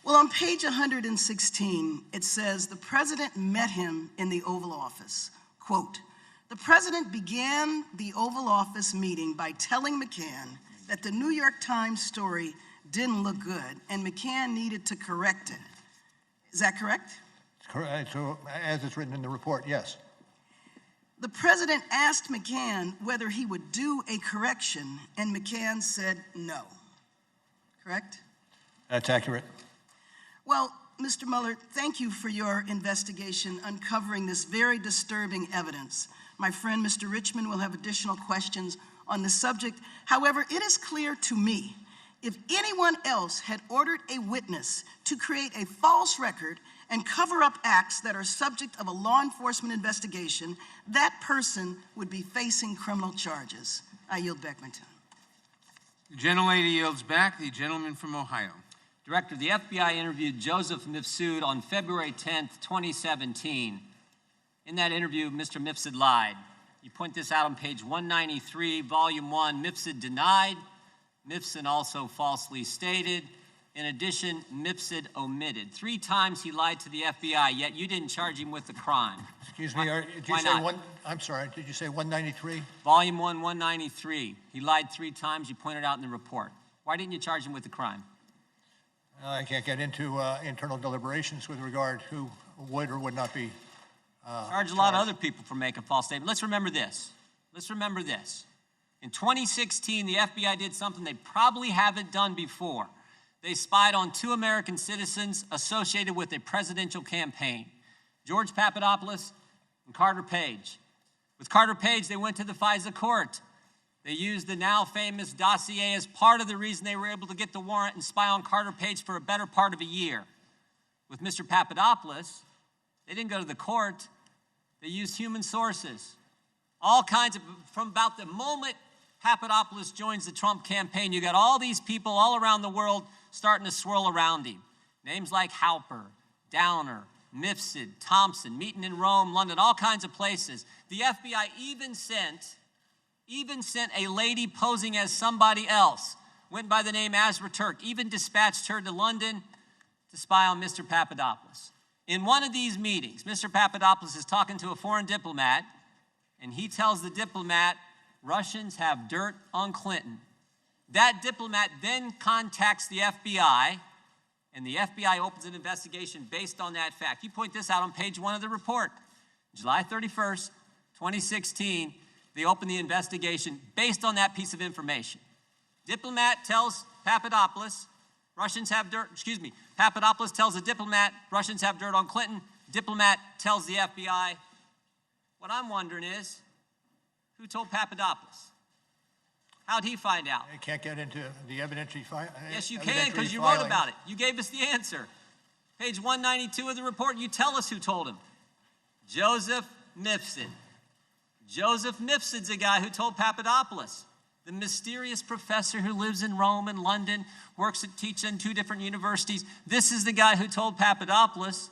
Well, on page 116, it says the president met him in the Oval Office. Quote, the president began the Oval Office meeting by telling McGann that the New York Times story didn't look good and McGann needed to correct it. Is that correct? Correct. So, as it's written in the report, yes. The president asked McGann whether he would do a correction, and McGann said no. Correct? That's accurate. Well, Mr. Mueller, thank you for your investigation uncovering this very disturbing evidence. My friend, Mr. Richmond, will have additional questions on the subject. However, it is clear to me, if anyone else had ordered a witness to create a false record and cover up acts that are subject of a law enforcement investigation, that person would be facing criminal charges. I yield back my time. The gentlelady yields back. The gentleman from Ohio. Director, the FBI interviewed Joseph Mifsud on February 10th, 2017. In that interview, Mr. Mifsud lied. You point this out on page 193, volume 1. Mifsud denied. Mifsud also falsely stated. In addition, Mifsud omitted. 3 times he lied to the FBI, yet you didn't charge him with the crime. Excuse me, did you Why say not? one? I'm sorry, did you say 193? Volume 1, 193. He lied 3 times. You pointed out in the report. Why didn't you charge him with the crime? I can't get into internal deliberations with regard who would or would not be Charge a lot of other people for making false statements. Let's remember this. Let's remember this. In 2016, the FBI did something they probably haven't done before. They spied on 2 American citizens associated with a presidential campaign, George Papadopoulos and Carter Page. With Carter Page, they went to the FISA court. They used the now famous dossier as part of the reason they were able to get the warrant and spy on Carter Page for a better part of a year. With Mr. Papadopoulos, they didn't go to the court. They used human sources. All kinds of, from about the moment Papadopoulos joins the Trump campaign, you got all these people all around the world starting to swirl around him. Names like Halper, Downer, Mifsud, Thompson, meeting in Rome, London, all kinds of places. The FBI even sent a lady posing as somebody else, went by the name Azra Turk, even dispatched her to London to spy on Mr. Papadopoulos. In one of these meetings, Mr. Papadopoulos is talking to a foreign diplomat, and he tells the diplomat, Russians have dirt on Clinton. That diplomat then contacts the FBI, and the FBI opens an investigation based on that fact. You point this out on page 1 of the report. July 31st, 2016, they open the investigation based on that piece of information. Diplomat tells Papadopoulos, Papadopoulos tells the diplomat, Russians have dirt on Clinton. Diplomat tells the FBI. What I'm wondering is, who told Papadopoulos? How'd he find out? I can't get into the evidentiary Yes, you can, because you wrote about it. You gave us the answer. Page 192 of the report, you tell us who told him. Joseph Mifsud. Joseph Mifsud's a guy who told Papadopoulos, the mysterious professor who lives in Rome and London, teaches in 2 different universities. This is the guy who told Papadopoulos.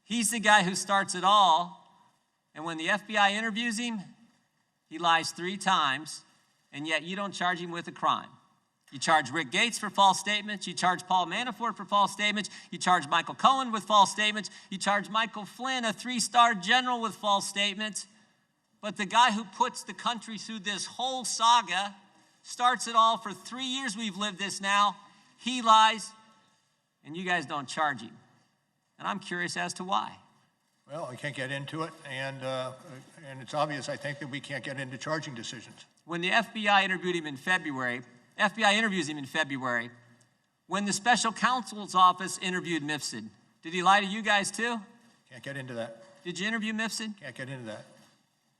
He's the guy who starts it all. And when the FBI interviews him, he lies 3 times, and yet you don't charge him with a crime. You charge Rick Gates for false statements. You charge Paul Manafort for false statements. You charge Michael Cohen with false statements. You charge Michael Flynn, a 3-star general, with false statements. But the guy who puts the country through this whole saga, starts it all for 3 years we've lived this now, he lies, and you guys don't charge him. And I'm curious as to why. Well, I can't get into it, and it's obvious, I think, that we can't get into charging decisions. When the FBI interviewed him in February, FBI interviews him in February, when the special counsel's office interviewed Mifsud, did he lie to you guys too? Can't get into that. Did you interview Mifsud? Can't get into that.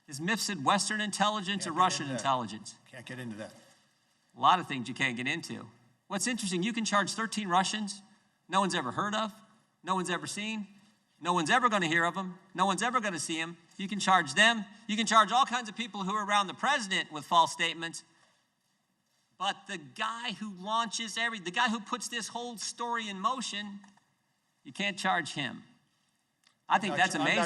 Is Mifsud Western intelligence or Russian intelligence? Can't get into that. A lot of things you can't get into. What's interesting, you can charge 13 Russians no one's ever heard of, no one's ever seen, no one's ever going to hear of them, no one's ever going to see them. You can charge them. You can charge all kinds of people who are around the president with false statements. But the guy who launches the guy who puts this whole story in motion, you can't charge him. I think that's amazing.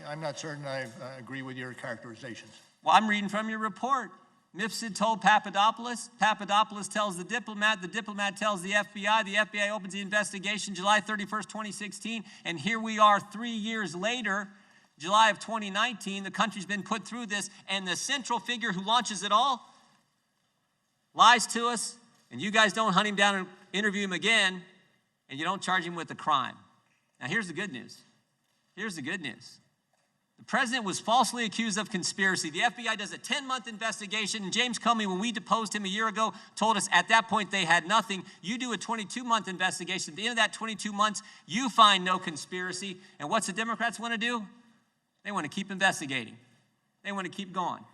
I'm not certain I agree with your characterizations. Well, I'm reading from your report. Mifsud told Papadopoulos. Papadopoulos tells the diplomat tells the FBI opens the investigation July 31st, 2016, and here we are 3 years later, July of 2019, the country's been put through this, and the central figure who launches it all lies to us, and you guys don't hunt him down and interview him again, and you don't charge him with a crime. Now, here's the good news. Here's the good news. The president was falsely accused of conspiracy. The FBI does a 10-month investigation, and James Comey, when we deposed him a year ago, told us at that point they had nothing. You do a 22-month investigation. At the end of that 22 months, you find no conspiracy. And what's the Democrats want to do? They want to keep investigating. They want to keep going.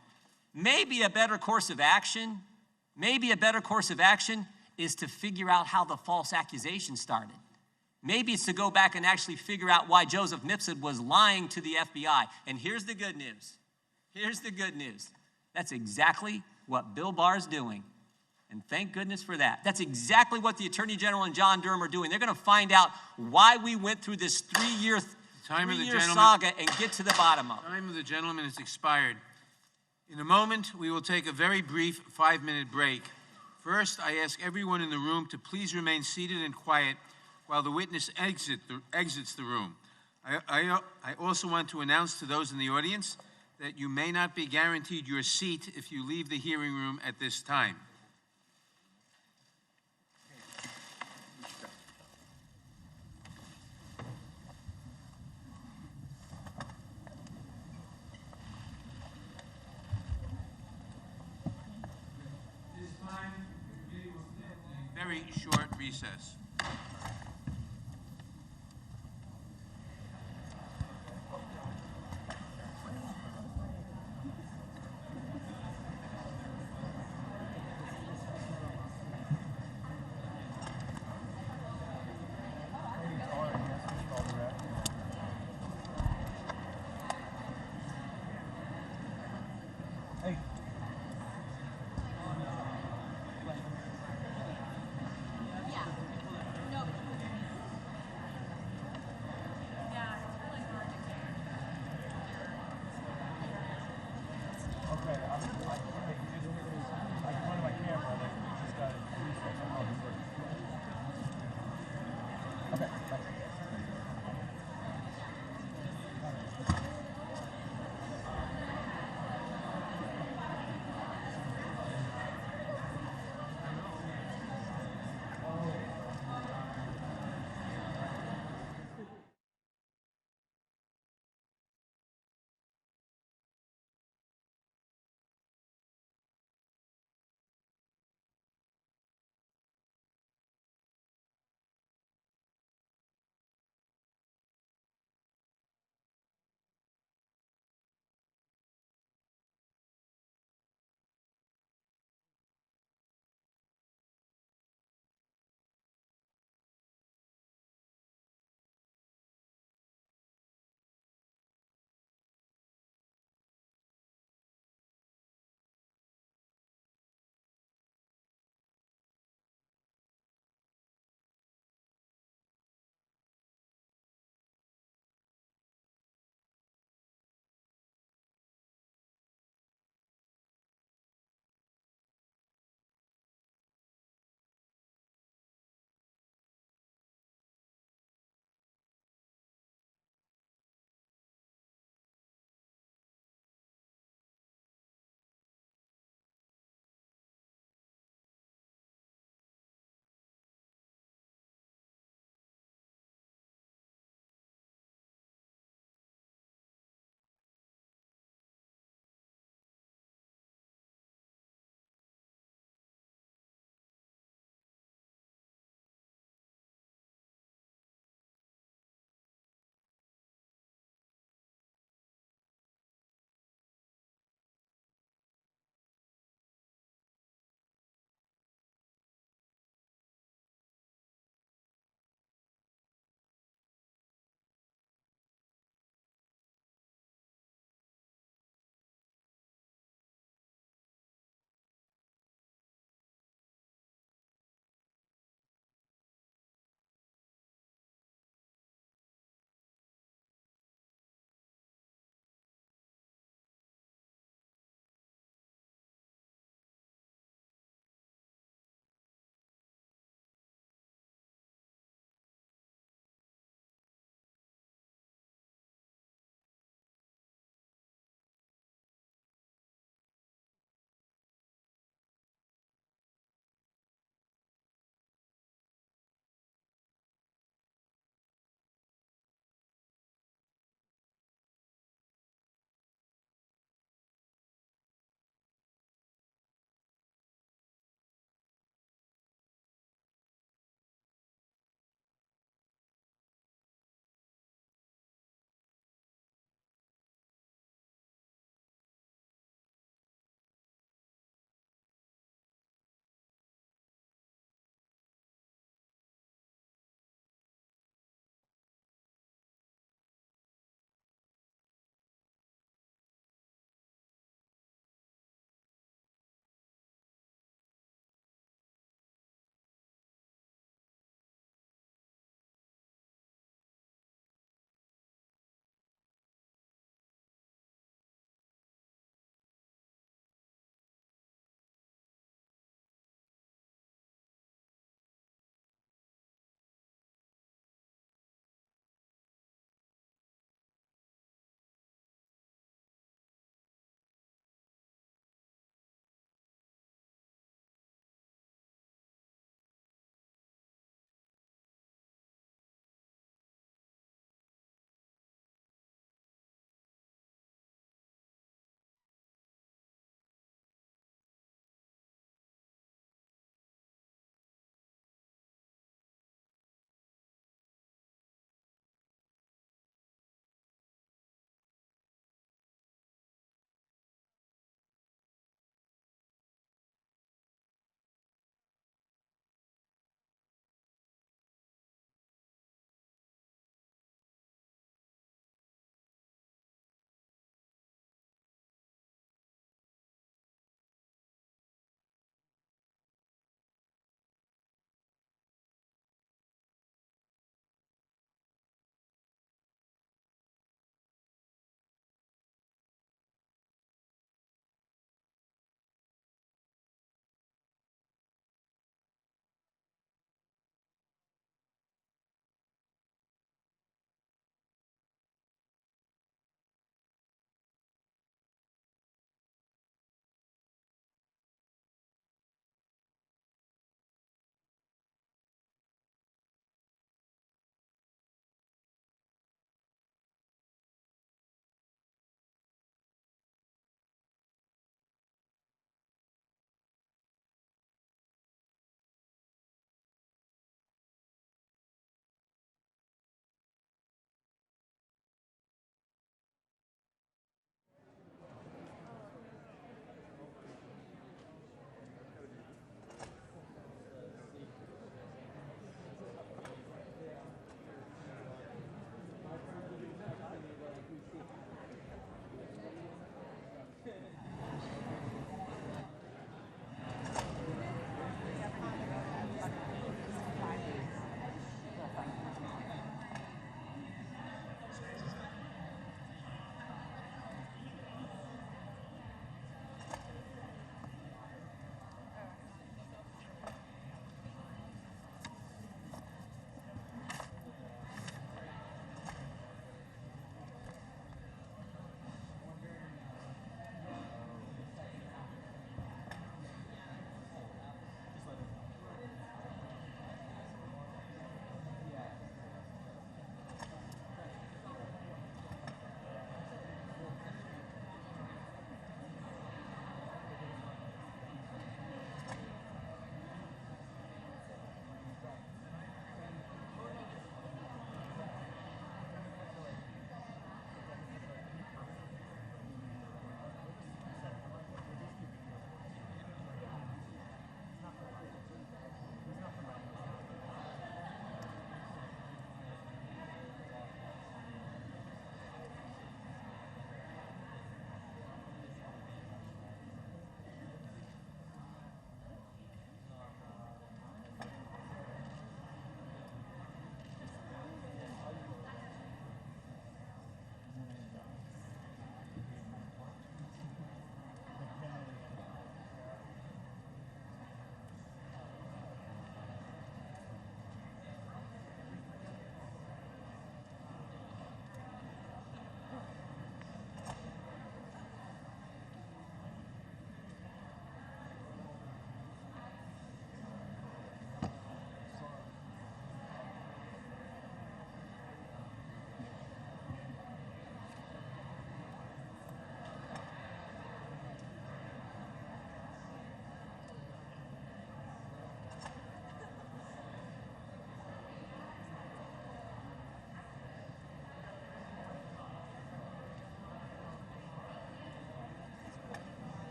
Maybe a better course of action is to figure out how the false accusation started. Maybe it's to go back and actually figure out why Joseph Mifsud was lying to the FBI. And here's the good news. Here's the good news. That's exactly what Bill Barr's doing. And thank goodness for that. That's exactly what the Attorney General and John Durham are doing. They're going to find out why we went through this three-year saga and get to the bottom of it. The time of the gentleman has expired. In a moment, we will take a very brief 5-minute break. First, I ask everyone in the room to please remain seated and quiet while the witness exits the room. I also want to announce to those in the audience that you may not be guaranteed your seat if you leave the hearing room at this time. This time, we will take a very short recess.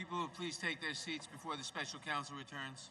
people will please take their seats before the special counsel returns.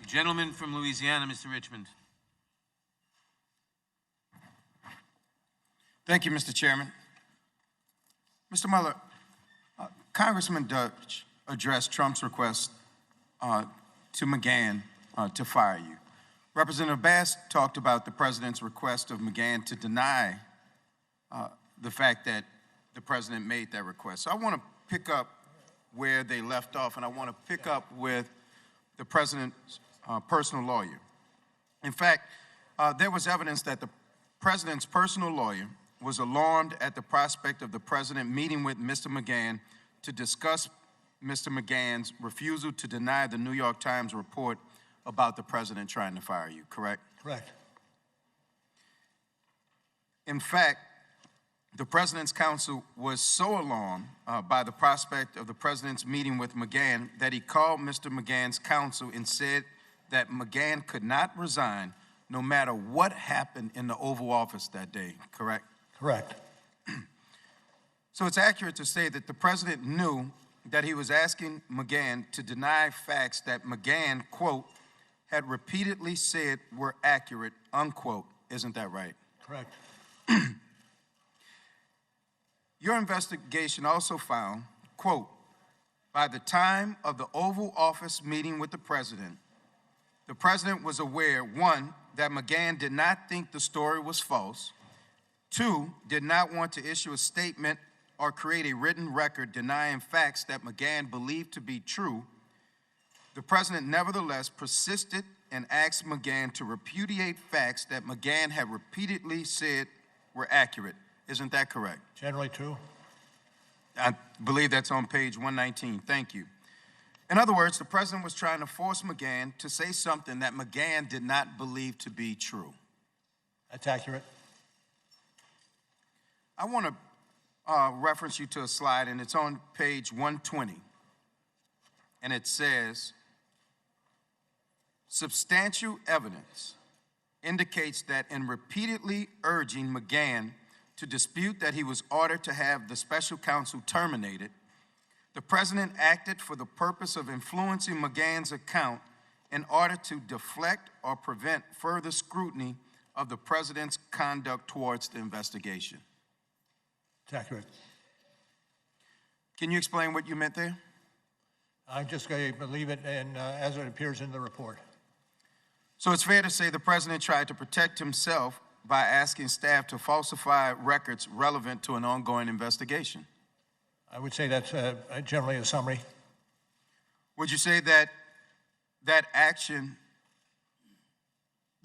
Gentleman from Louisiana, Mr. Richmond. Thank you, Mr. Chairman. Mr. Mueller, Congressman Deutsch addressed Trump's request to McGann to fire you. Representative Bass talked about the president's request of McGann to deny the fact that the president made that request. So I want to pick up where they left off, and I want to pick up with the president's personal lawyer. In fact, there was evidence that the president's personal lawyer was alarmed at the prospect of the president meeting with Mr. McGann to discuss Mr. McGann's refusal to deny the New York Times report about the president trying to fire you, correct? Correct. In fact, the president's counsel was so alarmed by the prospect of the president's meeting with McGann that he called Mr. McGann's counsel and said that McGann could not resign no matter what happened in the Oval Office that day, correct? Correct. So it's accurate to say that the president knew that he was asking McGann to deny facts that McGann, quote, had repeatedly said were accurate, unquote. Isn't that right? Correct. Your investigation also found, quote, by the time of the Oval Office meeting with the president was aware, one, that McGann did not think the story was false, two, did not want to issue a statement or create a written record denying facts that McGann believed to be true. The president nevertheless persisted and asked McGann to repudiate facts that McGann had repeatedly said were accurate. Isn't that correct? Generally true. I believe that's on page 119. Thank you. In other words, the president was trying to force McGann to say something that McGann did not believe to be true. That's accurate. I want to reference you to a slide, and it's on page 120. And it says, substantial evidence indicates that in repeatedly urging McGann to dispute that he was ordered to have the special counsel terminated, the president acted for the purpose of influencing McGann's account in order to deflect or prevent further scrutiny of the president's conduct towards the investigation. It's accurate. Can you explain what you meant there? I'm just going to leave it in, as it appears in the report. So it's fair to say the president tried to protect himself by asking staff to falsify records relevant to an ongoing investigation. I would say that's generally a summary. Would you say that that action,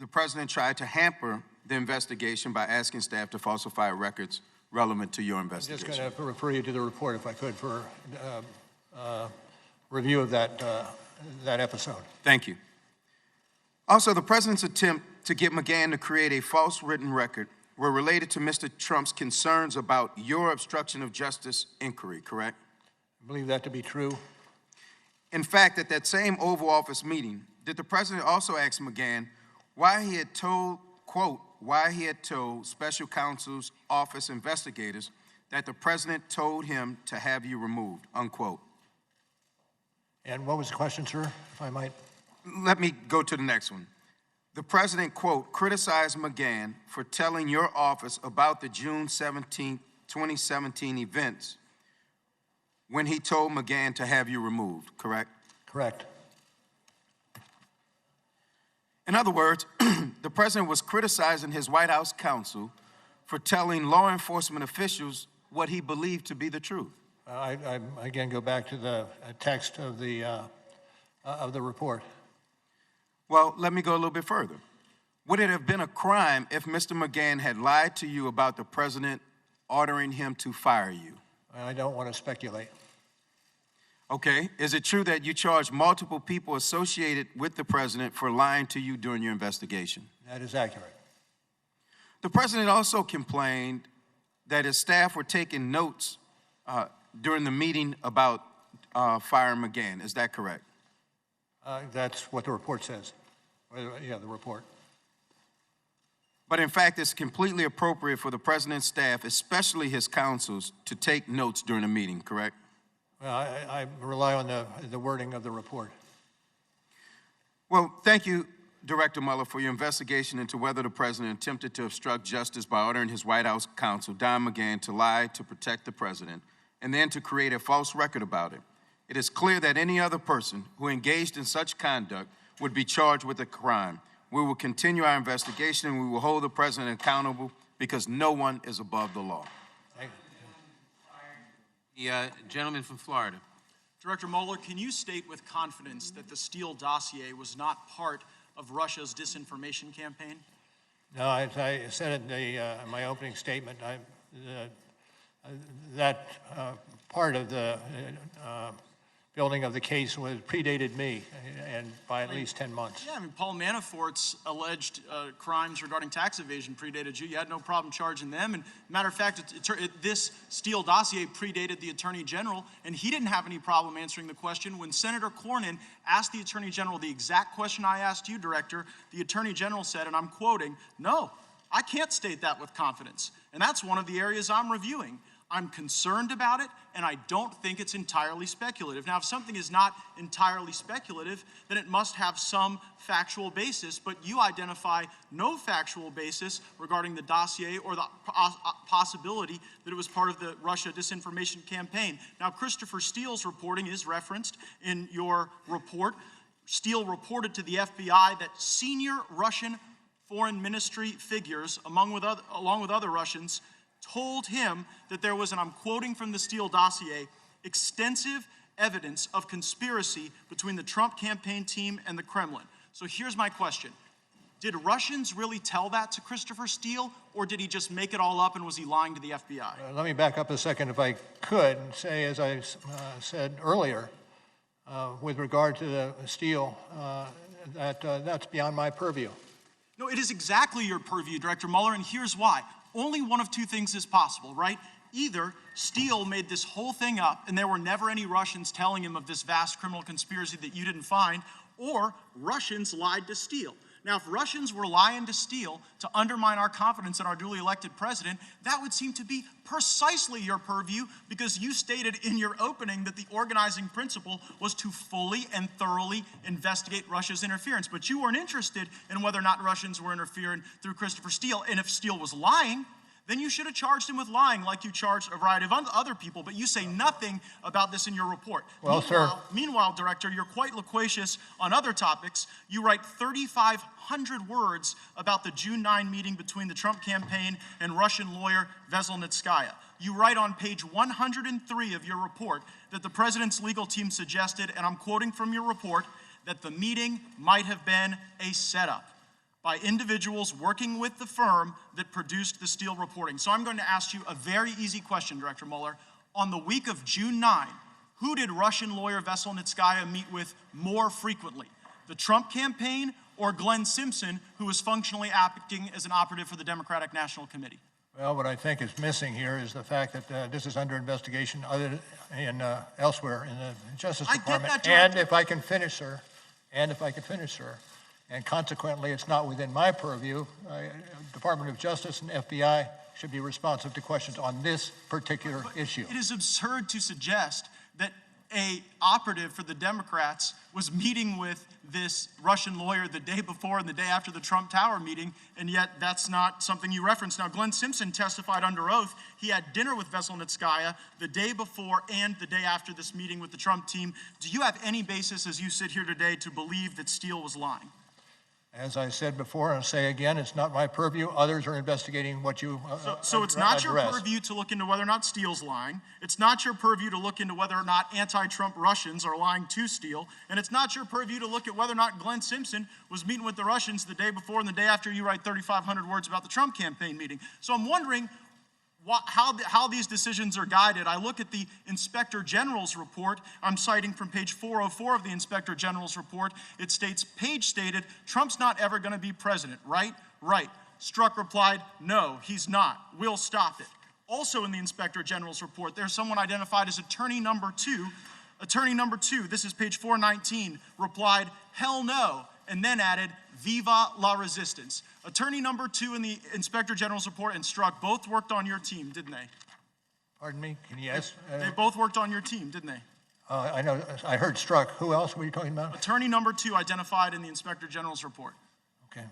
the president tried to hamper the investigation by asking staff to falsify records relevant to your investigation? I'm just going to refer you to the report, if I could, for review of that episode. Thank you. Also, the president's attempt to get McGann to create a false written record were related to Mr. Trump's concerns about your obstruction of justice inquiry, correct? I believe that to be true. In fact, at that same Oval Office meeting, did the president also ask McGann why he had told, quote, why he had told special counsel's office investigators that the president told him to have you removed, unquote? And what was the question, sir, if I might? Let me go to the next one. The president, quote, criticized McGann for telling your office about the June 17, 2017 events when he told McGann to have you removed, correct? Correct. In other words, the president was criticizing his White House counsel for telling law enforcement officials what he believed to be the truth. I again go back to the text of the report. Well, let me go a little bit further. Would it have been a crime if Mr. McGann had lied to you about the president ordering him to fire you? I don't want to speculate. Okay. Is it true that you charged multiple people associated with the president for lying to you during your investigation? That is accurate. The president also complained that his staff were taking notes during the meeting about firing McGann. Is that correct? That's what the report says. Yeah, the report. But in fact, it's completely appropriate for the president's staff, especially his counsels, to take notes during a meeting, correct? Well, I rely on the wording of the report. Well, thank you, Director Mueller, for your investigation into whether the president attempted to obstruct justice by ordering his White House counsel, Don McGann, to lie to protect the president and then to create a false record about it. It is clear that any other person who engaged in such conduct would be charged with a crime. We will continue our investigation and we will hold the president accountable because no one is above the law. Thank you. The gentleman from Florida. Director Mueller, can you state with confidence that the Steele dossier was not part of Russia's disinformation campaign? No, as I said in my opening statement, that part of the building of the case predated me, and by at least 10 months. Yeah, I mean, Paul Manafort's alleged crimes regarding tax evasion predated you. You had no problem charging them. And matter of fact, this Steele dossier predated the Attorney General, and he didn't have any problem answering the question. When Senator Cornyn asked the Attorney General the exact question I asked you, Director, the Attorney General said, and I'm quoting, "No, I can't state that with confidence." And that's one of the areas I'm reviewing. I'm concerned about it, and I don't think it's entirely speculative. Now, if something is not entirely speculative, then it must have some factual basis, but you identify no factual basis regarding the dossier or the possibility that it was part of the Russia disinformation campaign. Now, Christopher Steele's reporting is referenced in your report. Steele reported to the FBI that senior Russian foreign ministry figures, along with other Russians, told him that there was, and I'm quoting from the Steele dossier, extensive evidence of conspiracy between the Trump campaign team and the Kremlin. So here's my question. Did Russians really tell that to Christopher Steele, or did he just make it all up and was he lying to the FBI? Let me back up a second, if I could, and say, as I said earlier, with regard to the Steele, that's beyond my purview. No, it is exactly your purview, Director Mueller, and here's why. Only one of two things is possible, right? Either Steele made this whole thing up and there were never any Russians telling him of this vast criminal conspiracy that you didn't find, or Russians lied to Steele. Now, if Russians were lying to Steele to undermine our confidence in our duly elected president, that would seem to be precisely your purview, because you stated in your opening that the organizing principle was to fully and thoroughly investigate Russia's interference. But you weren't interested in whether or not Russians were interfering through Christopher Steele. And if Steele was lying, then you should have charged him with lying like you charged a variety of other people, but you say nothing about this in your report. Well, Meanwhile, Director, you're quite loquacious on other topics. You write 3,500 words about the June 9 meeting between the Trump campaign and Russian lawyer Veselnitskaya. You write on page 103 of your report that the president's legal team suggested, and I'm quoting from your report, that the meeting might have been a setup by individuals working with the firm that produced the Steele reporting. So I'm going to ask you a very easy question, Director Mueller. On the week of June 9, who did Russian lawyer Veselnitskaya meet with more frequently, the Trump campaign or Glenn Simpson, who was functionally acting as an operative for the Democratic National Committee? Well, what I think is missing here is the fact that this is under investigation elsewhere in the Justice Department. I get that, Director. And if I can finish, sir, and consequently it's not within my purview, Department of Justice and FBI should be responsive to questions on this particular issue. It is absurd to suggest that a operative for the Democrats was meeting with this Russian lawyer the day before and the day after the Trump Tower meeting, and yet that's not something you referenced. Now, Glenn Simpson testified under oath. He had dinner with Veselnitskaya the day before and the day after this meeting with the Trump team. Do you have any basis, as you sit here today, to believe that Steele was lying? As I said before, and I'll say again, it's not my purview. Others are investigating what you So it's not your purview to look into whether or not Steele's lying. It's not your purview to look into whether or not anti-Trump Russians are lying to Steele. And it's not your purview to look at whether or not Glenn Simpson was meeting with the Russians the day before and the day after you write 3,500 words about the Trump campaign meeting. So I'm wondering how these decisions are guided. I look at the Inspector General's report. I'm citing from page 404 of the Inspector General's report. It states, Page stated, Trump's not ever going to be president, right? Right. Strzok replied, no, he's not. We'll stop it. Also in the Inspector General's report, there's someone identified as attorney number two. Attorney number two, this is page 419, replied, hell no, and then added, viva la resistance. Attorney number two in the Inspector General's report and Strzok both worked on your team, didn't they? Pardon me? Can you ask? They both worked on your team, didn't they? I know. I heard Strzok. Who else were you talking about? Attorney number two identified in the Inspector General's report. Okay.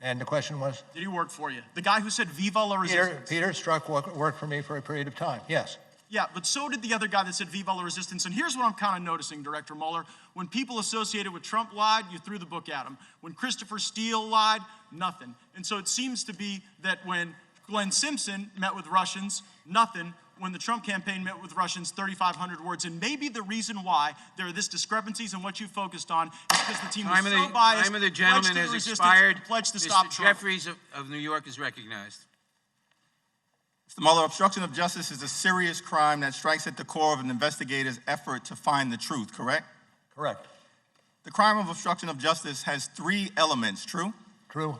And the question was? Did he work for you? The guy who said viva la resistance. Peter Strzok worked for me for a period of time, yes. Yeah, but so did the other guy that said viva la resistance. And here's what I'm kind of noticing, Director Mueller. When people associated with Trump lied, you threw the book at him. When Christopher Steele lied, nothing. And so it seems to be that when Glenn Simpson met with Russians, nothing. When the Trump campaign met with Russians, 3,500 words. And maybe the reason why there are this discrepancies in what you focused on is because the team was so biased. Time of the gentleman has expired. Pledged to stop Trump. Jeffries of New York is recognized. Mr. Mueller, obstruction of justice is a serious crime that strikes at the core of an investigator's effort to find the truth, correct? Correct. The crime of obstruction of justice has 3 elements, true? True.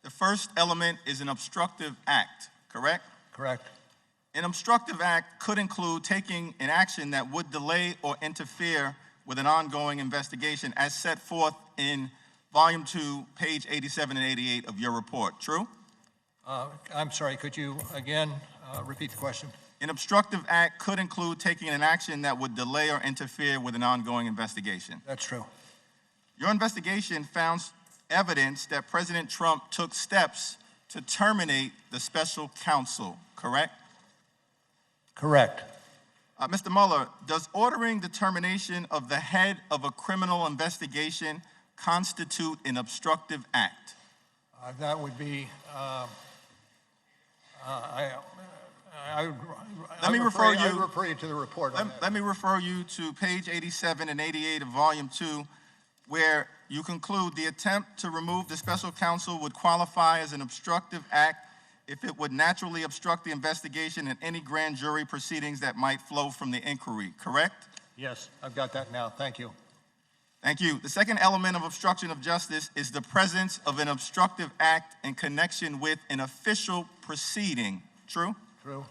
The first element is an obstructive act, correct? Correct. An obstructive act could include taking an action that would delay or interfere with an ongoing investigation as set forth in Volume 2, page 87 and 88 of your report, true? I'm sorry, could you again repeat the question? An obstructive act could include taking an action that would delay or interfere with an ongoing investigation. That's true. Your investigation found evidence that President Trump took steps to terminate the special counsel, correct? Correct. Mr. Mueller, does ordering the termination of the head of a criminal investigation constitute an obstructive act? That would be, Let me refer you to the report. Let me refer you to page 87 and 88 of Volume 2, where you conclude the attempt to remove the special counsel would qualify as an obstructive act if it would naturally obstruct the investigation and any grand jury proceedings that might flow from the inquiry, correct? Yes, I've got that now. Thank you. Thank you. The second element of obstruction of justice is the presence of an obstructive act in connection with an official proceeding, true? True.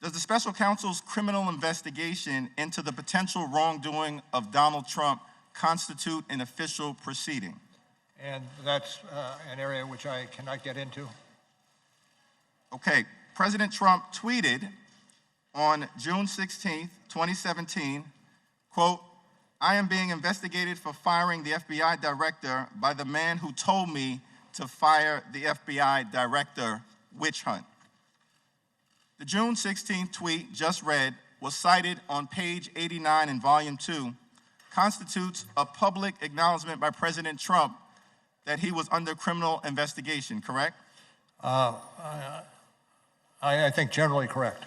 Does the special counsel's criminal investigation into the potential wrongdoing of Donald Trump constitute an official proceeding? And that's an area which I cannot get into. Okay. President Trump tweeted on June 16th, 2017, quote, I am being investigated for firing the FBI director by the man who told me to fire the FBI director, witch hunt. The June 16th tweet just read was cited on page 89 in Volume 2, constitutes a public acknowledgement by President Trump that he was under criminal investigation, correct? I think generally correct.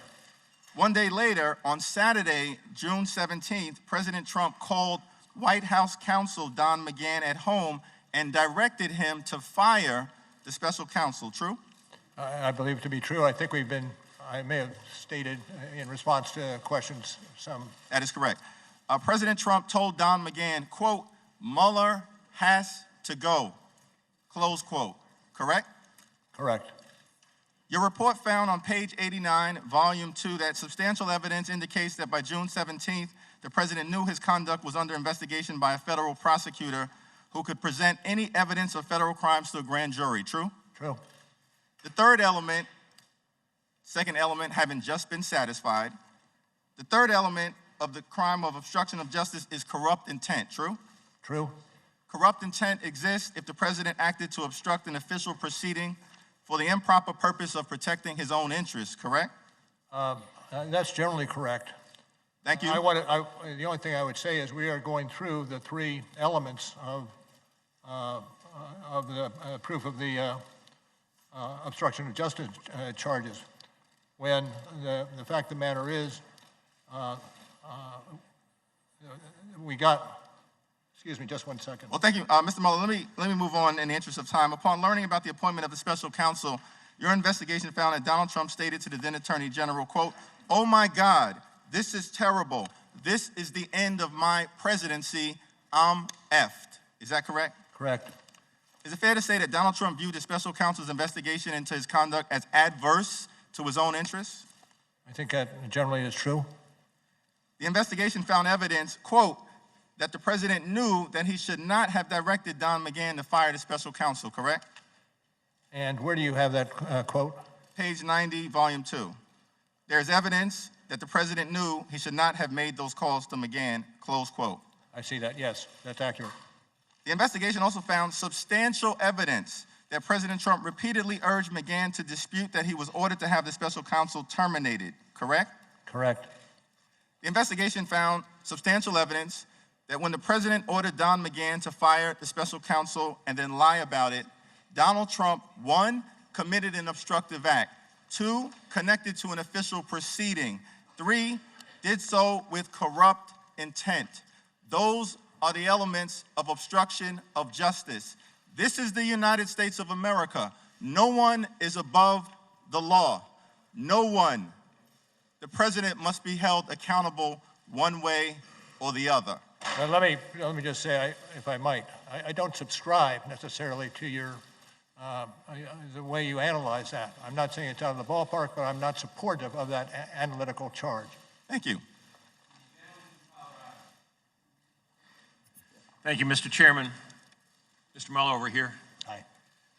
One day later, on Saturday, June 17th, President Trump called White House counsel Don McGann at home and directed him to fire the special counsel, true? I believe it to be true. I think I may have stated in response to questions some. That is correct. President Trump told Don McGann, quote, Mueller has to go, close quote, correct? Correct. Your report found on page 89, volume 2, that substantial evidence indicates that by June 17th, the president knew his conduct was under investigation by a federal prosecutor who could present any evidence of federal crimes to a grand jury, true? True. The third element, second element having just been satisfied, the third element of the crime of obstruction of justice is corrupt intent, true? True. Corrupt intent exists if the president acted to obstruct an official proceeding for the improper purpose of protecting his own interests, correct? That's generally correct. Thank you. The only thing I would say is we are going through the three elements of the proof of the obstruction of justice charges. When the fact of the matter is, we got. Excuse me, just one second. Well, thank you, Mr. Mueller. Let me move on in the interest of time. Upon learning about the appointment of the special counsel, your investigation found that Donald Trump stated to the then Attorney General, quote, "Oh my God, this is terrible. This is the end of my presidency. I'm effed." Is that correct? Correct. Is it fair to say that Donald Trump viewed the special counsel's investigation into his conduct as adverse to his own interests? I think that generally is true. The investigation found evidence, quote, that the president knew that he should not have directed Don McGann to fire the special counsel, correct? And where do you have that quote? Page 90, volume 2. There's evidence that the president knew he should not have made those calls to McGann, close quote. I see that, yes, that's accurate. The investigation also found substantial evidence that President Trump repeatedly urged McGann to dispute that he was ordered to have the special counsel terminated, correct? Correct. The investigation found substantial evidence that when the president ordered Don McGann to fire the special counsel and then lie about it, Donald Trump, 1, committed an obstructive act, 2, connected to an official proceeding, 3, did so with corrupt intent. Those are the elements of obstruction of justice. This is the United States of America. No one is above the law. No one. The president must be held accountable one way or the other. Well, let me just say, if I might, I don't subscribe necessarily to your the way you analyze that. I'm not saying it's out of the ballpark, but I'm not supportive of that analytical charge. Thank you. Thank you, Mr. Chairman. Mr. Mueller over here. Hi.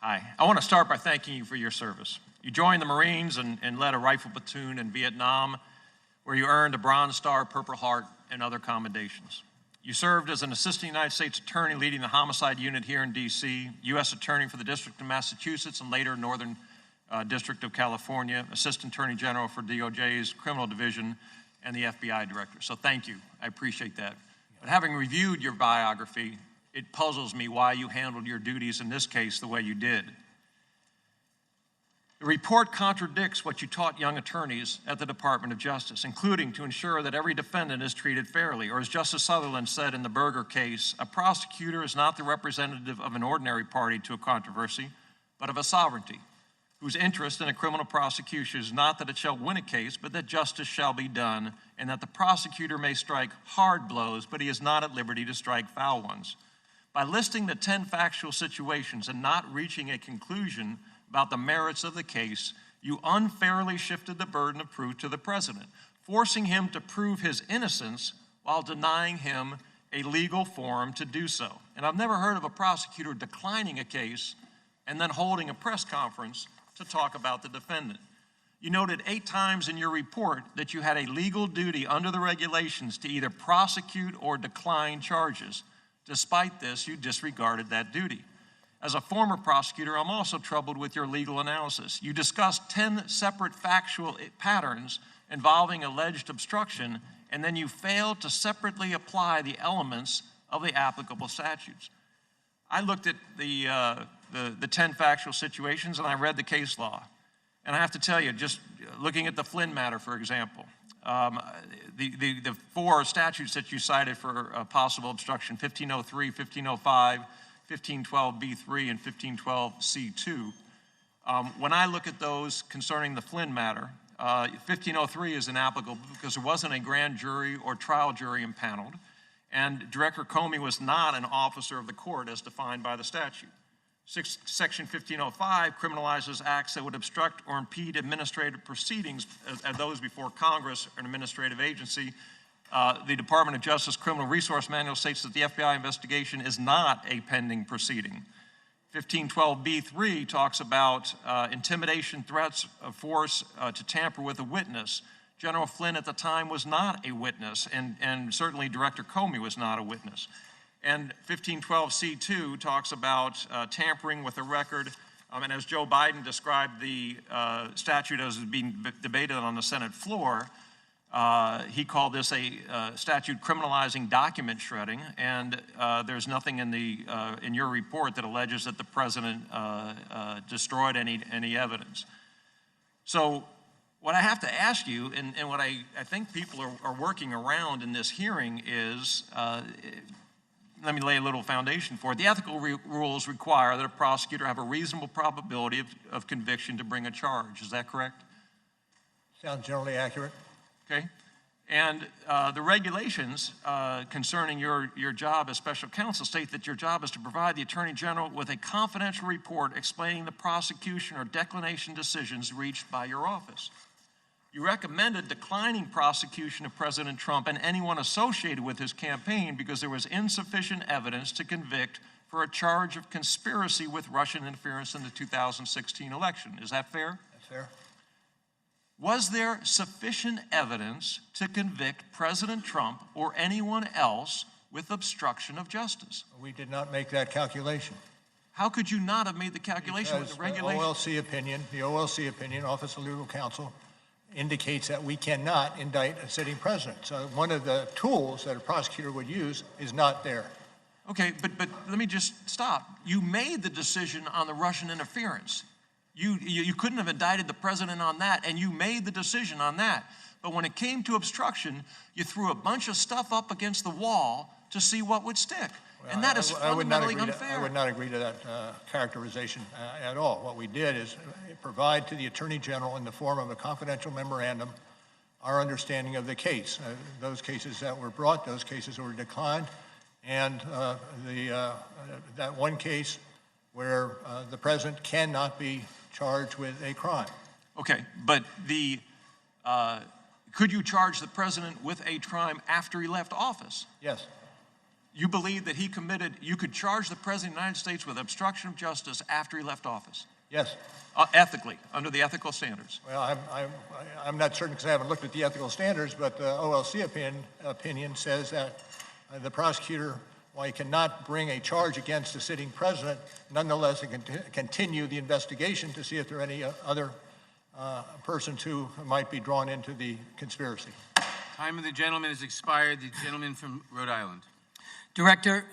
Hi. I want to start by thanking you for your service. You joined the Marines and led a rifle platoon in Vietnam, where you earned a Bronze Star, Purple Heart, and other commendations. You served as an assistant United States attorney leading the homicide unit here in D.C., U.S. attorney for the District of Massachusetts and later Northern District of California, assistant attorney general for DOJ's criminal division, and the FBI director. So thank you. I appreciate that. But having reviewed your biography, it puzzles me why you handled your duties in this case the way you did. The report contradicts what you taught young attorneys at the Department of Justice, including to ensure that every defendant is treated fairly, or as Justice Sutherland said in the Berger case, a prosecutor is not the representative of an ordinary party to a controversy, but of a sovereignty, whose interest in a criminal prosecution is not that it shall win a case, but that justice shall be done, and that the prosecutor may strike hard blows, but he is not at liberty to strike foul ones. By listing the 10 factual situations and not reaching a conclusion about the merits of the case, you unfairly shifted the burden of proof to the president, forcing him to prove his innocence while denying him a legal forum to do so. And I've never heard of a prosecutor declining a case and then holding a press conference to talk about the defendant. You noted 8 times in your report that you had a legal duty under the regulations to either prosecute or decline charges. Despite this, you disregarded that duty. As a former prosecutor, I'm also troubled with your legal analysis. You discussed 10 separate factual patterns involving alleged obstruction, and then you failed to separately apply the elements of the applicable statutes. I looked at the 10 factual situations, and I read the case law. And I have to tell you, just looking at the Flynn matter, for example, the 4 statutes that you cited for possible obstruction, 1503, 1505, 1512b3 and 1512c2. When I look at those concerning the Flynn matter, 1503 is inapplicable because there wasn't a grand jury or trial jury impaneled, And Director Comey was not an officer of the court as defined by the statute. Section 1505 criminalizes acts that would obstruct or impede administrative proceedings as those before Congress or an administrative agency. The Department of Justice Criminal Resource Manual states that the FBI investigation is not a pending proceeding. 1512b3 talks about intimidation, threats of force to tamper with a witness. General Flynn at the time was not a witness, and certainly Director Comey was not a witness. And 1512c2 talks about tampering with a record, and as Joe Biden described the statute as being debated on the Senate floor, he called this a statute criminalizing document shredding, and there's nothing in your report that alleges that the president destroyed any evidence. So what I have to ask you, and what I think people are working around in this hearing is, let me lay a little foundation for it. The ethical rules require that a prosecutor have a reasonable probability of conviction to bring a charge. Is that correct? Sounds generally accurate. Okay. And the regulations concerning your job as special counsel state that your job is to provide the Attorney General with a confidential report explaining the prosecution or declination decisions reached by your office. You recommended declining prosecution of President Trump and anyone associated with his campaign because there was insufficient evidence to convict for a charge of conspiracy with Russian interference in the 2016 election. Is that fair? That's fair. Was there sufficient evidence to convict President Trump or anyone else with obstruction of justice? We did not make that calculation. How could you not have made the calculation with the regulation? The OLC opinion, Office of Legal Counsel, indicates that we cannot indict a sitting president. So one of the tools that a prosecutor would use is not there. Okay, but let me just stop. You made the decision on the Russian interference. You couldn't have indicted the president on that, and you made the decision on that. But when it came to obstruction, you threw a bunch of stuff up against the wall to see what would stick. Well, and that is fundamentally unfair. I would not agree to that characterization at all. What we did is provide to the Attorney General in the form of a confidential memorandum our understanding of the case. Those cases that were brought, those cases were declined, and that one case where the president cannot be charged with a crime. Okay, but could you charge the president with a crime after he left office? Yes. You believe that you could charge the president of the United States with obstruction of justice after he left office? Yes. Ethically, under the ethical standards? Well, I'm not certain because I haven't looked at the ethical standards, but the OLC opinion says that the prosecutor, while he cannot bring a charge against a sitting president, nonetheless he can continue the investigation to see if there are any other persons who might be drawn into the conspiracy. Time of the gentleman has expired. The gentleman from Rhode Island. Director,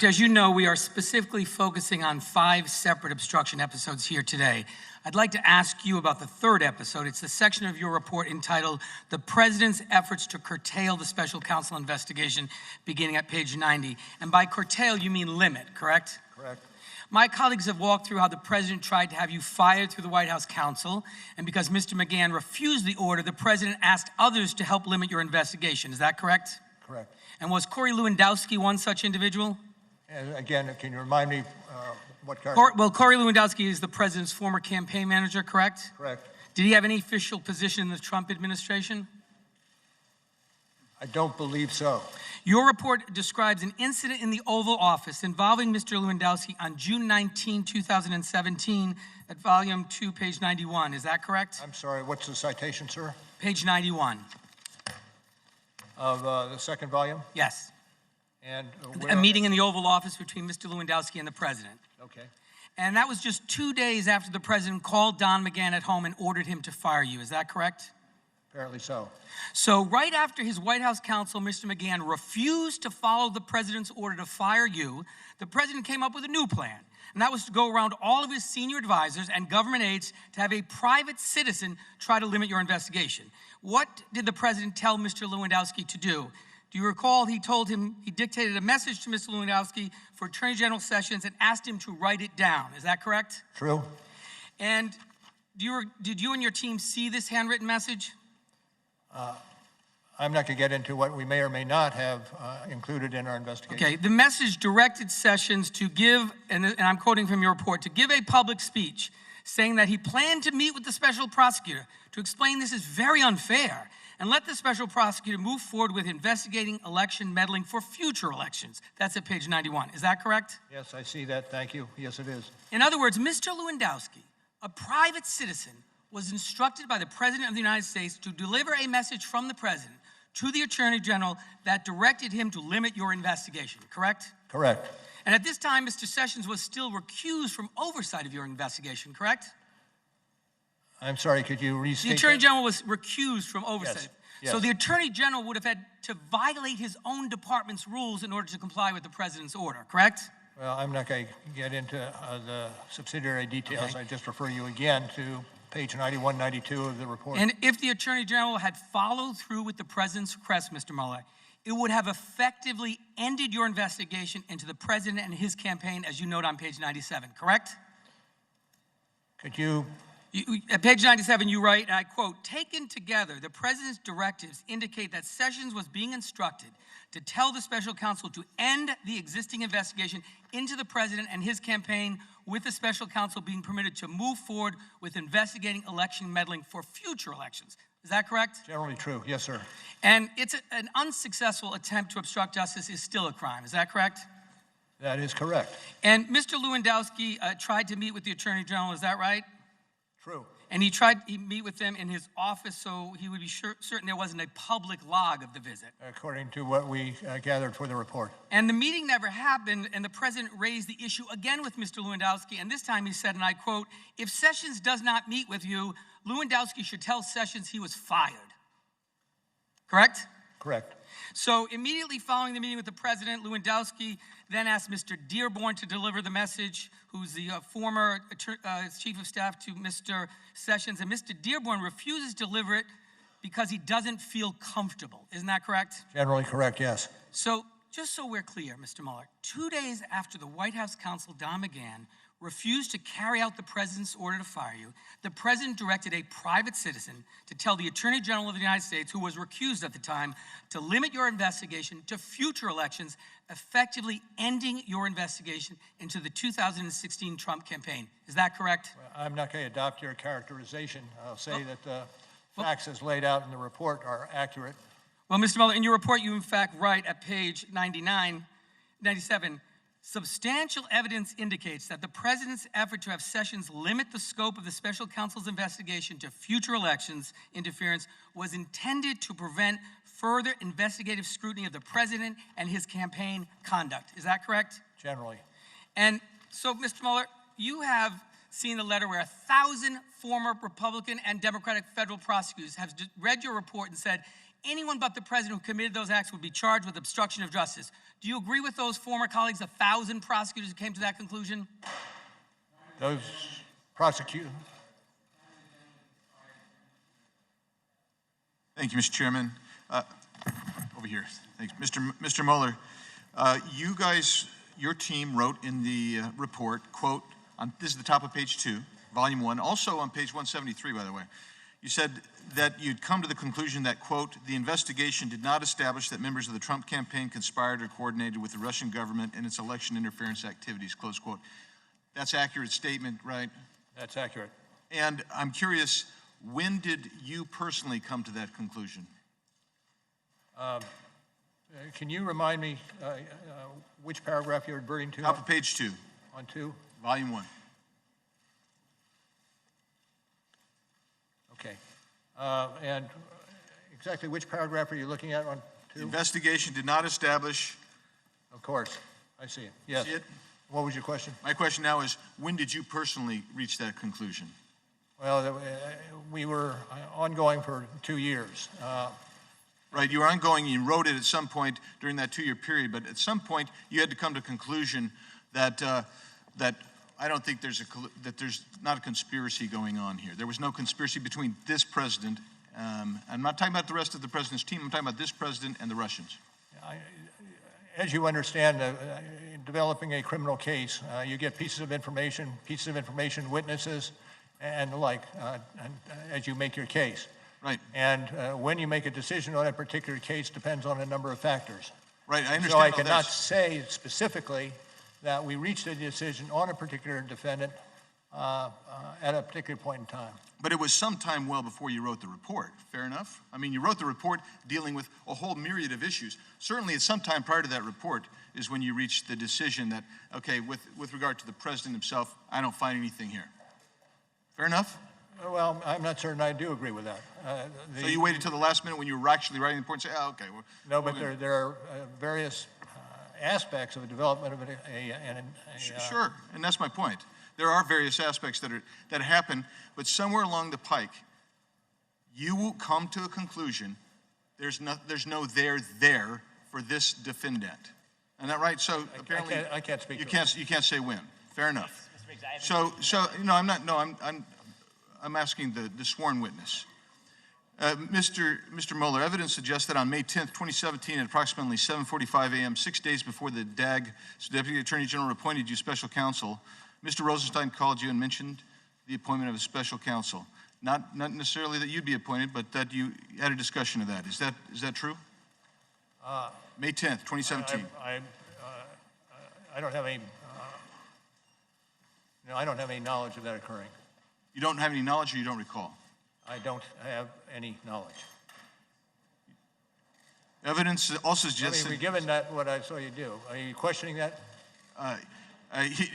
as you know, we are specifically focusing on 5 separate obstruction episodes here today. I'd like to ask you about the third episode. It's the section of your report entitled "The President's Efforts to Curtail the Special Counsel Investigation," beginning at page 90. And by curtail, you mean limit, correct? Correct. My colleagues have walked through how the president tried to have you fired through the White House counsel, and because Mr. McGann refused the order, the president asked others to help limit your investigation. Is that correct? Correct. And was Corey Lewandowski one such individual? And again, can you remind me what character? Well, Corey Lewandowski is the president's former campaign manager, correct? Correct. Did he have any official position in the Trump administration? I don't believe so. Your report describes an incident in the Oval Office involving Mr. Lewandowski on June 19, 2017, at volume 2, page 91. Is that correct? I'm sorry, what's the citation, sir? Page 91. Of the second volume? Yes. And a meeting in the Oval Office between Mr. Lewandowski and the president. Okay. And that was just 2 days after the president called Don McGann at home and ordered him to fire you. Is that correct? Apparently so. So right after his White House counsel, Mr. McGann, refused to follow the president's order to fire you, the president came up with a new plan. And that was to go around all of his senior advisors and government aides to have a private citizen try to limit your investigation. What did the president tell Mr. Lewandowski to do? Do you recall he dictated a message to Mr. Lewandowski for Attorney General Sessions and asked him to write it down. Is that correct? True. And did you and your team see this handwritten message? I'm not going to get into what we may or may not have included in our investigation. Okay, the message directed Sessions to give, and I'm quoting from your report, to give a public speech saying that he planned to meet with the special prosecutor to explain this is very unfair and let the special prosecutor move forward with investigating election meddling for future elections. That's at page 91. Is that correct? Yes, I see that. Thank you. Yes, it is. In other words, Mr. Lewandowski, a private citizen, was instructed by the President of the United States to deliver a message from the President to the Attorney General that directed him to limit your investigation, correct? Correct. And at this time, Mr. Sessions was still recused from oversight of your investigation, correct? I'm sorry, could you restate The Attorney that? General was recused from oversight. Yes. So the Attorney General would have had to violate his own department's rules in order to comply with the President's order, correct? Well, I'm not going to get into the subsidiary details. Okay. I just refer you again to page 91, 92 of the report. And if the Attorney General had followed through with the President's request, Mr. Mueller, it would have effectively ended your investigation into the President and his campaign, as you note on page 97, correct? Could you At page 97, you write, and I quote, "Taken together, the President's directives indicate that Sessions was being instructed to tell the special counsel to end the existing investigation into the President and his campaign, with the special counsel being permitted to move forward with investigating election meddling for future elections." Is that correct? Generally true. Yes, sir. And an unsuccessful attempt to obstruct justice is still a crime. Is that correct? That is correct. And Mr. Lewandowski tried to meet with the Attorney General. Is that right? True. And he tried to meet with them in his office so he would be certain there wasn't a public log of the visit. According to what we gathered for the report. And the meeting never happened, and the President raised the issue again with Mr. Lewandowski, and this time he said, and I quote, "If Sessions does not meet with you, Lewandowski should tell Sessions he was fired." Correct? Correct. So immediately following the meeting with the President, Lewandowski then asked Mr. Dearborn to deliver the message, who's the former Chief of Staff to Mr. Sessions, and Mr. Dearborn refuses to deliver it because he doesn't feel comfortable. Isn't that correct? Generally correct, yes. So just so we're clear, Mr. Mueller, 2 days after the White House counsel, Don McGann, refused to carry out the President's order to fire you, the President directed a private citizen to tell the Attorney General of the United States, who was recused at the time, to limit your investigation to future elections, effectively ending your investigation into the 2016 Trump campaign. Is that correct? I'm not going to adopt your characterization. I'll say that the facts as laid out in the report are accurate. Well, Mr. Mueller, in your report, you in fact write at page 97, "Substantial evidence indicates that the President's effort to have Sessions limit the scope of the special counsel's investigation to future elections interference was intended to prevent further investigative scrutiny of the President and his campaign conduct." Is that correct? Generally. And so, Mr. Mueller, you have seen the letter where 1,000 former Republican and Democratic federal prosecutors have read your report and said anyone but the President who committed those acts would be charged with obstruction of justice. Do you agree with those former colleagues, 1,000 prosecutors who came to that conclusion? Those prosecutors. Thank you, Mr. Chairman. Over here. Thanks. Mr. Mueller, you guys, your team wrote in the report, quote, this is the top of page 2, volume 1, also on page 173, by the way. You said that you'd come to the conclusion that, quote, "The investigation did not establish that members of the Trump campaign conspired or coordinated with the Russian government in its election interference activities," close quote. That's an accurate statement, right? That's accurate. And I'm curious, when did you personally come to that conclusion? Can you remind me which paragraph you're referring to? Top of page 2. On 2? Volume 1. Okay. And exactly which paragraph are you looking at on 2? The investigation did not establish. Of course. I see it. Yes. See it? What was your question? My question now is, when did you personally reach that conclusion? Well, we were ongoing for 2 years. Right, you were ongoing, you wrote it at some point during that 2-year period, but at some point you had to come to a conclusion that I don't think there's not a conspiracy going on here. There was no conspiracy between this president. I'm not talking about the rest of the president's team. I'm talking about this president and the Russians. As you understand, in developing a criminal case, you get pieces of information, witnesses, and the like, as you make your case. Right. And when you make a decision on a particular case depends on a number of factors. Right, I understand So I all cannot this. say specifically that we reached a decision on a particular defendant at a particular point in time. But it was some time well before you wrote the report, fair enough? I mean, you wrote the report dealing with a whole myriad of issues. Certainly at some time prior to that report is when you reached the decision that, okay, with regard to the president himself, I don't find anything here. Fair enough? Well, I'm not certain I do agree with that. So you waited till the last minute when you were actually writing the report and say, oh, okay. No, but there are various aspects of a development of Sure, and that's my point. There are various aspects that happen, but somewhere along the pike, you will come to a conclusion. There's no there for this defendant. Isn't that right? So apparently I can't speak. You can't say when. Fair enough. So I'm asking the sworn witness. Mr. Mueller, evidence suggests that on May 10th, 2017, at approximately 7:45 a.m., 6 days before the DAG Deputy Attorney General appointed you special counsel, Mr. Rosenstein called you and mentioned the appointment of a special counsel. Not necessarily that you'd be appointed, but that you had a discussion of that. Is that true? May 10th, 2017. I don't have any. I don't have any knowledge of that occurring. You don't have any knowledge, or you don't recall? I don't have any knowledge. Evidence also suggests. I mean, given that what I saw you do, are you questioning that?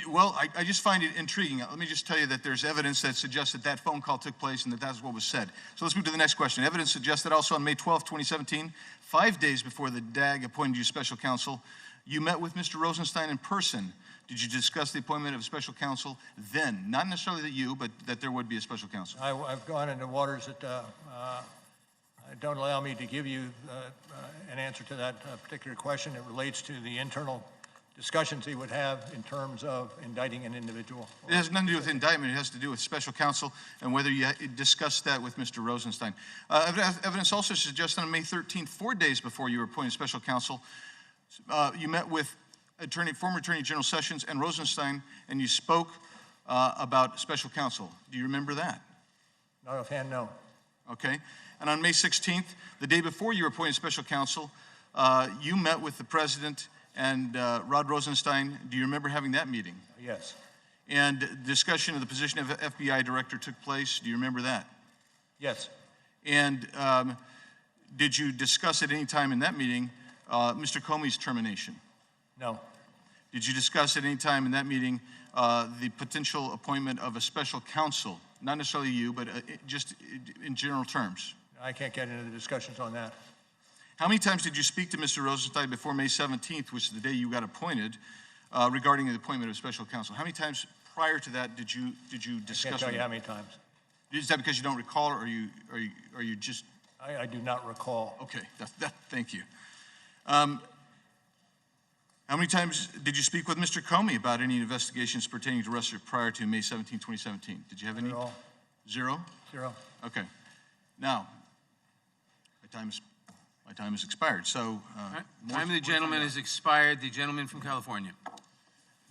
Well, I just find it intriguing. Let me just tell you that there's evidence that suggests that phone call took place and that's what was said. So let's move to the next question. Evidence suggests that also on May 12th, 2017, 5 days before the DAG appointed you special counsel, you met with Mr. Rosenstein in person. Did you discuss the appointment of a special counsel then? Not necessarily that you, but that there would be a special counsel. I've gone into waters that don't allow me to give you an answer to that particular question. It relates to the internal discussions he would have in terms of indicting an individual. It has nothing to do with indictment. It has to do with special counsel and whether you discussed that with Mr. Rosenstein. Evidence also suggests on May 13th, 4 days before you were appointed special counsel, you met with former Attorney General Sessions and Rosenstein, and you spoke about special counsel. Do you remember that? Not offhand, no. Okay. And on May 16th, the day before you were appointed special counsel, you met with the president and Rod Rosenstein. Do you remember having that meeting? Yes. And discussion of the position of FBI director took place. Do you remember that? Yes. And did you discuss at any time in that meeting Mr. Comey's termination? No. Did you discuss at any time in that meeting the potential appointment of a special counsel? Not necessarily you, but just in general terms. I can't get into the discussions on that. How many times did you speak to Mr. Rosenstein before May 17th, which is the day you got appointed, regarding the appointment of special counsel? How many times prior to that did you discuss? I can't tell you how many times. Is that because you don't recall, or are you just? I do not recall. Okay, thank you. How many times did you speak with Mr. Comey about any investigations pertaining to Russia prior to May 17, 2017? Did you have any? Not at all. Zero? Zero. Okay. Now, my time has expired, so. Time of the gentleman has expired. The gentleman from California.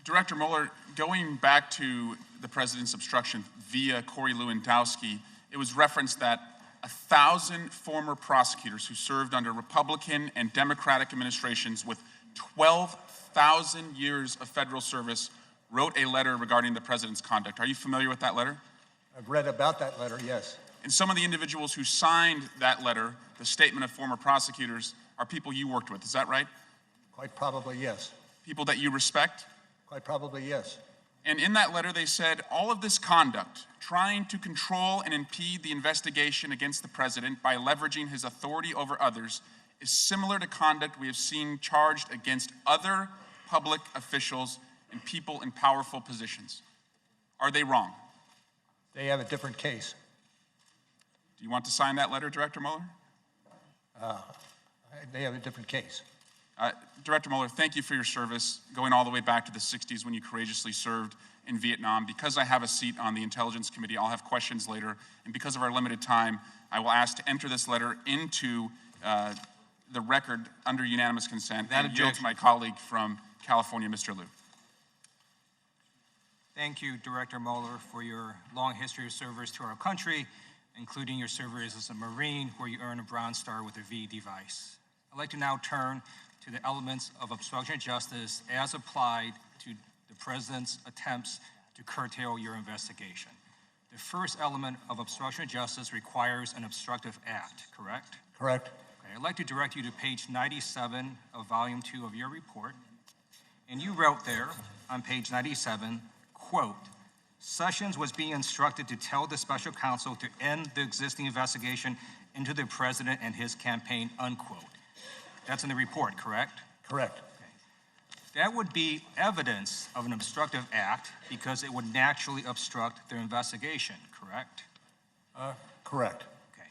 Director Mueller, going back to the president's obstruction via Corey Lewandowski, it was referenced that 1,000 former prosecutors who served under Republican and Democratic administrations with 12,000 years of federal service wrote a letter regarding the president's conduct. Are you familiar with that letter? I've read about that letter, yes. And some of the individuals who signed that letter, the statement of former prosecutors, are people you worked with. Is that right? Quite probably, yes. People that you respect? Quite probably, yes. And in that letter, they said all of this conduct, trying to control and impede the investigation against the president by leveraging his authority over others, is similar to conduct we have seen charged against other public officials and people in powerful positions. Are they wrong? They have a different case. Do you want to sign that letter, Director Mueller? They have a different case. Director Mueller, thank you for your service, going all the way back to the 60s when you courageously served in Vietnam. Because I have a seat on the Intelligence Committee, I'll have questions later, and because of our limited time, I will ask to enter this letter into the record under unanimous consent and yield to my colleague from California, Mr. Liu. Thank you, Director Mueller, for your long history of service to our country. including your service as a Marine, where you earned a Bronze Star with a V device. I'd like to now turn to the elements of obstruction of justice as applied to the President's attempts to curtail your investigation. The first element of obstruction of justice requires an obstructive act, correct? Correct. Okay, I'd like to direct you to page 97 of volume 2 of your report. And you wrote there on page 97, quote, Sessions was being instructed to tell the special counsel to end the existing investigation into the president and his campaign, unquote. That's in the report, correct? Correct. That would be evidence of an obstructive act because it would naturally obstruct their investigation, correct? Correct. Okay.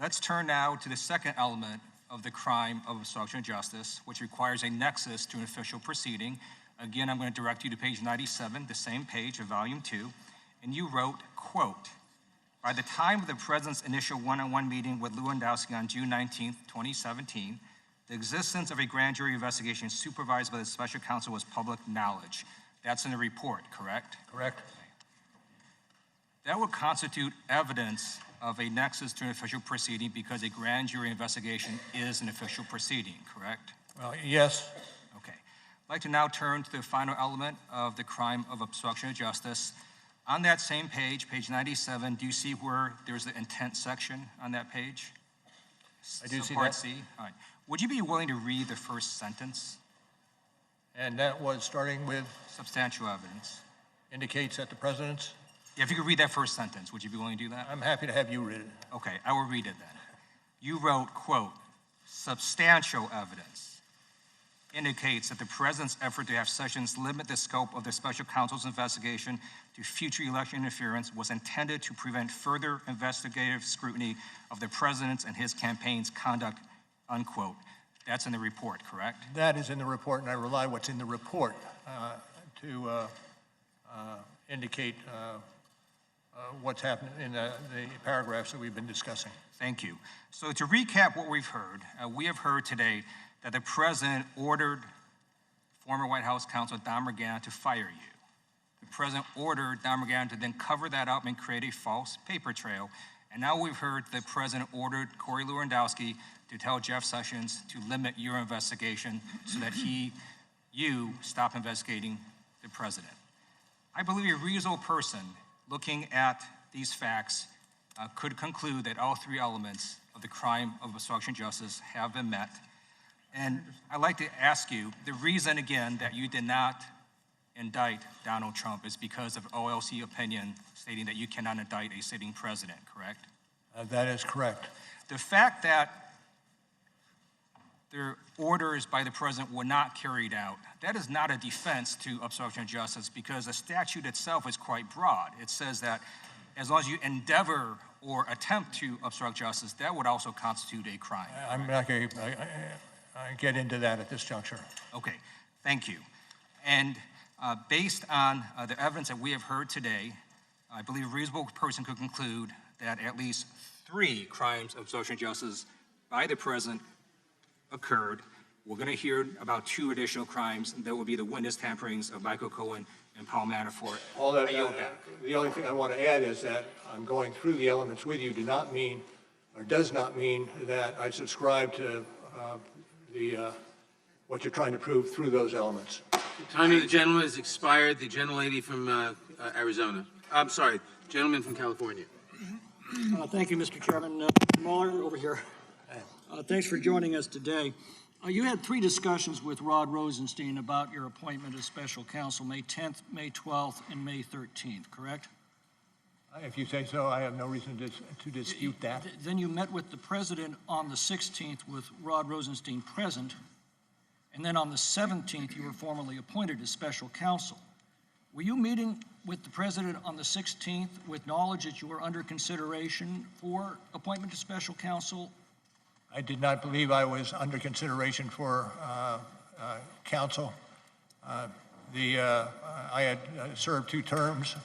Let's turn now to the second element of the crime of obstruction of justice, which requires a nexus to an official proceeding. Again, I'm going to direct you to page 97, the same page of volume 2, and you wrote, quote, by the time of the President's initial one-on-one meeting with Lewandowski on June 19, 2017, the existence of a grand jury investigation supervised by the special counsel was public knowledge. That's in the report, correct? Correct. That would constitute evidence of a nexus to an official proceeding because a grand jury investigation is an official proceeding, correct? Well, yes. Okay. I'd like to now turn to the final element of the crime of obstruction of justice. On that same page, page 97, do you see where there's the intent section on that page? I do see Part that. C. All right. Would you be willing to read the first sentence? And that was starting with? Substantial evidence. Indicates that the President's? Yeah, if you could read that first sentence, would you be willing to do that? I'm happy to have you read it. Okay, I will read it then. You wrote, quote, substantial evidence indicates that the President's effort to have Sessions limit the scope of the special counsel's investigation to future election interference was intended to prevent further investigative scrutiny of the President's and his campaign's conduct, unquote. That's in the report, correct? That is in the report, and I rely what's in the report to indicate what's happened in the paragraphs that we've been discussing. Thank you. So to recap what we've heard, we have heard today that the President ordered former White House counsel Don McGann to fire you. The President ordered Don McGann to then cover that up and create a false paper trail. And now we've heard the President ordered Corey Lewandowski to tell Jeff Sessions to limit your investigation so that you stop investigating the President. I believe a reasonable person looking at these facts could conclude that all three elements of the crime of obstruction of justice have been met. And I'd like to ask you, the reason, again, that you did not indict Donald Trump is because of OLC opinion stating that you cannot indict a sitting president, correct? That is correct. The fact that the orders by the President were not carried out, that is not a defense to obstruction of justice because the statute itself is quite broad. It says that as long as you endeavor or attempt to obstruct justice, that would also constitute a crime. I'm not going to get into that at this juncture. Okay, thank you. And based on the evidence that we have heard today, I believe a reasonable person could conclude that at least 3 crimes of obstruction of justice by the President occurred. We're going to hear about 2 additional crimes. That will be the witness tamperings of Michael Cohen and Paul Manafort. All that, the only thing I want to add is that I'm going through the elements with you does not mean that I subscribe to what you're trying to prove through those elements. The time of the gentleman has expired. The gentlelady from Arizona. I'm sorry, gentleman from California. Thank you, Mr. Chairman. Mueller, over here. Thanks for joining us today. You had 3 discussions with Rod Rosenstein about your appointment as special counsel, May 10th, May 12th, and May 13th, correct? If you say so, I have no reason to dispute that. Then you met with the President on the 16th with Rod Rosenstein present, and then on the 17th you were formally appointed as special counsel. Were you meeting with the President on the 16th with knowledge that you were under consideration for appointment to special counsel? I did not believe I was under consideration for counsel. I had served 2 terms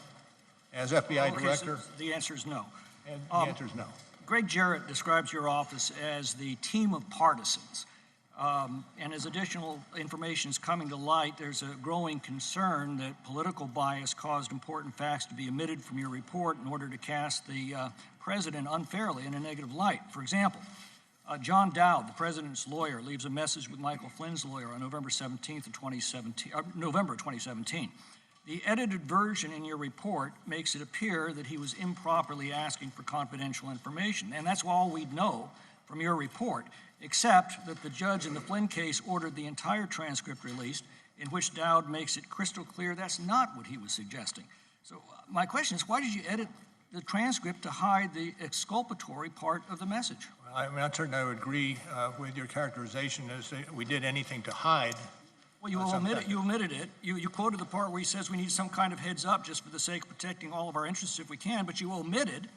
as FBI director. So the answer is no. And the answer is no. Greg Jarrett describes your office as the team of partisans. And as additional information is coming to light, there's a growing concern that political bias caused important facts to be omitted from your report in order to cast the president unfairly in a negative light. For example, John Dowd, the president's lawyer, leaves a message with Michael Flynn's lawyer on November 17th of 2017. The edited version in your report makes it appear that he was improperly asking for confidential information, and that's all we'd know from your report, except that the judge in the Flynn case ordered the entire transcript released, in which Dowd makes it crystal clear that's not what he was suggesting. So my question is, why did you edit the transcript to hide the exculpatory part of the message? Well, I'm not certain I would agree with your characterization as that we did anything to hide. Well, you omitted it. You quoted the part where he says we need some kind of heads up just for the sake of protecting all of our interests if we can, but you omitted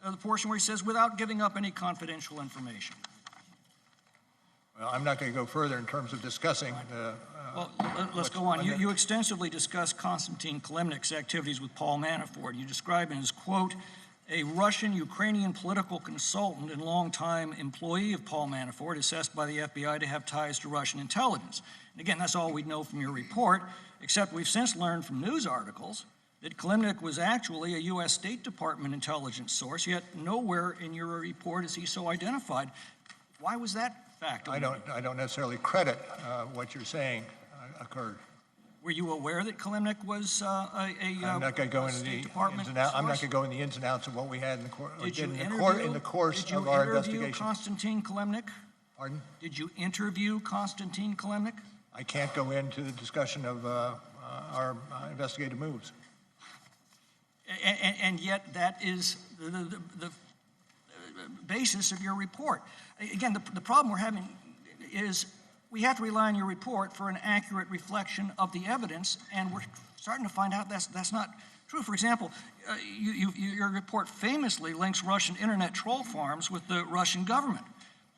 the portion where he says without giving up any confidential information. Well, I'm not going to go further in terms of discussing well, let's go on. You extensively discuss Konstantin Kilimnik's activities with Paul Manafort. You describe him as, quote, a Russian-Ukrainian political consultant and longtime employee of Paul Manafort, assessed by the FBI to have ties to Russian intelligence. And again, that's all we know from your report, except we've since learned from news articles that Kilimnik was actually a U.S. State Department intelligence source, yet nowhere in your report is he so identified. Why was that fact? I don't necessarily credit what you're saying occurred. Were you aware that Kilimnik was I'm not going to go into the Department ins and outs. I'm not going to go into the ins and outs of what we had in the court. In the course of our investigation. Did you interview Konstantin Kilimnik? Pardon? Did you interview Konstantin Kilimnik? I can't go into the discussion of our investigative moves. And yet that is the basis of your report. Again, the problem we're having is we have to rely on your report for an accurate reflection of the evidence, and we're starting to find out that's not true. For example, your report famously links Russian internet troll farms with the Russian government.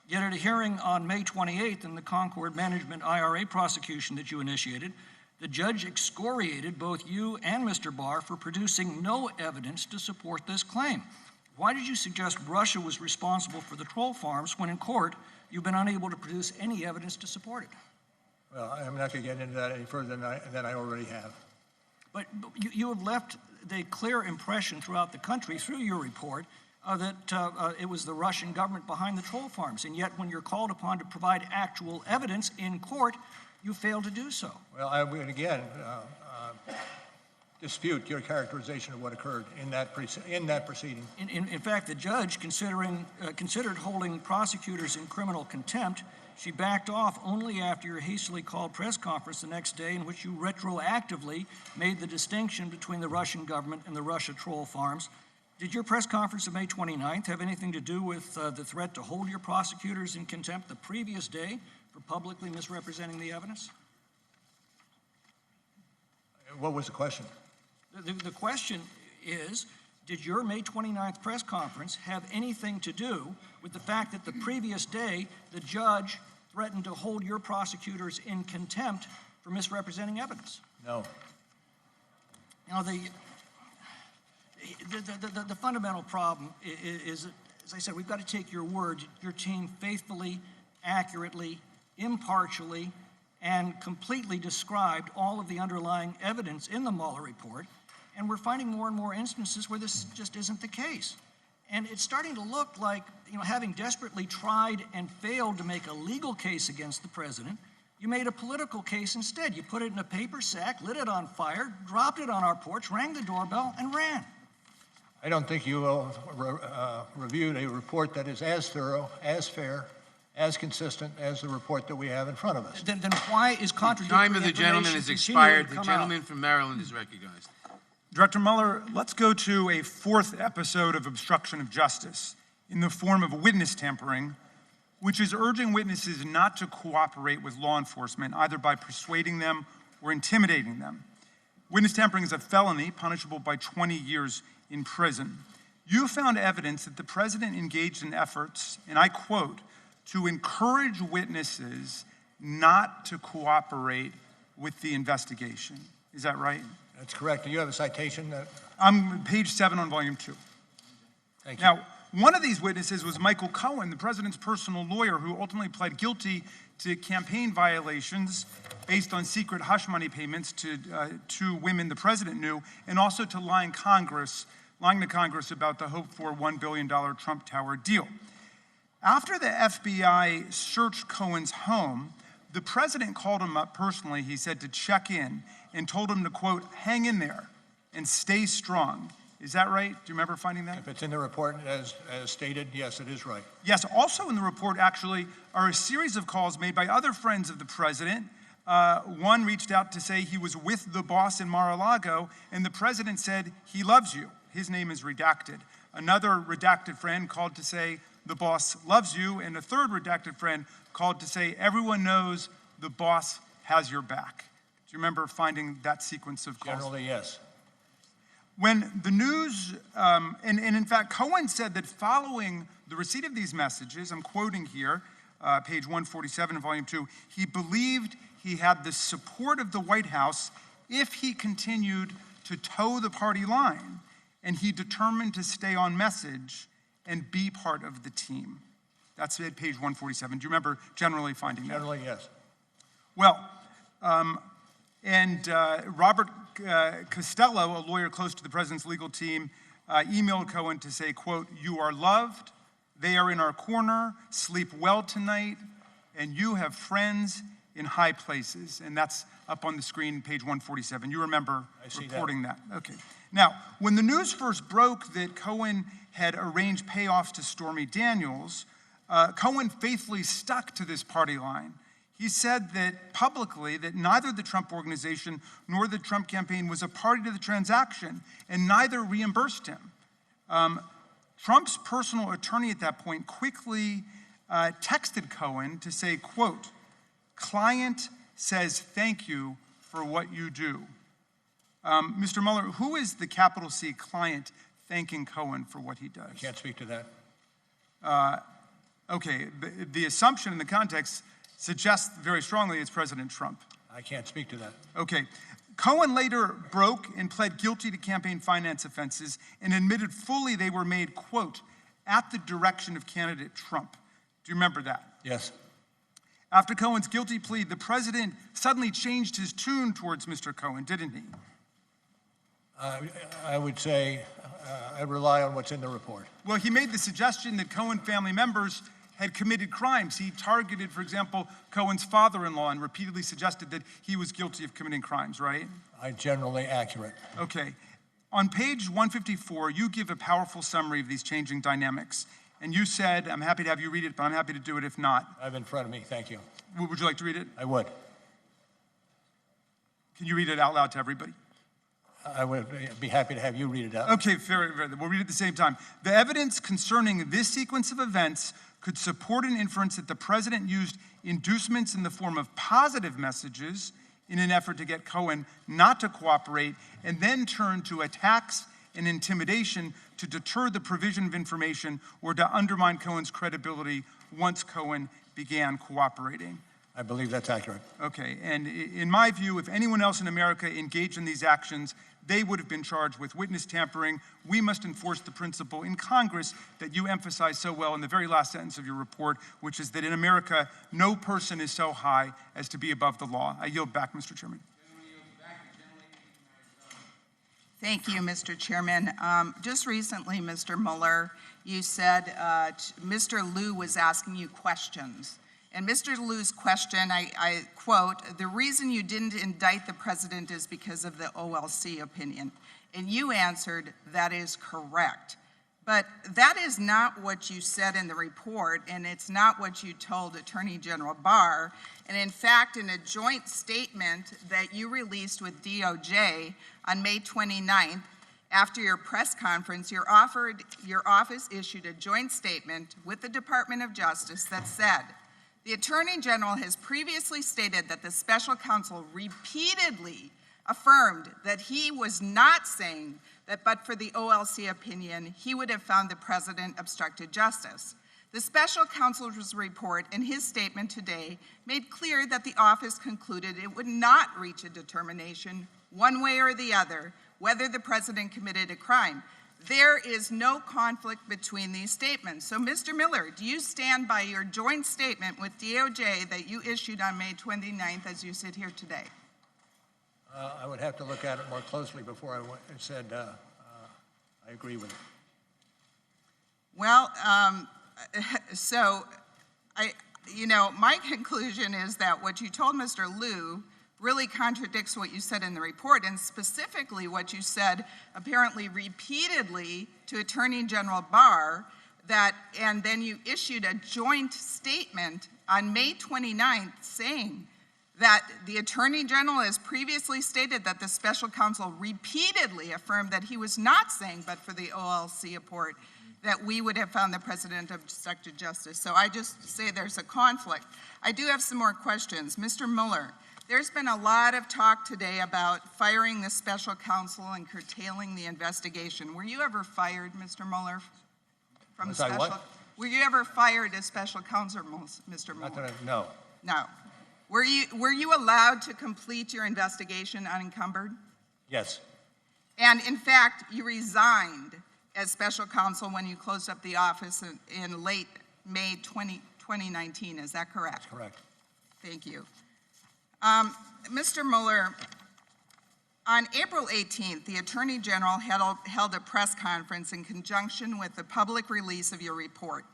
Yet at a hearing on May 28th in the Concord Management IRA prosecution that you initiated, the judge excoriated both you and Mr. Barr for producing no evidence to support this claim. Why did you suggest Russia was responsible for the troll farms when in court you've been unable to produce any evidence to support it? Well, I'm not going to get into that any further than I already have. But you have left the clear impression throughout the country through your report that it was the Russian government behind the troll farms, and yet when you're called upon to provide actual evidence in court, you fail to do so. Well, I would again dispute your characterization of what occurred in that proceeding. In fact, the judge, considered holding prosecutors in criminal contempt. She backed off only after your hastily called press conference the next day in which you retroactively made the distinction between the Russian government and the Russia troll farms. Did your press conference of May 29th have anything to do with the threat to hold your prosecutors in contempt the previous day for publicly misrepresenting the evidence? What was the question? The question is, did your May 29th press conference have anything to do with the fact that the previous day the judge threatened to hold your prosecutors in contempt for misrepresenting evidence? No. Now, the fundamental problem is, as I said, we've got to take your word. Your team faithfully, accurately, impartially, and completely described all of the underlying evidence in the Mueller report, and we're finding more and more instances where this just isn't the case. And it's starting to look like, having desperately tried and failed to make a legal case against the president, you made a political case instead. You put it in a paper sack, lit it on fire, dropped it on our porch, rang the doorbell, and ran. I don't think you reviewed a report that is as thorough, as fair, as consistent as the report that we have in front of us. Then why is contradictory Time of the gentleman is expired. The gentleman from Maryland is recognized. Director Mueller, let's go to a fourth episode of obstruction of justice in the form of witness tampering, which is urging witnesses not to cooperate with law enforcement, either by persuading them or intimidating them. Witness tampering is a felony punishable by 20 years in prison. You found evidence that the president engaged in efforts, and I quote, to encourage witnesses not to cooperate with the investigation. Is that right? That's correct. Do you have a citation? I'm page 7 on volume 2. Thank you. Now, One of these witnesses was Michael Cohen, the president's personal lawyer, who ultimately pled guilty to campaign violations based on secret hush money payments to two women the president knew, and also to lying to Congress about the hoped-for $1 billion Trump Tower deal. After the FBI searched Cohen's home, the president called him up personally, he said, to check in, and told him to, quote, hang in there and stay strong. Is that right? Do you remember finding that? If it's in the report as stated, yes, it is right. Yes, also in the report, actually, are a series of calls made by other friends of the president. One reached out to say he was with the boss in Mar-a-Lago, and the president said, he loves you. His name is redacted. Another redacted friend called to say, the boss loves you, and a third redacted friend called to say, everyone knows the boss has your back. Do you remember finding that sequence of calls? Generally, yes. When the news, and in fact, Cohen said that following the receipt of these messages, I'm quoting here, page 147 of volume 2, he believed he had the support of the White House if he continued to toe the party line, and he determined to stay on message and be part of the team. That's at page 147. Do you remember generally finding that? Generally, yes. Well, Robert Costello, a lawyer close to the president's legal team, emailed Cohen to say, quote, you are loved, they are in our corner, sleep well tonight, and you have friends in high places. And that's up on the screen, page 147. You remember reporting that. Okay. Now, when the news first broke that Cohen had arranged payoffs to Stormy Daniels, Cohen faithfully stuck to this party line. He said that publicly that neither the Trump organization nor the Trump campaign was a party to the transaction, and neither reimbursed him. Trump's personal attorney at that point quickly texted Cohen to say, quote, client says thank you for what you do. Mr. Mueller, who is the capital C client thanking Cohen for what he does? I can't speak to that. Okay, the assumption in the context suggests very strongly it's President Trump. I can't speak to that. Okay. Cohen later broke and pled guilty to campaign finance offenses and admitted fully they were made, quote, at the direction of candidate Trump. Do you remember that? Yes. After Cohen's guilty plea, the president suddenly changed his tune towards Mr. Cohen, didn't he? I would say I rely on what's in the report. Well, he made the suggestion that Cohen family members had committed crimes. He targeted, for example, Cohen's father-in-law and repeatedly suggested that he was guilty of committing crimes, right? Generally accurate. Okay. On page 154, you give a powerful summary of these changing dynamics. And you said, I'm happy to have you read it, but I'm happy to do it if not. I have it in front of me, thank you. Would you like to read it? I would. Can you read it out loud to everybody? I would be happy to have you read it out. Okay, fair. We'll read it at the same time. The evidence concerning this sequence of events could support an inference that the president used inducements in the form of positive messages in an effort to get Cohen not to cooperate, and then turned to attacks and intimidation to deter the provision of information or to undermine Cohen's credibility once Cohen began cooperating. I believe that's accurate. Okay, and in my view, if anyone else in America engaged in these actions, they would have been charged with witness tampering. We must enforce the principle in Congress that you emphasize so well in the very last sentence of your report, which is that in America, no person is so high as to be above the law. I yield back, Mr. Chairman. Thank you, Mr. Chairman. Just recently, Mr. Mueller, you said Mr. Liu was asking you questions. And Mr. Liu's question, I quote, the reason you didn't indict the president is because of the OLC opinion. And you answered, that is correct. But that is not what you said in the report, and it's not what you told Attorney General Barr. And in fact, in a joint statement that you released with DOJ on May 29th, after your press conference, your office issued a joint statement with the Department of Justice that said, the Attorney General has previously stated that the special counsel repeatedly affirmed that he was not saying that but for the OLC opinion, he would have found the president obstructed justice. The special counsel's report in his statement today made clear that the office concluded it would not reach a determination one way or the other whether the president committed a crime. There is no conflict between these statements. So, Mr. Miller, do you stand by your joint statement with DOJ that you issued on May 29th as you sit here today? I would have to look at it more closely before I said I agree with it. Well, my conclusion is that what you told Mr. Liu really contradicts what you said in the report, and specifically what you said apparently repeatedly to Attorney General Barr, and then you issued a joint statement on May 29th saying that the Attorney General has previously stated that the special counsel repeatedly affirmed that he was not saying, but for the OLC report, that we would have found the president obstructed justice. So I just say there's a conflict. I do have some more questions. Mr. Mueller, there's been a lot of talk today about firing the special counsel and curtailing the investigation. Were you ever fired, Mr. Mueller, from Was I what? Were you ever fired as special counsel, Mr. Mueller? No. No. Were you allowed to complete your investigation unencumbered? Yes. And in fact, you resigned as special counsel when you closed up the office in late May 2019. Is that correct? That's correct. Thank you. Mr. Mueller, on April 18th, the Attorney General held a press conference in conjunction with the public release of your report.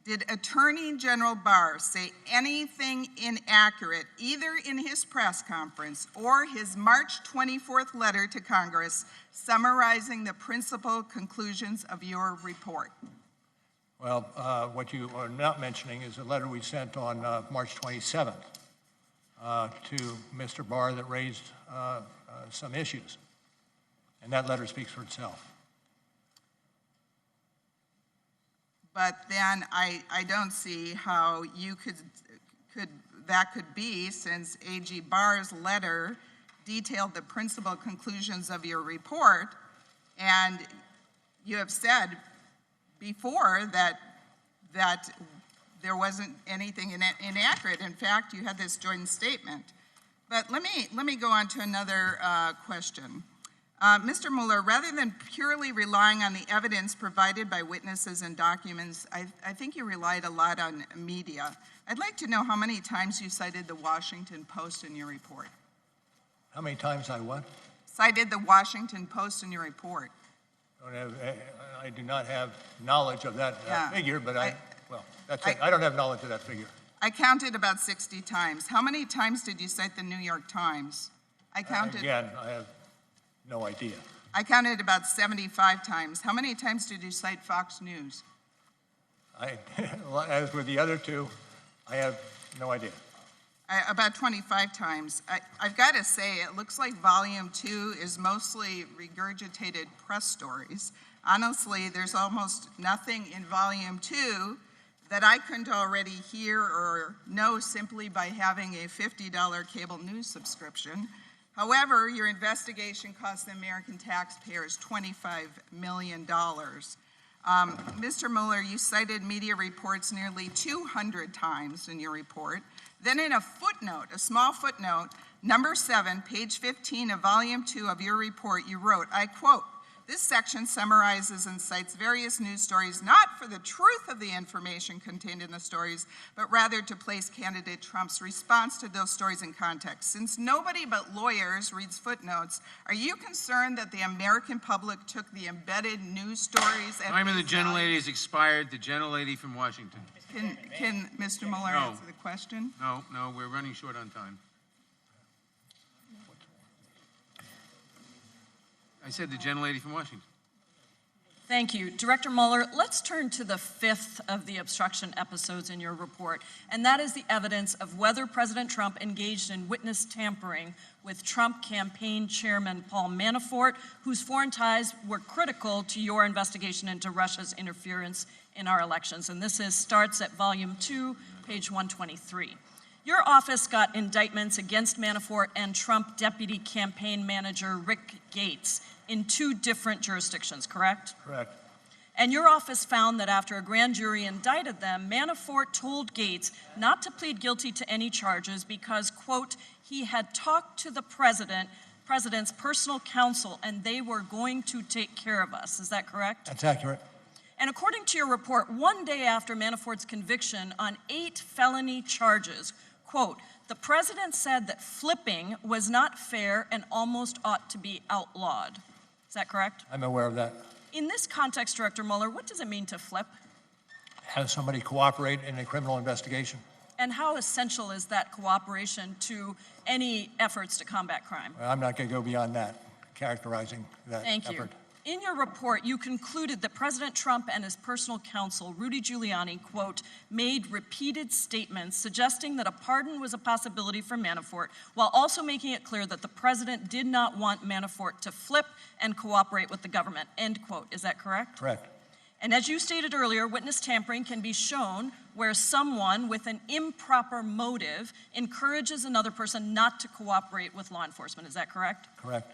Did Attorney General Barr say anything inaccurate either in his press conference or his March 24th letter to Congress summarizing the principal conclusions of your report? Well, what you are not mentioning is a letter we sent on March 27th to Mr. Barr that raised some issues. And that letter speaks for itself. But then I don't see how you that could be, since AG Barr's letter detailed the principal conclusions of your report, and you have said before that there wasn't anything inaccurate. In fact, you had this joint statement. But let me go on to another question. Mr. Mueller, rather than purely relying on the evidence provided by witnesses and documents, I think you relied a lot on media. I'd like to know how many times you cited the Washington Post in your report. How many times I what? Cited the Washington Post in your report. I do not have knowledge of that figure, but that's it. I don't have knowledge of that figure. I counted about 60 times. How many times did you cite the New York Times? I counted. Again, I have no idea. I counted about 75 times. How many times did you cite Fox News? As with the other two, I have no idea. About 25 times. I've got to say, it looks like Volume 2 is mostly regurgitated press stories. Honestly, there's almost nothing in Volume 2 that I couldn't already hear or know simply by having a $50 cable news subscription. However, your investigation cost the American taxpayers $25 million. Mr. Mueller, you cited media reports nearly 200 times in your report. Then in a footnote, a small footnote, number 7, page 15 of volume 2 of your report, you wrote, I quote, "This section summarizes and cites various news stories not for the truth of the information contained in the stories, but rather to place candidate Trump's response to those stories in context. Since nobody but lawyers reads footnotes, are you concerned that the American public took the embedded news stories at Time of the gentlelady has expired. The gentlelady from Washington. Can Mr. Mueller answer the question? No, we're running short on time. I said the gentlelady from Washington. Thank you. Director Mueller, let's turn to the 5th of the obstruction episodes in your report, and that is the evidence of whether President Trump engaged in witness tampering with Trump campaign chairman Paul Manafort, whose foreign ties were critical to your investigation into Russia's interference in our elections. And this starts at volume 2, page 123. Your office got indictments against Manafort and Trump deputy campaign manager Rick Gates in 2 different jurisdictions, correct? Correct. And your office found that after a grand jury indicted them, Manafort told Gates not to plead guilty to any charges because, quote, he had talked to the president president's personal counsel, and they were going to take care of us. Is that correct? That's accurate. And according to your report, one day after Manafort's conviction on 8 felony charges, quote, the president said that flipping was not fair and almost ought to be outlawed. Is that correct? I'm aware of that. In this context, Director Mueller, what does it mean to flip? Have somebody cooperate in a criminal investigation. And how essential is that cooperation to any efforts to combat crime? I'm not going to go beyond that, characterizing that Thank you. effort. In your report, you concluded that President Trump and his personal counsel, Rudy Giuliani, quote, made repeated statements suggesting that a pardon was a possibility for Manafort, while also making it clear that the president did not want Manafort to flip and cooperate with the government, end quote. Is that correct? Correct. And as you stated earlier, witness tampering can be shown where someone with an improper motive encourages another person not to cooperate with law enforcement. Is that correct? Correct.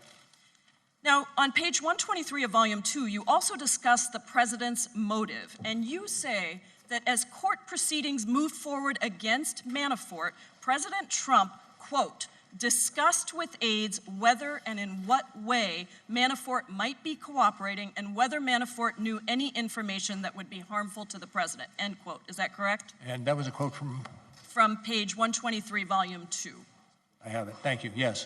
Now, on page 123 of volume 2, you also discuss the president's motive, and you say that as court proceedings moved forward against Manafort, President Trump, quote, discussed with aides whether and in what way Manafort might be cooperating and whether Manafort knew any information that would be harmful to the president, end quote. Is that correct? And that was a quote from? From page 123, volume 2. I have it. Thank you. Yes.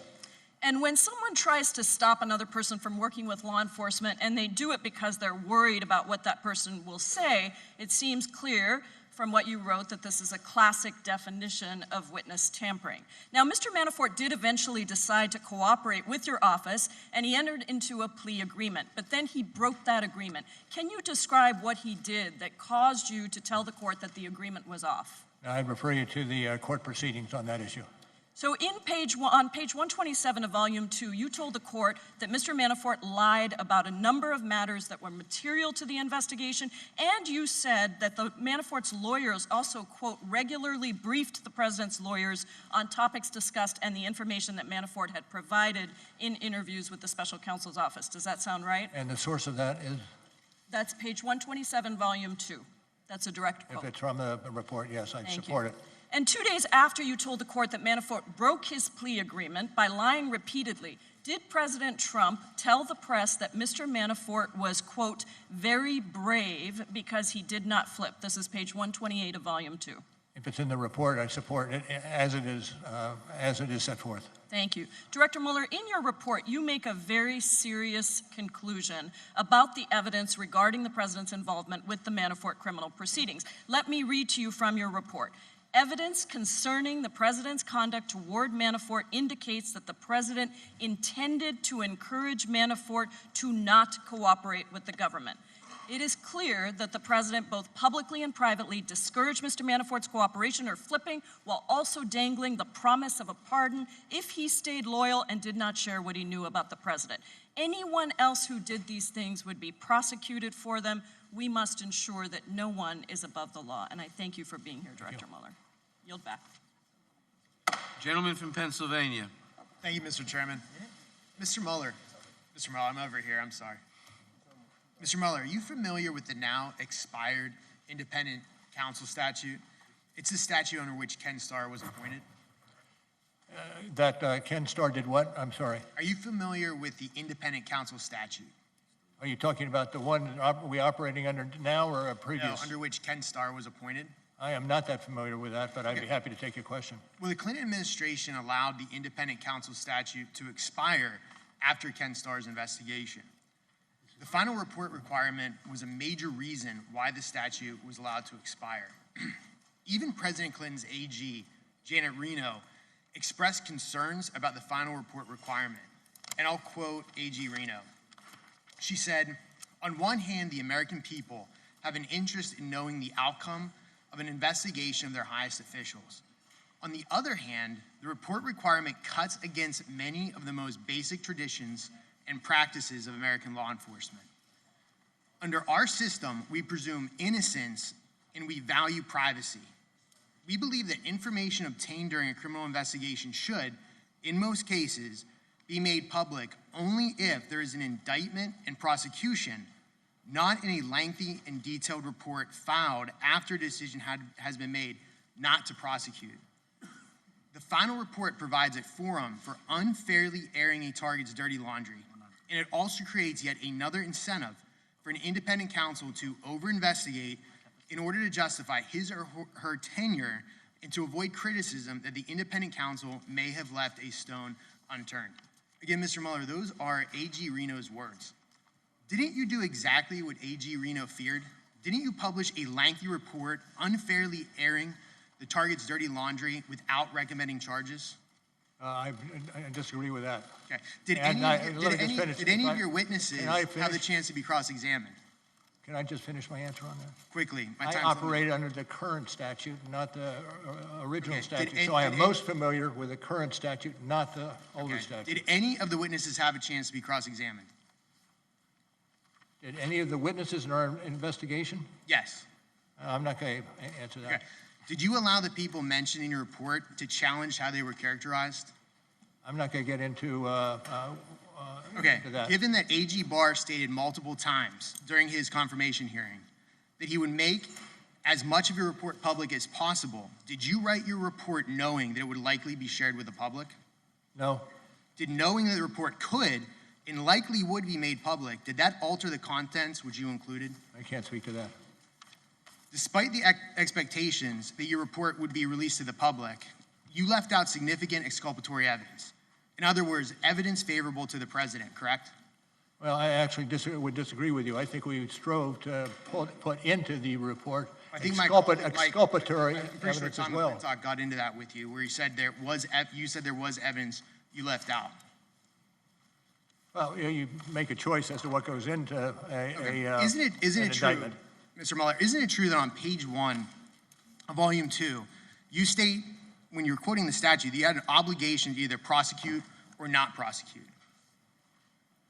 And when someone tries to stop another person from working with law enforcement and they do it because they're worried about what that person will say, it seems clear from what you wrote that this is a classic definition of witness tampering. Now, Mr. Manafort did eventually decide to cooperate with your office, and he entered into a plea agreement, but then he broke that agreement. Can you describe what he did that caused you to tell the court that the agreement was off? I'd refer you to the court proceedings on that issue. So on page 127 of volume 2, you told the court that Mr. Manafort lied about a number of matters that were material to the investigation, and you said that the Manafort's lawyers also, quote, regularly briefed the president's lawyers on topics discussed and the information that Manafort had provided in interviews with the special counsel's office. Does that sound right? And the source of that is? That's page 127, volume 2. That's a direct quote. If it's from the report, yes, I'd support it. And 2 days after you told the court that Manafort broke his plea agreement by lying repeatedly, did President Trump tell the press that Mr. Manafort was, quote, very brave because he did not flip? This is page 128 of volume 2. If it's in the report, I support it as it is set forth. Thank you. Director Mueller, in your report, you make a very serious conclusion about the evidence regarding the president's involvement with the Manafort criminal proceedings. Let me read to you from your report. Evidence concerning the president's conduct toward Manafort indicates that the president intended to encourage Manafort to not cooperate with the government. It is clear that the president both publicly and privately discouraged Mr. Manafort's cooperation or flipping while also dangling the promise of a pardon if he stayed loyal and did not share what he knew about the president. Anyone else who did these things would be prosecuted for them. We must ensure that no one is above the law. And I thank you for being here, Director Mueller. Yield back. Gentleman from Pennsylvania. Thank you, Mr. Chairman. Mr. Mueller, I'm over here, I'm sorry. Mr. Mueller, are you familiar with the now expired independent counsel statute? It's the statute under which Ken Starr was appointed. That Ken Starr did what? I'm sorry. Are you familiar with the independent counsel statute? Are you talking about the one we operating under now or a previous? No, under which Ken Starr was appointed. I am not that familiar with that, but I'd be happy to take your question. Well, the Clinton administration allowed the independent counsel statute to expire after Ken Starr's investigation. The final report requirement was a major reason why the statute was allowed to expire. Even President Clinton's AG, Janet Reno, expressed concerns about the final report requirement. And I'll quote AG Reno. She said, on one hand, the American people have an interest in knowing the outcome of an investigation of their highest officials. On the other hand, the report requirement cuts against many of the most basic traditions and practices of American law enforcement. Under our system, we presume innocence and we value privacy. We believe that information obtained during a criminal investigation should, in most cases, be made public only if there is an indictment and prosecution, not in a lengthy and detailed report filed after a decision has been made not to prosecute. The final report provides a forum for unfairly airing a target's dirty laundry, and it also creates yet another incentive for an independent counsel to over-investigate in order to justify his or her tenure and to avoid criticism that the independent counsel may have left a stone unturned. Again, Mr. Mueller, those are A.G. Reno's words. Didn't you do exactly what A.G. Reno feared? Didn't you publish a lengthy report unfairly airing the target's dirty laundry without recommending charges? I disagree with that. Okay. Did any of your witnesses have the chance to be cross-examined? Can I just finish my answer on that? Quickly. I operate under the current statute, not the original statute. So I am most familiar with the current statute, not the older statute. Did any of the witnesses have a chance to be cross-examined? Did any of the witnesses in our investigation? Yes. I'm not going to answer that. Okay. Did you allow the people mentioned in your report to challenge how they were characterized? I'm not going to get into that. Given that A.G. Barr stated multiple times during his confirmation hearing that he would make as much of your report public as possible, did you write your report knowing that it would likely be shared with the public? No. Did knowing that the report could and likely would be made public, did that alter the contents which you included? I can't speak to that. Despite the expectations that your report would be released to the public, you left out significant exculpatory evidence. In other words, evidence favorable to the president, correct? Well, I actually would disagree with you. I think we strove to put into the report exculpatory evidence as well. I got into that with you, where you said there was evidence you left out. Well, you make a choice as to what goes into Isn't it true, Mr. Mueller, isn't it true that on page 1 of volume 2, you state, when you're quoting the statute, that you had an obligation to either prosecute or not prosecute?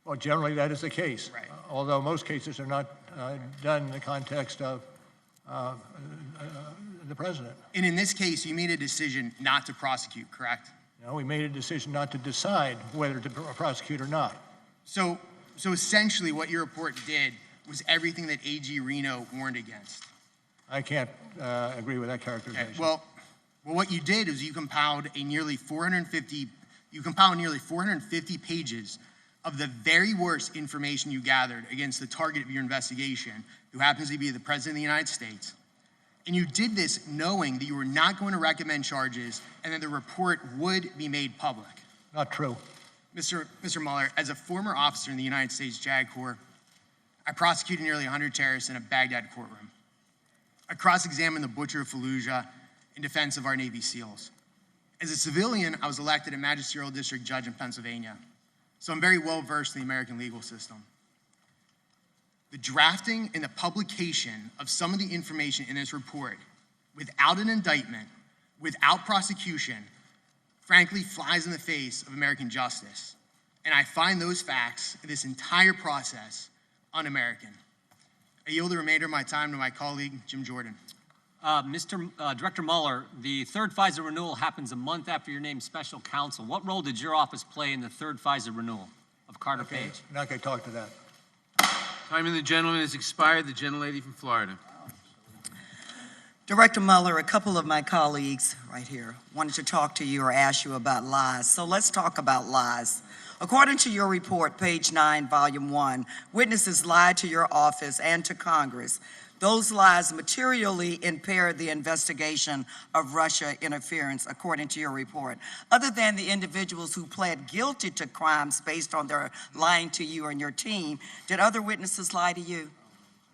Well, generally that is the case. Right. Although most cases are not done in the context of the president. And in this case, you made a decision not to prosecute, correct? No, we made a decision not to decide whether to prosecute or not. So essentially what your report did was everything that A.G. Reno warned against. I can't agree with that characterization. Okay. Well, what you did is you compiled nearly 450 pages of the very worst information you gathered against the target of your investigation, who happens to be the President of the United States. And you did this knowing that you were not going to recommend charges and that the report would be made public. Not true. Mr. Mueller, as a former officer in the United States JAG Corps, I prosecuted nearly 100 terrorists in a Baghdad courtroom. I cross-examined the butcher of Fallujah in defense of our Navy SEALs. As a civilian, I was elected a magisterial district judge in Pennsylvania, so I'm very well versed in the American legal system. The drafting and the publication of some of the information in this report without an indictment, without prosecution, frankly flies in the face of American justice. And I find those facts, this entire process, un-American. I yield the remainder of my time to my colleague, Jim Jordan. Director Mueller, the third FISA renewal happens a month after you're named special counsel. What role did your office play in the third FISA renewal of Carter Page? I'm not going to talk to that. Time of the gentleman has expired. The gentlelady from Florida. Director Mueller, a couple of my colleagues right here wanted to talk to you or ask you about lies. So let's talk about lies. According to your report, page 9, volume 1, witnesses lied to your office and to Congress. Those lies materially impaired the investigation of Russia interference, according to your report. Other than the individuals who pled guilty to crimes based on their lying to you and your team, did other witnesses lie to you?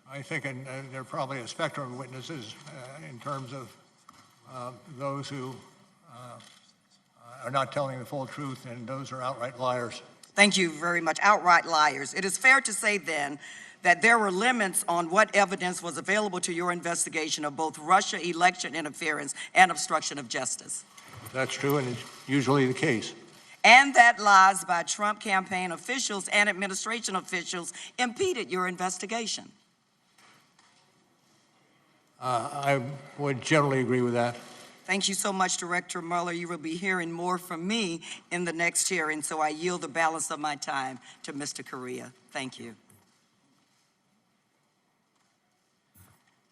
I think there are probably a spectrum of witnesses in terms of those who are not telling the full truth and those are outright liars. Thank you very much. Outright liars. It is fair to say then that there were limits on what evidence was available to your investigation of both Russia election interference and obstruction of justice. That's true, and it's usually the case. And that lies by Trump campaign officials and administration officials impeded your investigation. I would generally agree with that. Thank you so much, Director Mueller. You will be hearing more from me in the next hearing, so I yield the balance of my time to Mr. Correa. Thank you.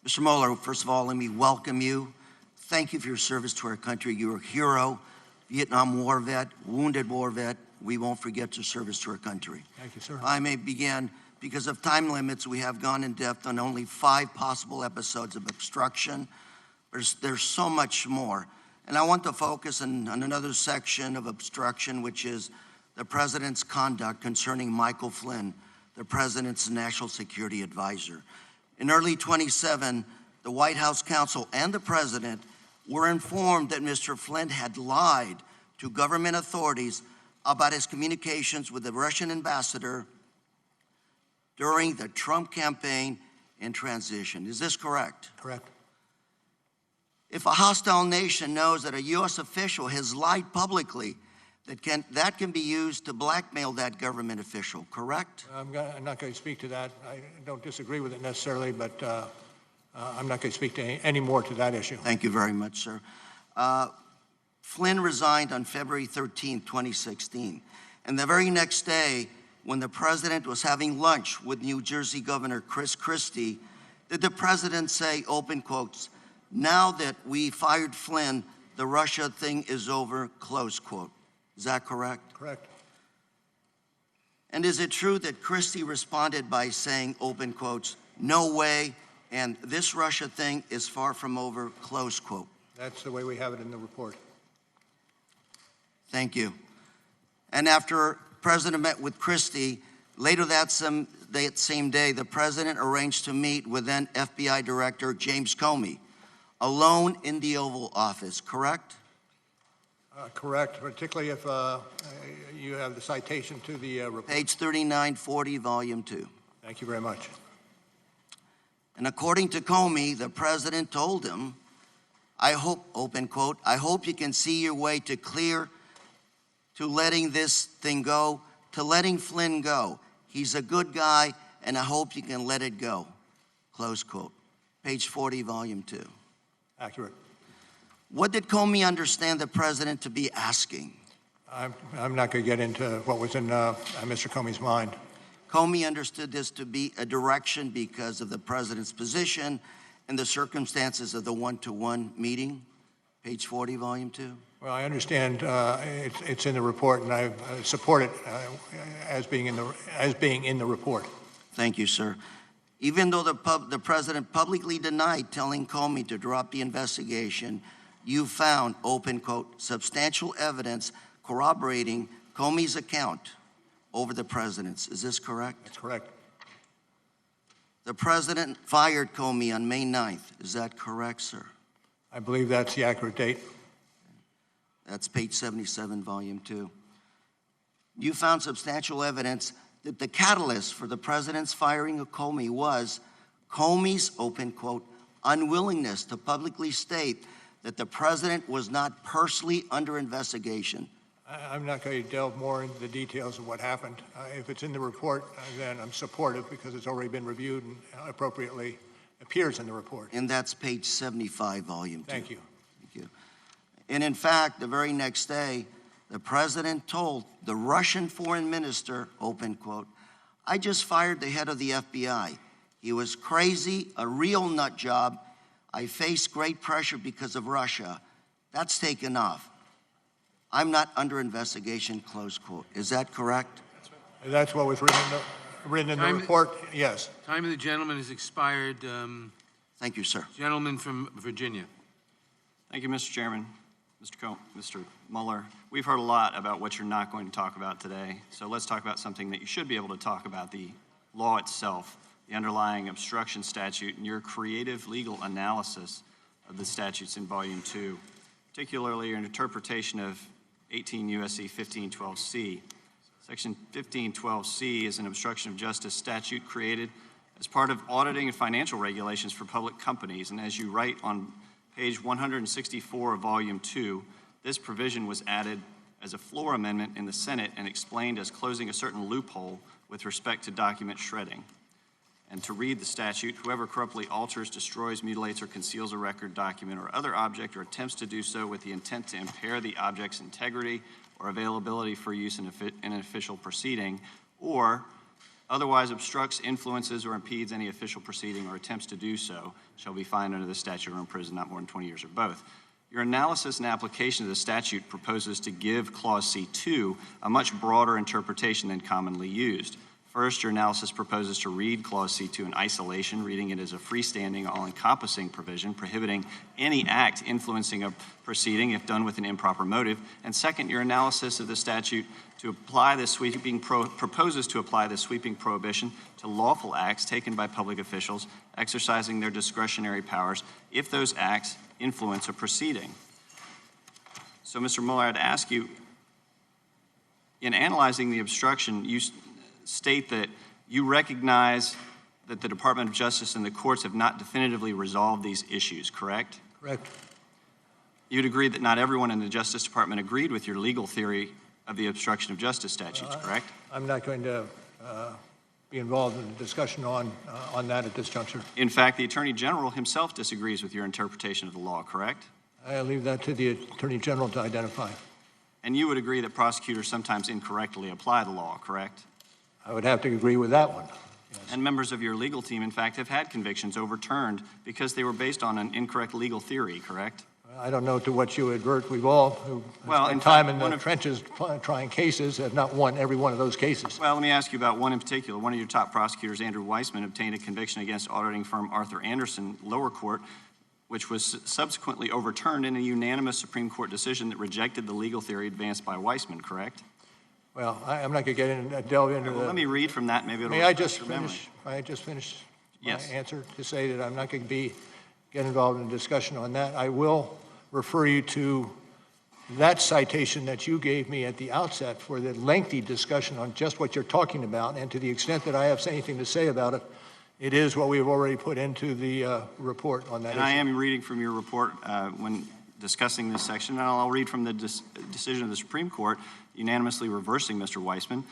Mr. Mueller, first of all, let me welcome you. Thank you for your service to our country. You're a hero. Vietnam War vet, wounded war vet. We won't forget your service to our country. Thank you, sir. I may begin. Because of time limits, we have gone in depth on only 5 possible episodes of obstruction. There's so much more. And I want to focus on another section of obstruction, which is the President's conduct concerning Michael Flynn, the President's National Security Advisor. In early 2017, the White House counsel and the President were informed that Mr. Flynn had lied to government authorities about his communications with the Russian ambassador during the Trump campaign and transition. Is this correct? Correct. If a hostile nation knows that a U.S. official has lied publicly, that can be used to blackmail that government official, correct? I'm not going to speak to that. I don't disagree with it necessarily, but I'm not going to speak to any more to that issue. Thank you very much, sir. Flynn resigned on February 13, 2016. And the very next day, when the president was having lunch with New Jersey Governor Chris Christie, did the president say, open quotes, "Now that we fired Flynn, the Russia thing is over," close quote. Is that correct? Correct. And is it true that Christie responded by saying, open quotes, "No way, and this Russia thing is far from over," close quote? That's the way we have it in the report. Thank you. And after President met with Christie, later that same day, the president arranged to meet with then FBI Director James Comey, alone in the Oval Office, correct? Correct, particularly if you have the citation to the report. Page 3940, Volume 2. Thank you very much. And according to Comey, the president told him, "I hope," open quote, "I hope you can see your way to clear to letting this thing go, to letting Flynn go. He's a good guy, and I hope you can let it go," close quote. Page 40, Volume 2. Accurate. What did Comey understand the president to be asking? I'm not going to get into what was in Mr. Comey's mind. Comey understood this to be a direction because of the president's position and the circumstances of the one-to-one meeting. Page 40, Volume 2. Well, I understand it's in the report, and I support it as being in the report. Thank you, sir. Even though the president publicly denied telling Comey to drop the investigation, you found, open quote, substantial evidence corroborating Comey's account over the president's. Is this correct? That's correct. The president fired Comey on May 9th. Is that correct, sir? I believe that's the accurate date. That's page 77, Volume 2. You found substantial evidence that the catalyst for the president's firing of Comey was Comey's, open quote, unwillingness to publicly state that the president was not personally under investigation. I'm not going to delve more into the details of what happened. If it's in the report, then I'm supportive because it's already been reviewed and appropriately appears in the report. And that's page 75, Volume 2. Thank you. Thank you. And in fact, the very next day, the president told the Russian foreign minister, open quote, "I just fired the head of the FBI. He was crazy, a real nut job. I faced great pressure because of Russia. That's taken off. I'm not under investigation," close quote. Is that correct? That's what was written in the report, yes. Time of the gentleman has expired. Thank you, sir. Gentleman from Virginia. Thank you, Mr. Chairman. Mr. Mueller, we've heard a lot about what you're not going to talk about today, so let's talk about something that you should be able to talk about, the law itself, the underlying obstruction statute, and your creative legal analysis of the statutes in Volume 2, particularly your interpretation of 18 U.S.C. 1512C. Section 1512C is an obstruction of justice statute created as part of auditing and financial regulations for public companies, and as you write on page 164 of Volume 2, this provision was added as a floor amendment in the Senate and explained as closing a certain loophole with respect to document shredding. And to read the statute, whoever corruptly alters, destroys, mutilates, or conceals a record, document, or other object, or attempts to do so with the intent to impair the object's integrity or availability for use in an official proceeding, or otherwise obstructs, influences, or impedes any official proceeding or attempts to do so, shall be fined under this statute or in prison not more than 20 years or both. Your analysis and application of the statute proposes to give Clause C2 a much broader interpretation than commonly used. First, your analysis proposes to read Clause C2 in isolation, reading it as a freestanding, all-encompassing provision prohibiting any act influencing a proceeding if done with an improper motive. And second, your analysis of the statute to apply this proposes to apply this sweeping prohibition to lawful acts taken by public officials exercising their discretionary powers if those acts influence a proceeding. So, Mr. Mueller, I'd ask you, in analyzing the obstruction, you state that you recognize that the Department of Justice and the courts have not definitively resolved these issues, correct? Correct. You'd agree that not everyone in the Justice Department agreed with your legal theory of the obstruction of justice statutes, correct? I'm not going to be involved in the discussion on that at this juncture. In fact, the Attorney General himself disagrees with your interpretation of the law, correct? I leave that to the Attorney General to identify. And you would agree that prosecutors sometimes incorrectly apply the law, correct? I would have to agree with that one. Yes. And members of your legal team, in fact, have had convictions overturned because they were based on an incorrect legal theory, correct? I don't know to what you advert. We've all who spent time in the trenches trying cases have not won every one of those cases. Well, let me ask you about one in particular. One of your top prosecutors, Andrew Weissman, obtained a conviction against auditing firm Arthur Anderson, lower court, which was subsequently overturned in a unanimous Supreme Court decision that rejected the legal theory advanced by Weissman, correct? Well, I'm not going to delve into that. Let me read from that. Maybe it'll May I just finish my answer to say that I'm not going to get involved in a discussion on that. I will refer you to that citation that you gave me at the outset for the lengthy discussion on just what you're talking about, and to the extent that I have anything to say about it, it is what we've already put into the report on that issue. I am reading from your report when discussing this section, and I'll read from the decision of the Supreme Court unanimously reversing Mr. Weissman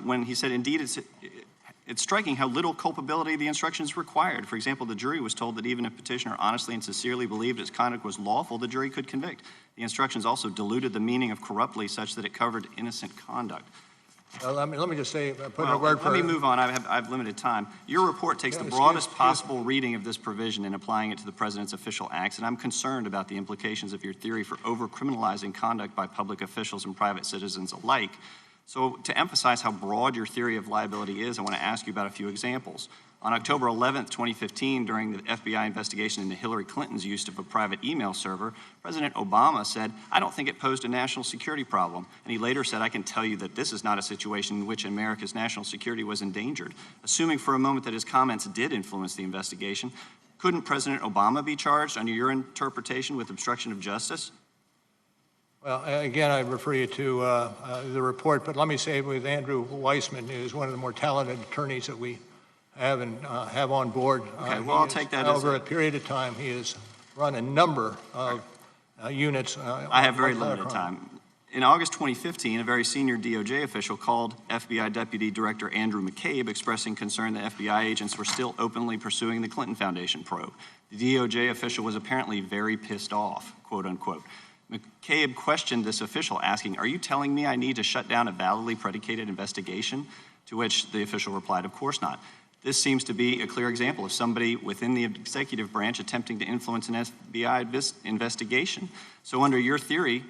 when he said, indeed, it's striking how little culpability the instructions required. For example, the jury was told that even if petitioner honestly and sincerely believed his conduct was lawful, the jury could convict. The instructions also diluted the meaning of corruptly such that it covered innocent conduct. Let me just say, put in a word for... Let me move on. I've limited time. Your report takes the broadest possible reading of this provision and applying it to the president's official acts, and I'm concerned about the implications of your theory for over-criminalizing conduct by public officials and private citizens alike. So to emphasize how broad your theory of liability is, I want to ask you about a few examples. On October 11th, 2015, during the FBI investigation into Hillary Clinton's use of a private email server, President Obama said, "I don't think it posed a national security problem." And he later said, "I can tell you that this is not a situation in which America's national security was endangered." Assuming for a moment that his comments did influence the investigation, couldn't President Obama be charged under your interpretation with obstruction of justice? Well, again, I refer you to the report, but let me say with Andrew Weissman, who's one of the more talented attorneys that we have and have on board. Okay, well, I'll take that over a period of time. He has run a number of units. I have very limited time. In August 2015, a very senior DOJ official called FBI Deputy Director Andrew McCabe, expressing concern that FBI agents were still openly pursuing the Clinton Foundation probe. The DOJ official was apparently very pissed off, quote unquote. McCabe questioned this official, asking, "Are you telling me I need to shut down a validly predicated investigation?" To which the official replied, "Of course not." This seems to be a clear example of somebody within the executive branch attempting to influence an FBI investigation. So under your theory,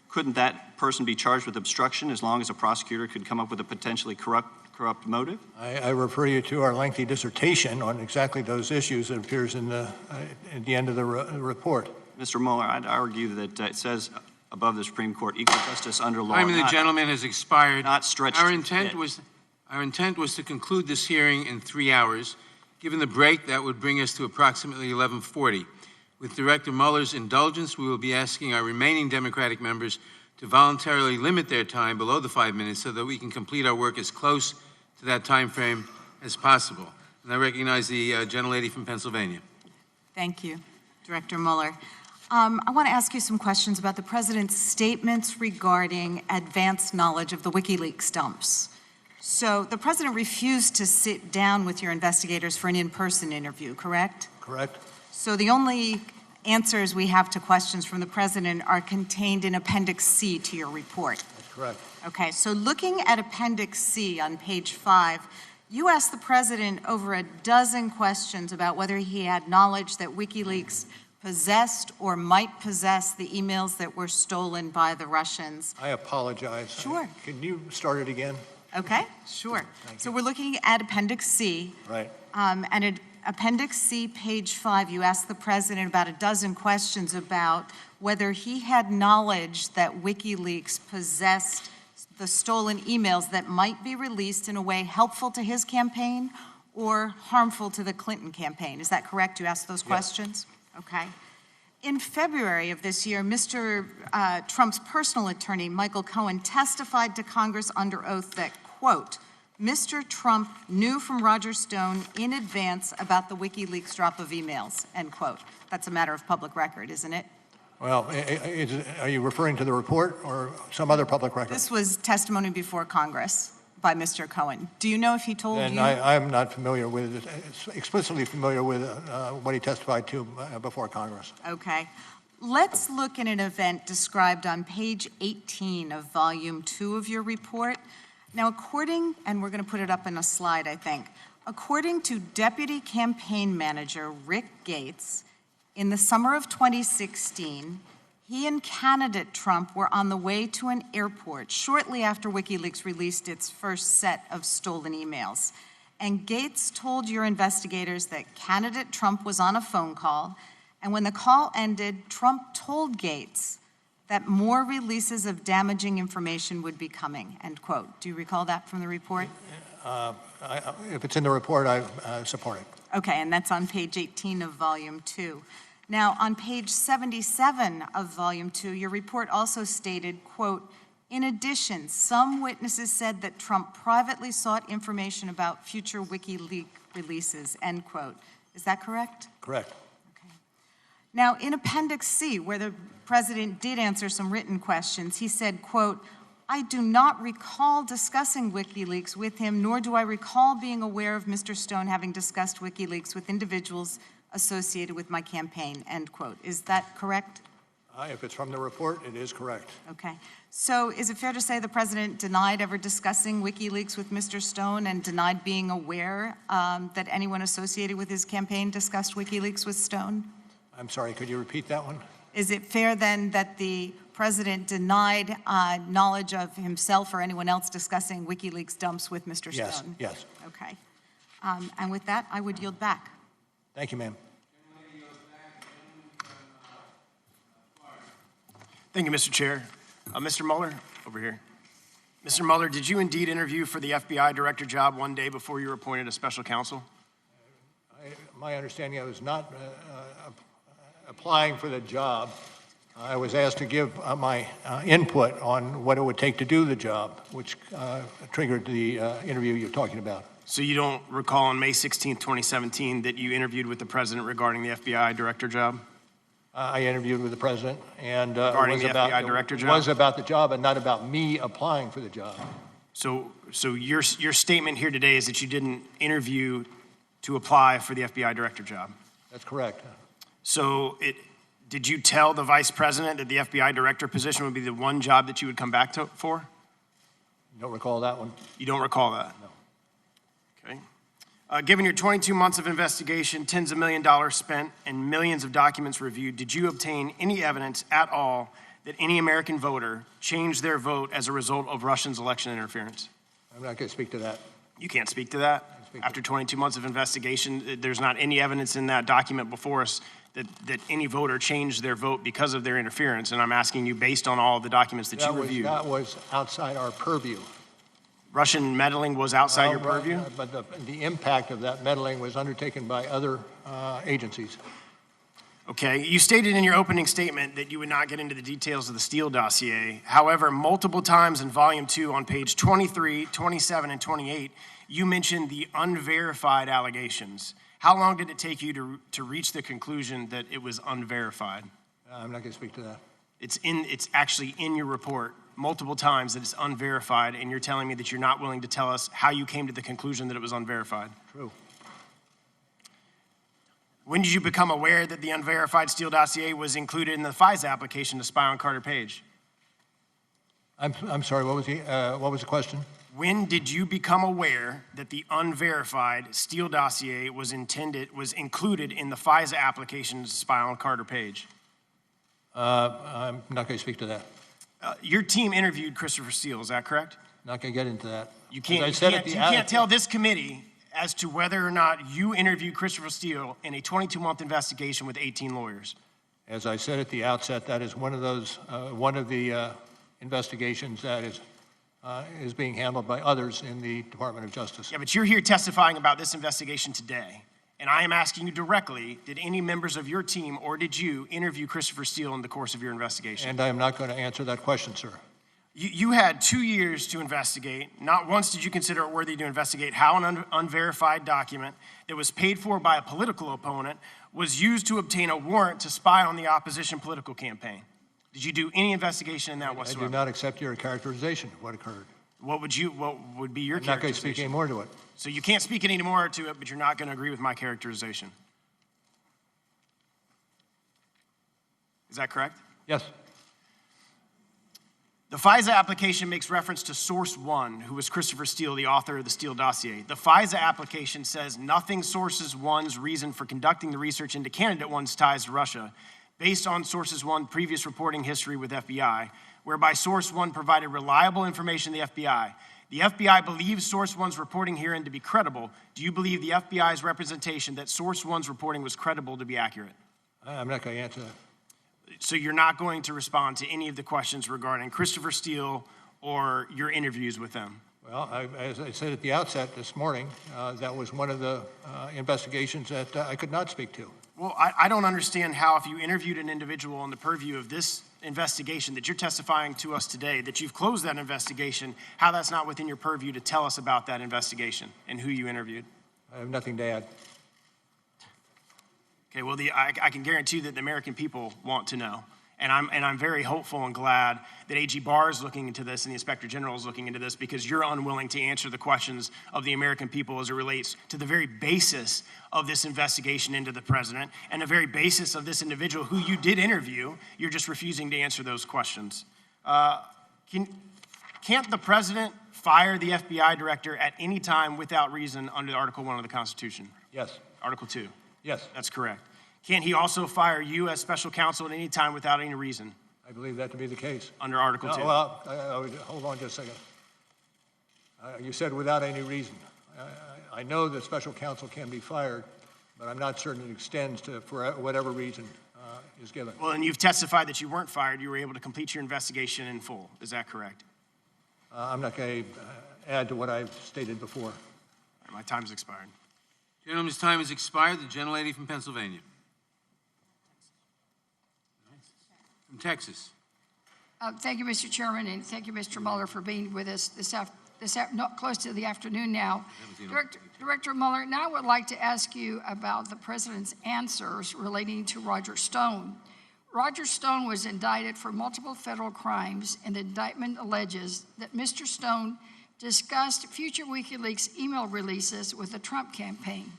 couldn't that person be charged with obstruction as long as a prosecutor could come up with a potentially corrupt motive? I refer you to our lengthy dissertation on exactly those issues that appears in at the end of the report. Mr. Mueller, I'd argue that it says above the Supreme Court, equal justice under law. Time of the gentleman has expired. Not stretched. Our intent was to conclude this hearing in 3 hours. Given the break, that would bring us to approximately 11:40. With Director Mueller's indulgence, we will be asking our remaining Democratic members to voluntarily limit their time below the 5 minutes so that we can complete our work as close to that time frame as possible. And I recognize the gentlelady from Pennsylvania. Thank you, Director Mueller. I want to ask you some questions about the President's statements regarding advanced knowledge of the WikiLeaks dumps. So the President refused to sit down with your investigators for an in-person interview, correct? Correct. So the only answers we have to questions from the President are contained in Appendix C to your report. That's correct. Okay, so looking at Appendix C on page 5, you asked the President over a dozen questions about whether he had knowledge that WikiLeaks possessed or might possess the emails that were stolen by the Russians? I apologize. Sure. Can you start it again? Okay, sure. So we're looking at Appendix C. Right. And at Appendix C, page 5, you asked the president about a dozen questions about whether he had knowledge that WikiLeaks possessed the stolen emails that might be released in a way helpful to his campaign or harmful to the Clinton campaign. Is that correct? You asked those questions? Okay. In February of this year, Mr. Trump's personal attorney, Michael Cohen, testified to Congress under oath that, quote, Mr. Trump knew from Roger Stone in advance about the WikiLeaks drop of emails, end quote. That's a matter of public record, isn't it? Well, are you referring to the report or some other public record? This was testimony before Congress by Mr. Cohen. Do you know if he told And you? I'm not familiar with it, explicitly familiar with what he testified to before Congress. Okay. Let's look at an event described on page 18 of volume 2 of your report. Now, according, and we're going to put it up in a slide, I think, according to Deputy Campaign Manager Rick Gates, in the summer of 2016, he and candidate Trump were on the way to an airport shortly after WikiLeaks released its first set of stolen emails. And Gates told your investigators that candidate Trump was on a phone call, and when the call ended, Trump told Gates that more releases of damaging information would be coming, end quote. Do you recall that from the report? If it's in the report, I support it. Okay, and that's on page 18 of volume 2. Now, on page 77 of volume 2, your report also stated, quote, in addition, some witnesses said that Trump privately sought information about future WikiLeaks releases, end quote. Is that correct? Correct. Now, in Appendix C, where the president did answer some written questions, he said, quote, I do not recall discussing WikiLeaks with him, nor do I recall being aware of Mr. Stone having discussed WikiLeaks with individuals associated with my campaign, end quote. Is that correct? If it's from the report, it is correct. Okay. So is it fair to say the president denied ever discussing WikiLeaks with Mr. Stone and denied being aware that anyone associated with his campaign discussed WikiLeaks with Stone? I'm sorry, could you repeat that one? Is it fair then that the president denied knowledge of himself or anyone else discussing WikiLeaks dumps with Mr. Stone? Yes. Okay. And with that, I would yield back. Thank you, ma'am. Thank you, Mr. Chair. Mr. Mueller, over here. Mr. Mueller, did you indeed interview for the FBI director job one day before you were appointed as special counsel? My understanding, I was not applying for the job. I was asked to give my input on what it would take to do the job, which triggered the interview you're talking about. So you don't recall on May 16, 2017, that you interviewed with the president regarding the FBI director job? I interviewed with the president, and regarding the FBI director job? It was about the job and not about me applying for the job. So your statement here today is that you didn't interview to apply for the FBI director job? That's correct. So did you tell the vice president that the FBI director position would be the one job that you would come back for? Don't recall that one. You don't recall that? No. Okay. Given your 22 months of investigation, tens of millions of dollars spent, and millions of documents reviewed, did you obtain any evidence at all that any American voter changed their vote as a result of Russians' election interference? I'm not going to speak to that. You can't speak to that? After 22 months of investigation, there's not any evidence in that document before us that any voter changed their vote because of their interference, and I'm asking you based on all of the documents that you reviewed. That was outside our purview. Russian meddling was outside your purview? But the impact of that meddling was undertaken by other agencies. Okay, you stated in your opening statement that you would not get into the details of the Steele dossier. However, multiple times in volume 2 on page 23, 27, and 28, you mentioned the unverified allegations. How long did it take you to reach the conclusion that it was unverified? I'm not going to speak to that. It's actually in your report multiple times that it's unverified, and you're telling me that you're not willing to tell us how you came to the conclusion that it was unverified. True. When did you become aware that the unverified Steele dossier was included in the FISA application to spy on Carter Page? I'm sorry, what was the question? When did you become aware that the unverified Steele dossier was included in the FISA application to spy on Carter Page? I'm not going to speak to that. Your team interviewed Christopher Steele, is that correct? Not going to get into that. You can't tell this committee as to whether or not you interviewed Christopher Steele in a 22-month investigation with 18 lawyers. As I said at the outset, that is one of the investigations that is being handled by others in the Department of Justice. Yeah, but you're here testifying about this investigation today, and I am asking you directly, did any members of your team or did you interview Christopher Steele in the course of your investigation? And I am not going to answer that question, sir. You had 2 years to investigate. Not once did you consider it worthy to investigate how an unverified document that was paid for by a political opponent was used to obtain a warrant to spy on the opposition political campaign. Did you do any investigation in that whatsoever? I do not accept your characterization of what occurred. What would be your characterization? I'm not going to speak any more to it. So you can't speak any more to it, but you're not going to agree with my characterization. Is that correct? Yes. The FISA application makes reference to Source One, who was Christopher Steele, the author of the Steele dossier. The FISA application says nothing Sources One's reason for conducting the research into candidate one's ties to Russia, based on Sources One previous reporting history with FBI, whereby Source One provided reliable information to the FBI. The FBI believes Source One's reporting herein to be credible. Do you believe the FBI's representation that Source One's reporting was credible to be accurate? I'm not going to answer that. So you're not going to respond to any of the questions regarding Christopher Steele or your interviews with them? Well, as I said at the outset this morning, that was one of the investigations that I could not speak to. Well, I don't understand how, if you interviewed an individual on the purview of this investigation that you're testifying to us today, that you've closed that investigation, how that's not within your purview to tell us about that investigation and who you interviewed. I have nothing to add. Okay, well, I can guarantee that the American people want to know. And I'm very hopeful and glad that AG Barr is looking into this and the Inspector General is looking into this, because you're unwilling to answer the questions of the American people as it relates to the very basis of this investigation into the president and the very basis of this individual who you did interview. You're just refusing to answer those questions. Can't the president fire the FBI director at any time without reason under Article 1 of the Constitution? Yes. Article 2? Yes. That's correct. Can't he also fire you as special counsel at any time without any reason? I believe that to be the case. Under Article 2? Well, hold on just a second. You said without any reason. I know that special counsel can be fired, but I'm not certain it extends to for whatever reason is given. Well, and you've testified that you weren't fired. You were able to complete your investigation in full. Is that correct? I'm not going to add to what I've stated before. My time's expired. Gentleman's time has expired. The gentlelady from Pennsylvania. From Texas. Thank you, Mr. Chairman, and thank you, Mr. Mueller, for being with us close to the afternoon now. Director Mueller, now I would like to ask you about the president's answers relating to Roger Stone. Roger Stone was indicted for multiple federal crimes, and the indictment alleges that Mr. Stone discussed future WikiLeaks email releases with the Trump campaign.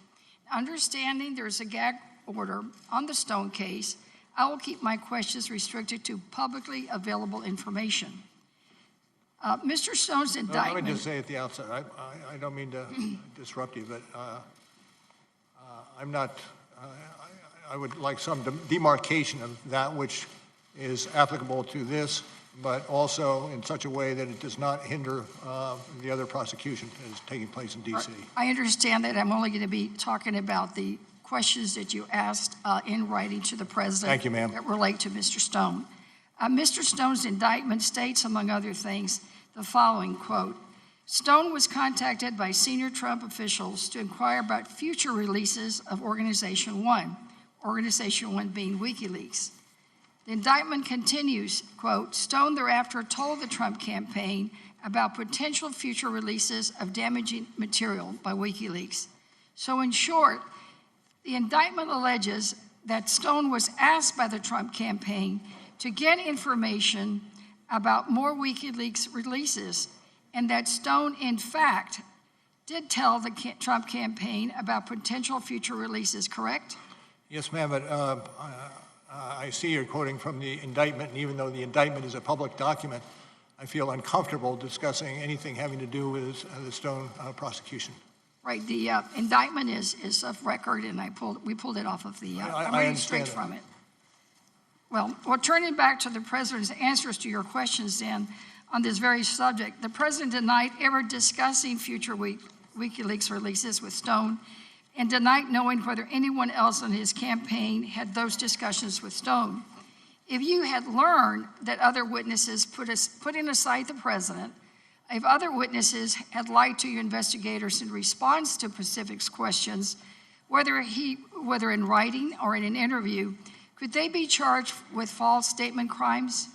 Understanding there's a gag order on the Stone case, I will keep my questions restricted to publicly available information. Mr. Stone's indictment... Let me just say at the outset, I don't mean to disrupt you, but I'm not... I would like some demarcation of that which is applicable to this, but also in such a way that it does not hinder the other prosecution that is taking place in D.C. I understand that. I'm only going to be talking about the questions that you asked in writing to the president. Thank you, ma'am. That relate to Mr. Stone. Mr. Stone's indictment states, among other things, the following, quote, Stone was contacted by senior Trump officials to inquire about future releases of Organization One being WikiLeaks. The indictment continues, quote, Stone thereafter told the Trump campaign about potential future releases of damaging material by WikiLeaks. So in short, the indictment alleges that Stone was asked by the Trump campaign to get information about more WikiLeaks releases, and that Stone, in fact, did tell the Trump campaign about potential future releases, correct? Yes, ma'am, but I see you're quoting from the indictment, and even though the indictment is a public document, I feel uncomfortable discussing anything having to do with the Stone prosecution. Right, the indictment is of record, and we pulled it off of the, I'm reading straight from it. Well, turning back to the President's answers to your questions then on this very subject, the President denied ever discussing future WikiLeaks releases with Stone and denied knowing whether anyone else on his campaign had those discussions with Stone. If you had learned that other witnesses, putting aside the President, if other witnesses had lied to your investigators in response to Pacific's questions, whether in writing or in an interview, could they be charged with false statement crimes?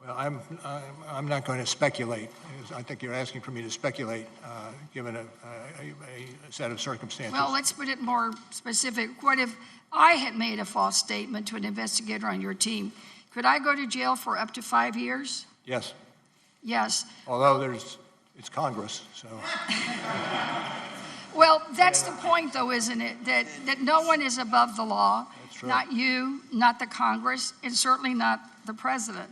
Well, I'm not going to speculate. I think you're asking for me to speculate, given a set of circumstances. Well, let's put it more specific. What if I had made a false statement to an investigator on your team? Could I go to jail for up to 5 years? Yes. Yes. Although it's Congress, so. Well, that's the point, though, isn't it? That no one is above the law. That's true. Not you, not the Congress, and certainly not the President.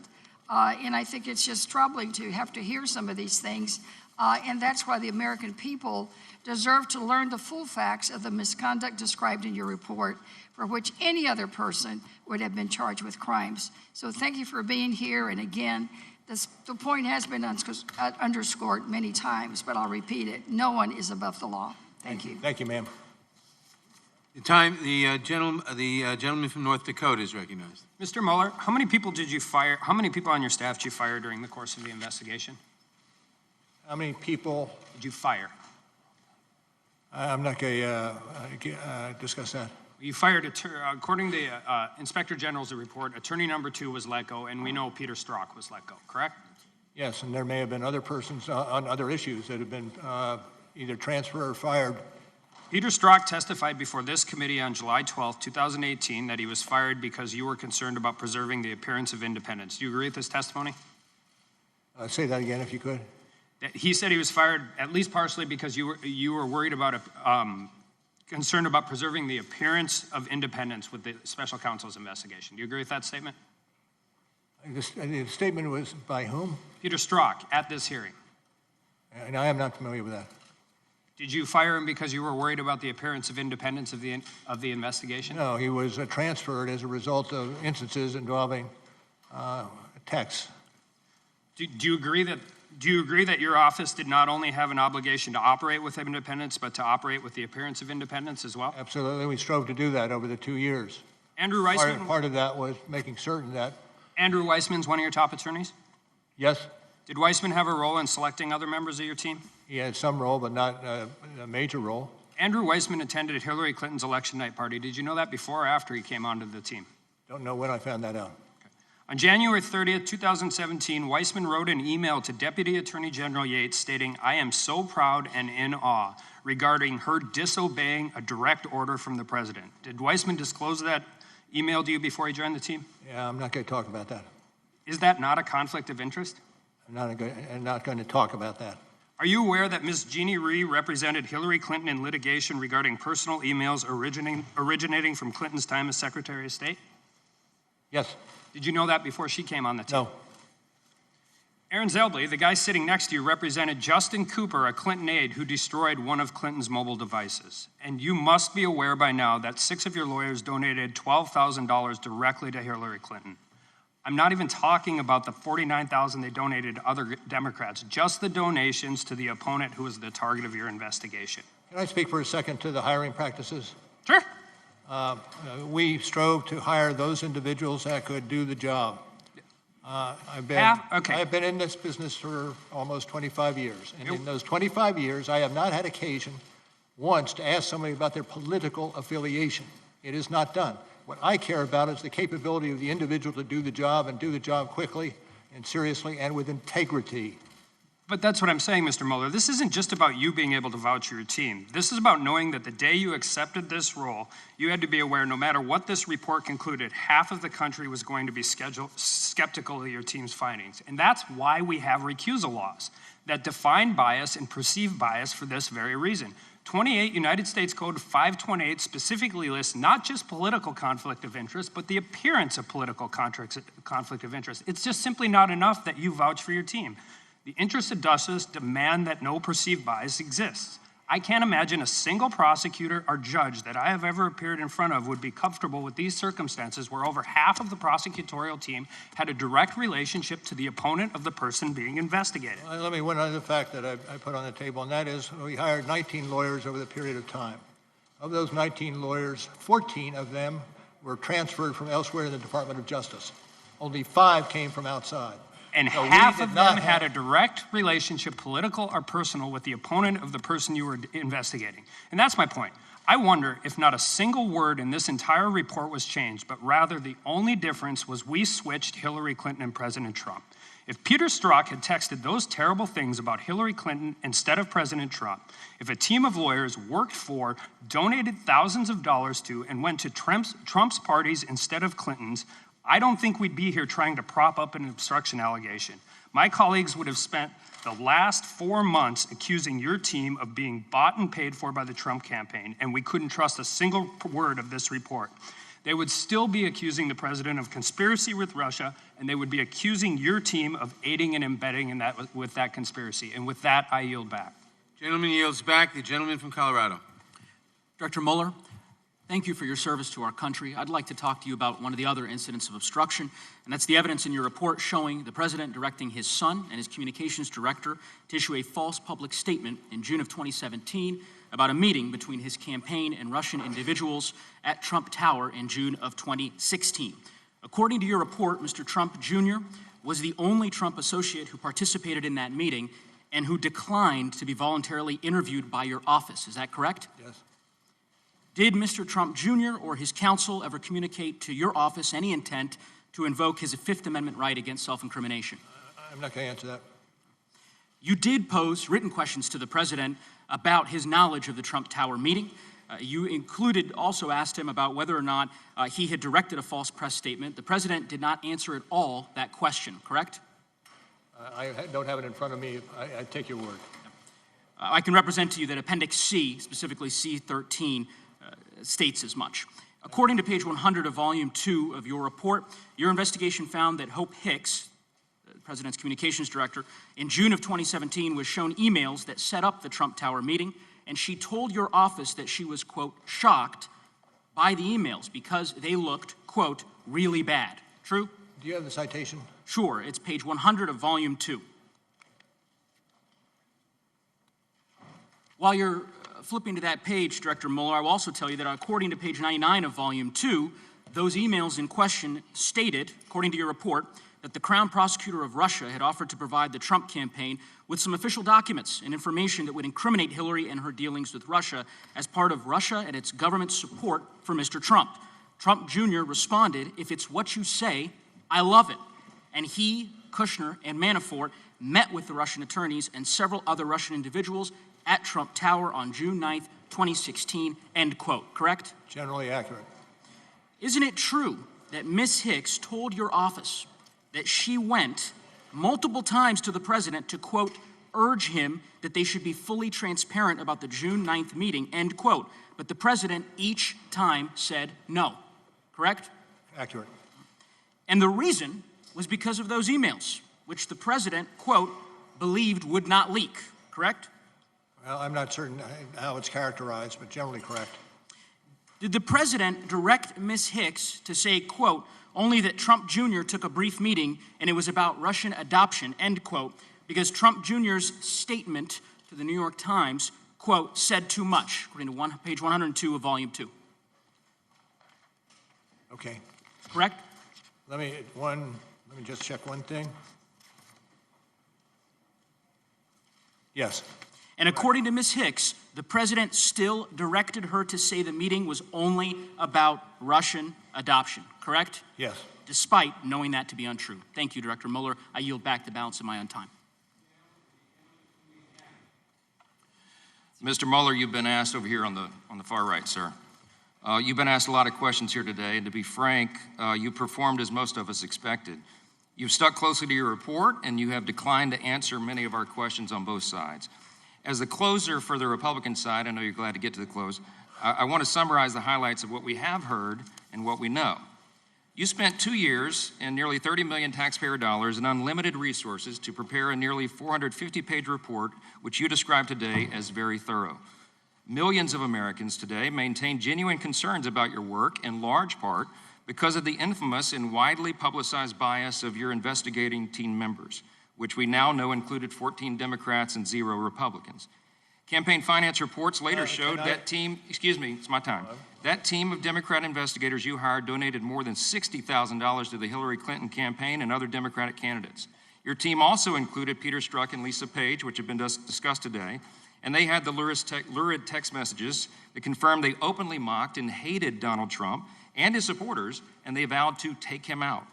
And I think it's just troubling to have to hear some of these things. And that's why the American people deserve to learn the full facts of the misconduct described in your report, for which any other person would have been charged with crimes. So thank you for being here. And again, the point has been underscored many times, but I'll repeat it. No one is above the law. Thank you. Thank you, ma'am. The gentleman from North Dakota is recognized. Mr. Mueller, how many people did you fire? How many people on your staff did you fire during the course of the investigation? How many people did you fire? I'm not going to discuss that. You fired, according to the Inspector General's report, attorney number 2 was let go, and we know Peter Strzok was let go, correct? Yes, and there may have been other persons on other issues that have been either transferred or fired. Peter Strzok testified before this committee on July 12, 2018, that he was fired because you were concerned about preserving the appearance of independence. Do you agree with this testimony? Say that again, if you could. He said he was fired at least partially because you were worried about concerned about preserving the appearance of independence with the special counsel's investigation. Do you agree with that statement? The statement was by whom? Peter Strzok at this hearing. And I am not familiar with that. Did you fire him because you were worried about the appearance of independence of the investigation? No, he was transferred as a result of instances involving texts. Do you agree that your office did not only have an obligation to operate with independence, but to operate with the appearance of independence as well? Absolutely. We strove to do that over the 2 years. Andrew Weissman? Part of that was making certain that. Andrew Weissman's one of your top attorneys? Yes. Did Weissman have a role in selecting other members of your team? He had some role, but not a major role. Andrew Weissman attended Hillary Clinton's election night party. Did you know that before or after he came onto the team? Don't know when I found that out. On January 30th, 2017, Weissman wrote an email to Deputy Attorney General Yates stating, "I am so proud and in awe," regarding her disobeying a direct order from the president. Did Weissman disclose that email to you before he joined the team? Yeah, I'm not going to talk about that. Is that not a conflict of interest? I'm not going to talk about that. Are you aware that Ms. Jeannie Rhee represented Hillary Clinton in litigation regarding personal emails originating from Clinton's time as Secretary of State? Yes. Did you know that before she came on the team? No. Aaron Zelbley, the guy sitting next to you, represented Justin Cooper, a Clinton aide who destroyed one of Clinton's mobile devices. And you must be aware by now that 6 of your lawyers donated $12,000 directly to Hillary Clinton. I'm not even talking about the $49,000 they donated to other Democrats, just the donations to the opponent who was the target of your investigation. Can I speak for a second to the hiring practices? Sure. We strove to hire those individuals that could do the job. I've been in this business for almost 25 years. And in those 25 years, I have not had occasion once to ask somebody about their political affiliation. It is not done. What I care about is the capability of the individual to do the job and do the job quickly and seriously and with integrity. But that's what I'm saying, Mr. Mueller. This isn't just about you being able to vouch for your team. This is about knowing that the day you accepted this role, you had to be aware no matter what this report concluded, half of the country was going to be skeptical of your team's findings. And that's why we have recusal laws that define bias and perceive bias for this very reason. 28 United States Code 528 specifically lists not just political conflict of interest, but the appearance of political conflict of interest. It's just simply not enough that you vouch for your team. The interests of justice demand that no perceived bias exists. I can't imagine a single prosecutor or judge that I have ever appeared in front of would be comfortable with these circumstances where over half of the prosecutorial team had a direct relationship to the opponent of the person being investigated. Well, let me one other fact that I put on the table, and that is we hired 19 lawyers over the period of time. Of those 19 lawyers, 14 of them were transferred from elsewhere in the Department of Justice. Only 5 came from outside. And so half of them had a direct relationship, political or personal, with the opponent of the person you were investigating. And that's my point. I wonder if not a single word in this entire report was changed, but rather the only difference was we switched Hillary Clinton and President Trump. If Peter Strzok had texted those terrible things about Hillary Clinton instead of President Trump, if a team of lawyers worked for, donated thousands of dollars to, and went to Trump's parties instead of Clinton's, I don't think we'd be here trying to prop up an obstruction allegation. My colleagues would have spent the last 4 months accusing your team of being bought and paid for by the Trump campaign, and we couldn't trust a single word of this report. They would still be accusing the president of conspiracy with Russia, and they would be accusing your team of aiding and abetting with that conspiracy. And with that, I yield back. Gentleman yields back. The gentleman from Colorado. Director Mueller, thank you for your service to our country. I'd like to talk to you about one of the other incidents of obstruction, and that's the evidence in your report showing the president directing his son and his communications director to issue a false public statement in June of 2017 about a meeting between his campaign and Russian individuals at Trump Tower in June of 2016. According to your report, Mr. Trump Jr. was the only Trump associate who participated in that meeting and who declined to be voluntarily interviewed by your office. Is that correct? Yes. Did Mr. Trump Jr. or his counsel ever communicate to your office any intent to invoke his Fifth Amendment right against self-incrimination? I'm not going to answer that. You did pose written questions to the president about his knowledge of the Trump Tower meeting. You also asked him about whether or not he had directed a false press statement. The president did not answer at all that question, correct? I don't have it in front of me. I take your word. I can represent to you that Appendix C, specifically C13, states as much. According to page 100 of Volume 2 of your report, your investigation found that Hope Hicks, the president's communications director, in June of 2017 was shown emails that set up the Trump Tower meeting, and she told your office that she was, quote, shocked by the emails because they looked, quote, really bad. True? Do you have the citation? Sure. It's page 100 of Volume 2. While you're flipping to that page, Director Mueller, I will also tell you that according to page 99 of Volume 2, those emails in question stated, according to your report, that the Crown Prosecutor of Russia had offered to provide the Trump campaign with some official documents and information that would incriminate Hillary and her dealings with Russia as part of Russia and its government's support for Mr. Trump. Trump Jr. responded, "If it's what you say, I love it." And he, Kushner, and Manafort met with the Russian attorneys and several other Russian individuals at Trump Tower on June 9th, 2016, end quote, correct? Generally accurate. Isn't it true that Ms. Hicks told your office that she went multiple times to the president to, quote, urge him that they should be fully transparent about the June 9th meeting, end quote, but the president each time said no, correct? Accurate. And the reason was because of those emails, which the president, quote, believed would not leak, correct? Well, I'm not certain how it's characterized, but generally correct. Did the president direct Ms. Hicks to say, quote, only that Trump Jr. took a brief meeting and it was about Russian adoption, end quote, because Trump Jr.'s statement to the New York Times, quote, said too much, according to page 102 of Volume 2? Okay. Correct? Let me just check one thing. Yes. And according to Ms. Hicks, the president still directed her to say the meeting was only about Russian adoption, correct? Yes. Despite knowing that to be untrue. Thank you, Director Mueller. I yield back the balance of my own time. Mr. Mueller, you've been asked over here on the far right, sir. You've been asked a lot of questions here today, and to be frank, you performed as most of us expected. You've stuck closely to your report, and you have declined to answer many of our questions on both sides. As the closer for the Republican side, I know you're glad to get to the close, I want to summarize the highlights of what we have heard and what we know. You spent 2 years and nearly 30 million taxpayer dollars and unlimited resources to prepare a nearly 450-page report, which you describe today as very thorough. Millions of Americans today maintain genuine concerns about your work, in large part because of the infamous and widely publicized bias of your investigating team members, which we now know included 14 Democrats and 0 Republicans. Campaign finance reports later showed that team, excuse me, it's my time. That team of Democrat investigators you hired donated more than $60,000 to the Hillary Clinton campaign and other Democratic candidates. Your team also included Peter Strzok and Lisa Page, which have been discussed today, and they had the lurid text messages that confirmed they openly mocked and hated Donald Trump and his supporters, and they vowed to take him out.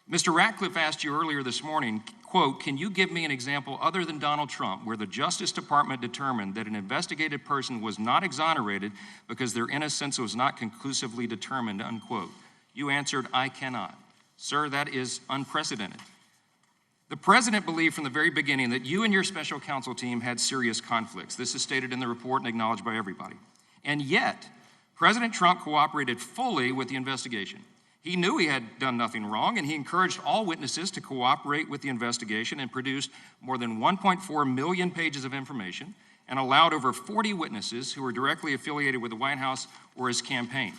Mr. Ratcliffe asked you earlier this morning, quote, can you give me an example other than Donald Trump where the Justice Department determined that an investigated person was not exonerated because their innocence was not conclusively determined, unquote? You answered, I cannot. Sir, that is unprecedented. The president believed from the very beginning that you and your special counsel team had serious conflicts. This is stated in the report and acknowledged by everybody. And yet, President Trump cooperated fully with the investigation. He knew he had done nothing wrong, and he encouraged all witnesses to cooperate with the investigation and produced more than 1.4 million pages of information and allowed over 40 witnesses who were directly affiliated with the White House or his campaign.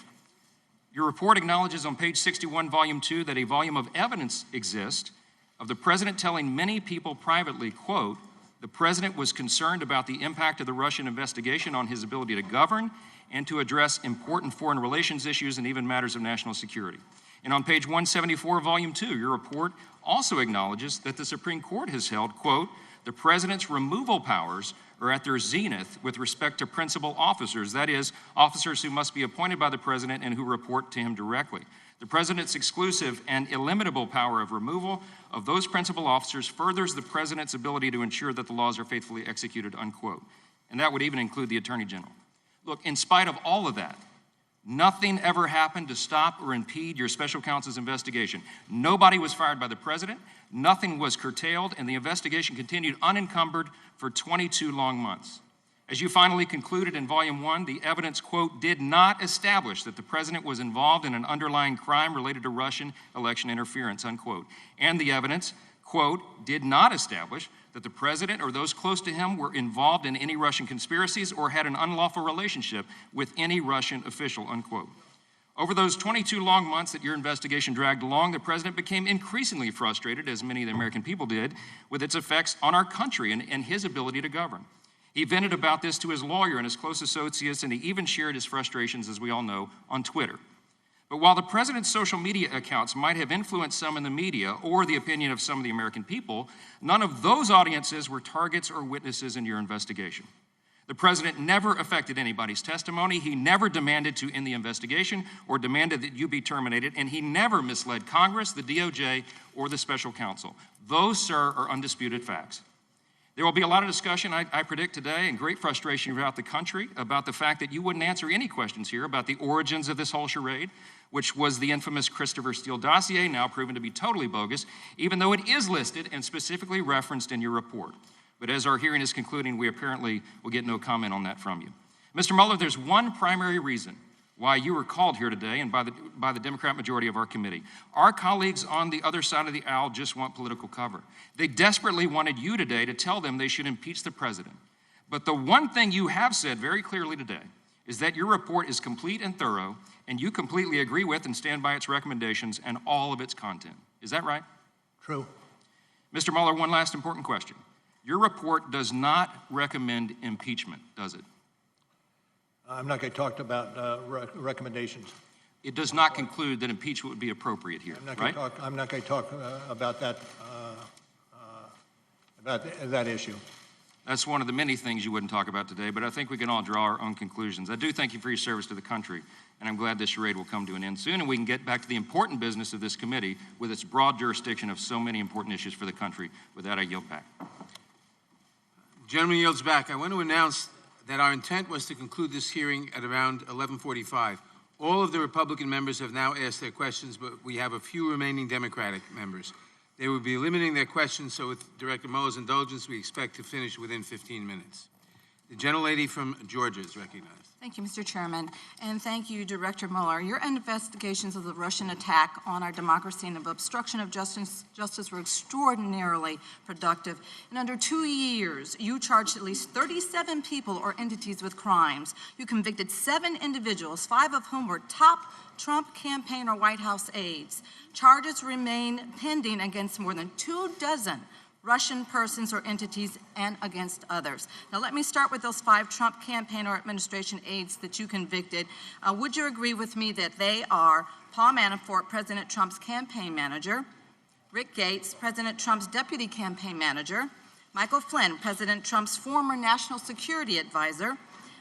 Your report acknowledges on page 61, volume 2, that a volume of evidence exists of the president telling many people privately, quote, the president was concerned about the impact of the Russian investigation on his ability to govern and to address important foreign relations issues and even matters of national security. And on page 174, volume 2, your report also acknowledges that the Supreme Court has held, quote, the president's removal powers are at their zenith with respect to principal officers, that is, officers who must be appointed by the president and who report to him directly. The president's exclusive and illimitable power of removal of those principal officers furthers the president's ability to ensure that the laws are faithfully executed, unquote. And that would even include the Attorney General. Look, in spite of all of that, nothing ever happened to stop or impede your special counsel's investigation. Nobody was fired by the president, nothing was curtailed, and the investigation continued unencumbered for 22 long months. As you finally concluded in volume 1, the evidence, quote, did not establish that the president was involved in an underlying crime related to Russian election interference, unquote. And the evidence, quote, did not establish that the president or those close to him were involved in any Russian conspiracies or had an unlawful relationship with any Russian official, unquote. Over those 22 long months that your investigation dragged along, the president became increasingly frustrated, as many of the American people did, with its effects on our country and his ability to govern. He vented about this to his lawyer and his close associates, and he even shared his frustrations, as we all know, on Twitter. But while the president's social media accounts might have influenced some in the media or the opinion of some of the American people, none of those audiences were targets or witnesses in your investigation. The president never affected anybody's testimony. He never demanded to end the investigation or demanded that you be terminated, and he never misled Congress, the DOJ, or the special counsel. Those, sir, are undisputed facts. There will be a lot of discussion, I predict today, and great frustration throughout the country about the fact that you wouldn't answer any questions here about the origins of this whole charade, which was the infamous Christopher Steele dossier, now proven to be totally bogus, even though it is listed and specifically referenced in your report. But as our hearing is concluding, we apparently will get no comment on that from you. Mr. Mueller, there's one primary reason why you were called here today and by the Democrat majority of our committee. Our colleagues on the other side of the aisle just want political cover. They desperately wanted you today to tell them they should impeach the president. But the one thing you have said very clearly today is that your report is complete and thorough, and you completely agree with and stand by its recommendations and all of its content. Is that right? True. Mr. Mueller, one last important question. Your report does not recommend impeachment, does it? I'm not going to talk about recommendations. It does not conclude that impeachment would be appropriate here, right? I'm not going to talk about that that issue. That's one of the many things you wouldn't talk about today, but I think we can all draw our own conclusions. I do thank you for your service to the country, and I'm glad this charade will come to an end soon, and we can get back to the important business of this committee with its broad jurisdiction of so many important issues for the country. With that, I yield back. The gentleman yields back. I want to announce that our intent was to conclude this hearing at around 11:45. All of the Republican members have now asked their questions, but we have a few remaining Democratic members. They will be limiting their questions, so with Director Mueller's indulgence, we expect to finish within 15 minutes. The gentlelady from Georgia is recognized. Thank you, Mr. Chairman, and thank you, Director Mueller. Your investigations of the Russian attack on our democracy and of obstruction of justice were extraordinarily productive. In under 2 years, you charged at least 37 people or entities with crimes. You convicted 7 individuals, 5 of whom were top Trump campaign or White House aides. Charges remain pending against more than 24 Russian persons or entities and against others. Now let me start with those 5 Trump campaign or administration aides that you convicted. Would you agree with me that they are Paul Manafort, President Trump's campaign manager, Rick Gates, President Trump's deputy campaign manager, Michael Flynn, President Trump's former national security advisor,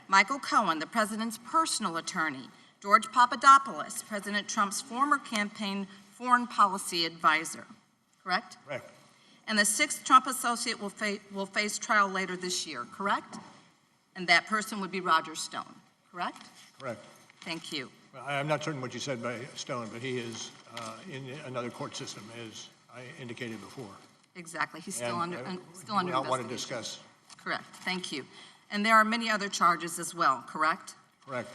Michael Cohen, the president's personal attorney, George Papadopoulos, President Trump's former campaign foreign policy advisor, correct? Correct. And the 6th Trump associate will face trial later this year, correct? And that person would be Roger Stone, correct? Correct. Thank you. Well, I'm not certain what you said by Stone, but he is in another court system, as I indicated before. Exactly. He's still And, under do not want to discuss. Correct. Thank you. And there are many other charges as well, correct? Correct.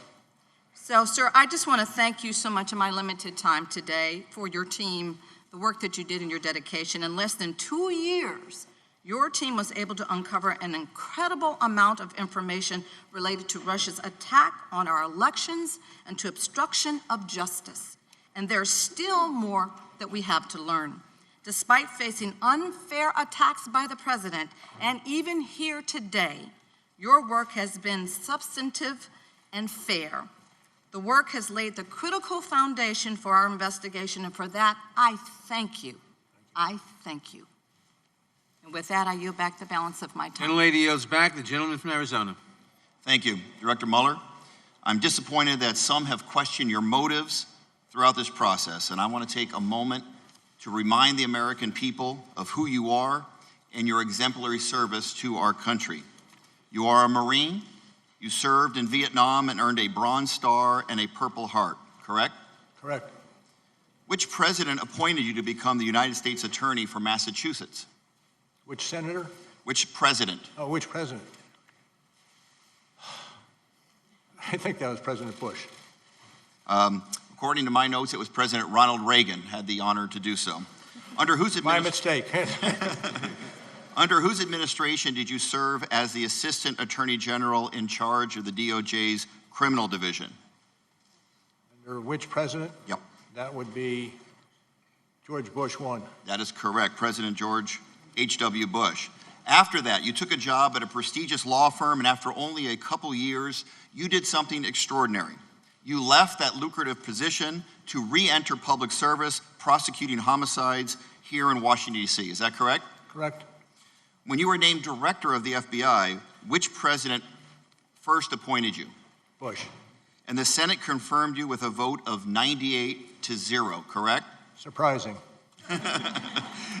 So, sir, I just want to thank you so much in my limited time today for your team, the work that you did and your dedication. In less than 2 years, your team was able to uncover an incredible amount of information related to Russia's attack on our elections and to obstruction of justice. And there's still more that we have to learn. Despite facing unfair attacks by the president, and even here today, your work has been substantive and fair. The work has laid the critical foundation for our investigation, and for that, I thank you. I thank you. And with that, I yield back the balance of my time. Gentlelady yields back. The gentleman from Arizona. Thank you, Director Mueller. I'm disappointed that some have questioned your motives throughout this process, and I want to take a moment to remind the American people of who you are and your exemplary service to our country. You are a Marine. You served in Vietnam and earned a Bronze Star and a Purple Heart, correct? Correct. Which president appointed you to become the United States Attorney for Massachusetts? Which senator? Which president? Oh, which president? I think that was President Bush. According to my notes, it was President Ronald Reagan had the honor to do so. Under whose My mistake. Under whose administration did you serve as the Assistant Attorney General in charge of the DOJ's Criminal Division? Under which president? Yep. That would be George Bush 1. That is correct, President George H.W. Bush. After that, you took a job at a prestigious law firm, and after only a couple years, you did something extraordinary. You left that lucrative position to re-enter public service, prosecuting homicides here in Washington, D.C. Is that correct? Correct. When you were named director of the FBI, which president first appointed you? Bush. And the Senate confirmed you with a vote of 98-0, correct? Surprising.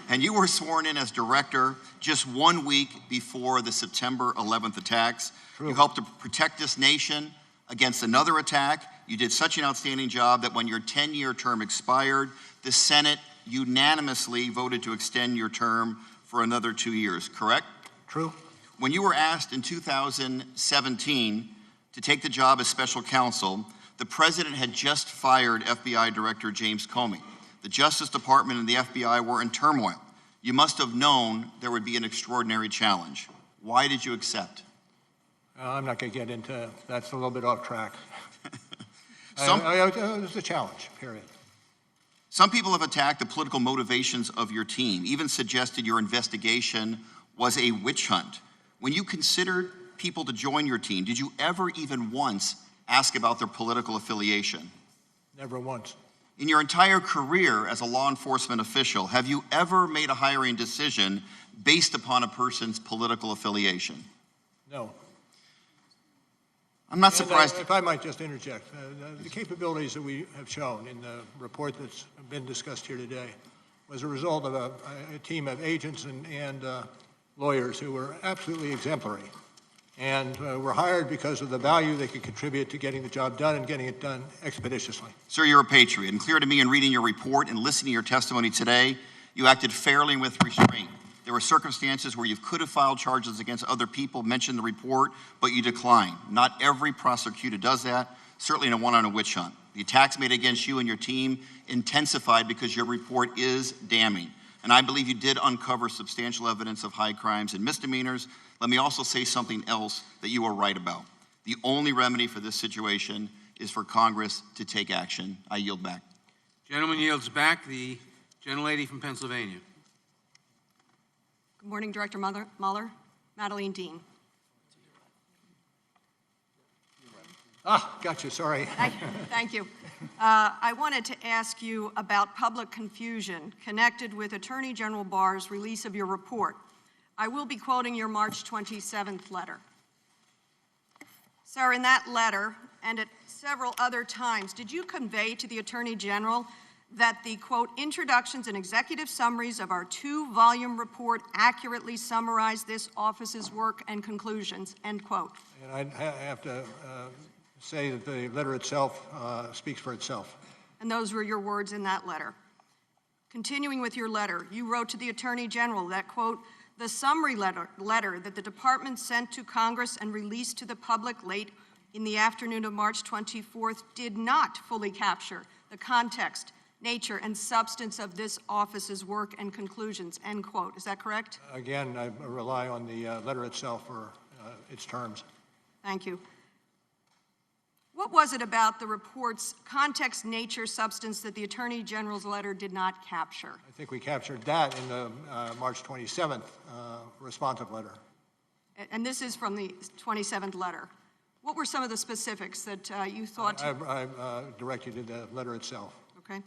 And you were sworn in as director just 1 week before the September 11th attacks. True. You helped to protect this nation against another attack. You did such an outstanding job that when your 10-year term expired, the Senate unanimously voted to extend your term for another 2 years, correct? True. When you were asked in 2017 to take the job as special counsel, the president had just fired FBI Director James Comey. The Justice Department and the FBI were in turmoil. You must have known there would be an extraordinary challenge. Why did you accept? I'm not going to get into that. That's a little bit off track. It was a challenge, period. Some people have attacked the political motivations of your team, even suggested your investigation was a witch hunt. When you considered people to join your team, did you ever even once ask about their political affiliation? Never once. In your entire career as a law enforcement official, have you ever made a hiring decision based upon a person's political affiliation? No. I'm not surprised. If I might just interject, the capabilities that we have shown in the report that's been discussed here today was a result of a team of agents and lawyers who were absolutely exemplary, and were hired because of the value they could contribute to getting the job done and getting it done expeditiously. Sir, you're a patriot, and clear to me in reading your report and listening to your testimony today, you acted fairly and with restraint. There were circumstances where you could have filed charges against other people, mentioned the report, but you declined. Not every prosecutor does that, certainly in a one on a witch hunt. The attacks made against you and your team intensified because your report is damning. And I believe you did uncover substantial evidence of high crimes and misdemeanors. Let me also say something else that you are right about. The only remedy for this situation is for Congress to take action. I yield back. Gentleman yields back. The gentlelady from Pennsylvania. Good morning, Director Mueller. Madeline Dean. Got you, sorry. Thank you. I wanted to ask you about public confusion connected with Attorney General Barr's release of your report. I will be quoting your March 27th letter. Sir, in that letter, and at several other times, did you convey to the Attorney General that the, quote, introductions and executive summaries of our 2-volume report accurately summarize this office's work and conclusions, end quote? And I have to say that the letter itself speaks for itself. And those were your words in that letter. Continuing with your letter, you wrote to the Attorney General that, quote, the summary letter that the department sent to Congress and released to the public late in the afternoon of March 24th did not fully capture the context, nature, and substance of this office's work and conclusions, end quote. Is that correct? Again, I rely on the letter itself for its terms. Thank you. What was it about the report's context, nature, substance that the Attorney General's letter did not capture? I think we captured that in the March 27th responsive letter. And this is from the 27th letter. What were some of the specifics that you thought? I direct you to the letter itself. Okay.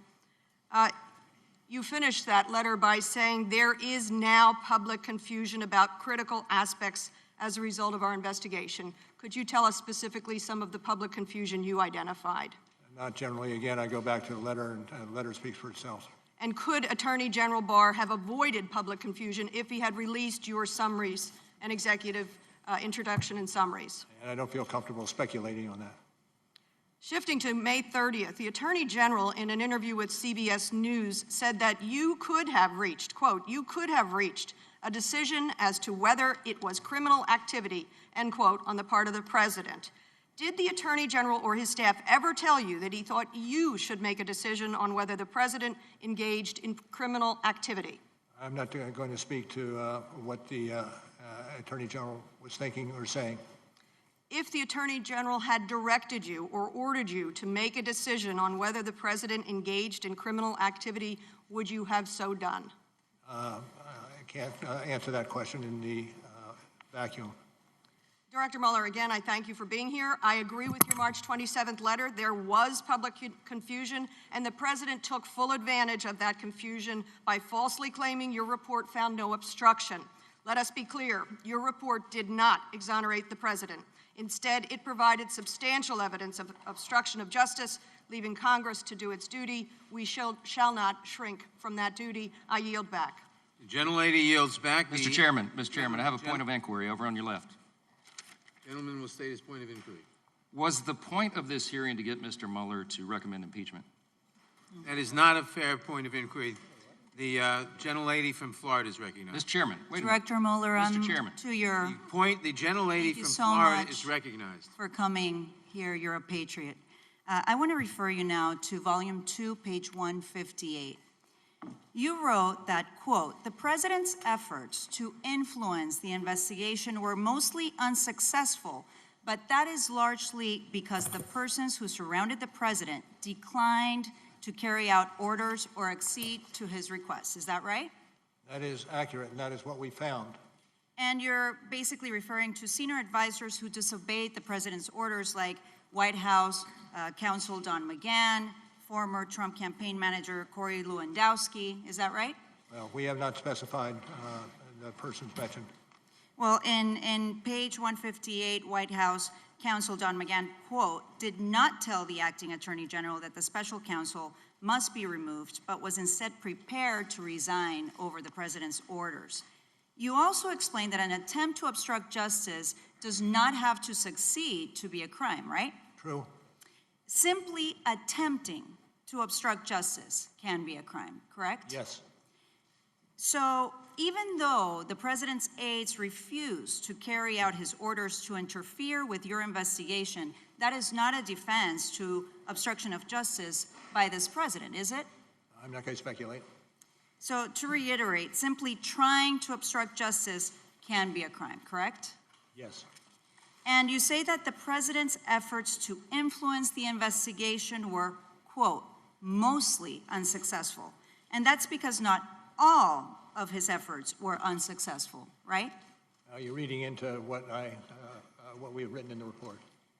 You finished that letter by saying there is now public confusion about critical aspects as a result of our investigation. Could you tell us specifically some of the public confusion you identified? Not generally. Again, I go back to the letter, and the letter speaks for itself. And could Attorney General Barr have avoided public confusion if he had released your summaries and executive introduction and summaries? And I don't feel comfortable speculating on that. Shifting to May 30th, the Attorney General, in an interview with CBS News, said that you could have reached, quote, you could have reached a decision as to whether it was criminal activity, end quote, on the part of the president. Did the Attorney General or his staff ever tell you that he thought you should make a decision on whether the president engaged in criminal activity? I'm not going to speak to what the Attorney General was thinking or saying. If the Attorney General had directed you or ordered you to make a decision on whether the president engaged in criminal activity, would you have so done? I can't answer that question in the vacuum. Director Mueller, again, I thank you for being here. I agree with your March 27th letter. There was public confusion, and the president took full advantage of that confusion by falsely claiming your report found no obstruction. Let us be clear, your report did not exonerate the president. Instead, it provided substantial evidence of obstruction of justice, leaving Congress to do its duty. We shall not shrink from that duty. I yield back. The gentlelady yields back. Mr. Chairman, I have a point of inquiry over on your left. Gentleman will state his point of inquiry. Was the point of this hearing to get Mr. Mueller to recommend impeachment? That is not a fair point of inquiry. The gentlelady from Florida is recognized. Mr. Chairman, wait a minute. Director Mueller, Mr. Chairman. to your The gentlelady Thank you from so Florida much is recognized. for coming here. You're a patriot. I want to refer you now to Volume 2, page 158. You wrote that, quote, the president's efforts to influence the investigation were mostly unsuccessful, but that is largely because the persons who surrounded the president declined to carry out orders or accede to his requests. Is that right? That is accurate, and that is what we found. And you're basically referring to senior advisors who disobeyed the president's orders, like White House counsel Don McGann, former Trump campaign manager Corey Lewandowski. Is that right? Well, we have not specified the persons mentioned. Well, in page 158, White House counsel Don McGann, quote, did not tell the acting attorney general that the special counsel must be removed, but was instead prepared to resign over the president's orders. You also explained that an attempt to obstruct justice does not have to succeed to be a crime, right? True. Simply attempting to obstruct justice can be a crime, correct? Yes. So even though the president's aides refused to carry out his orders to interfere with your investigation, that is not a defense to obstruction of justice by this president, is it? I'm not going to speculate. So to reiterate, simply trying to obstruct justice can be a crime, correct? Yes. And you say that the president's efforts to influence the investigation were, quote, mostly unsuccessful. And that's because not all of his efforts were unsuccessful, right? You're reading into what we have written in the report.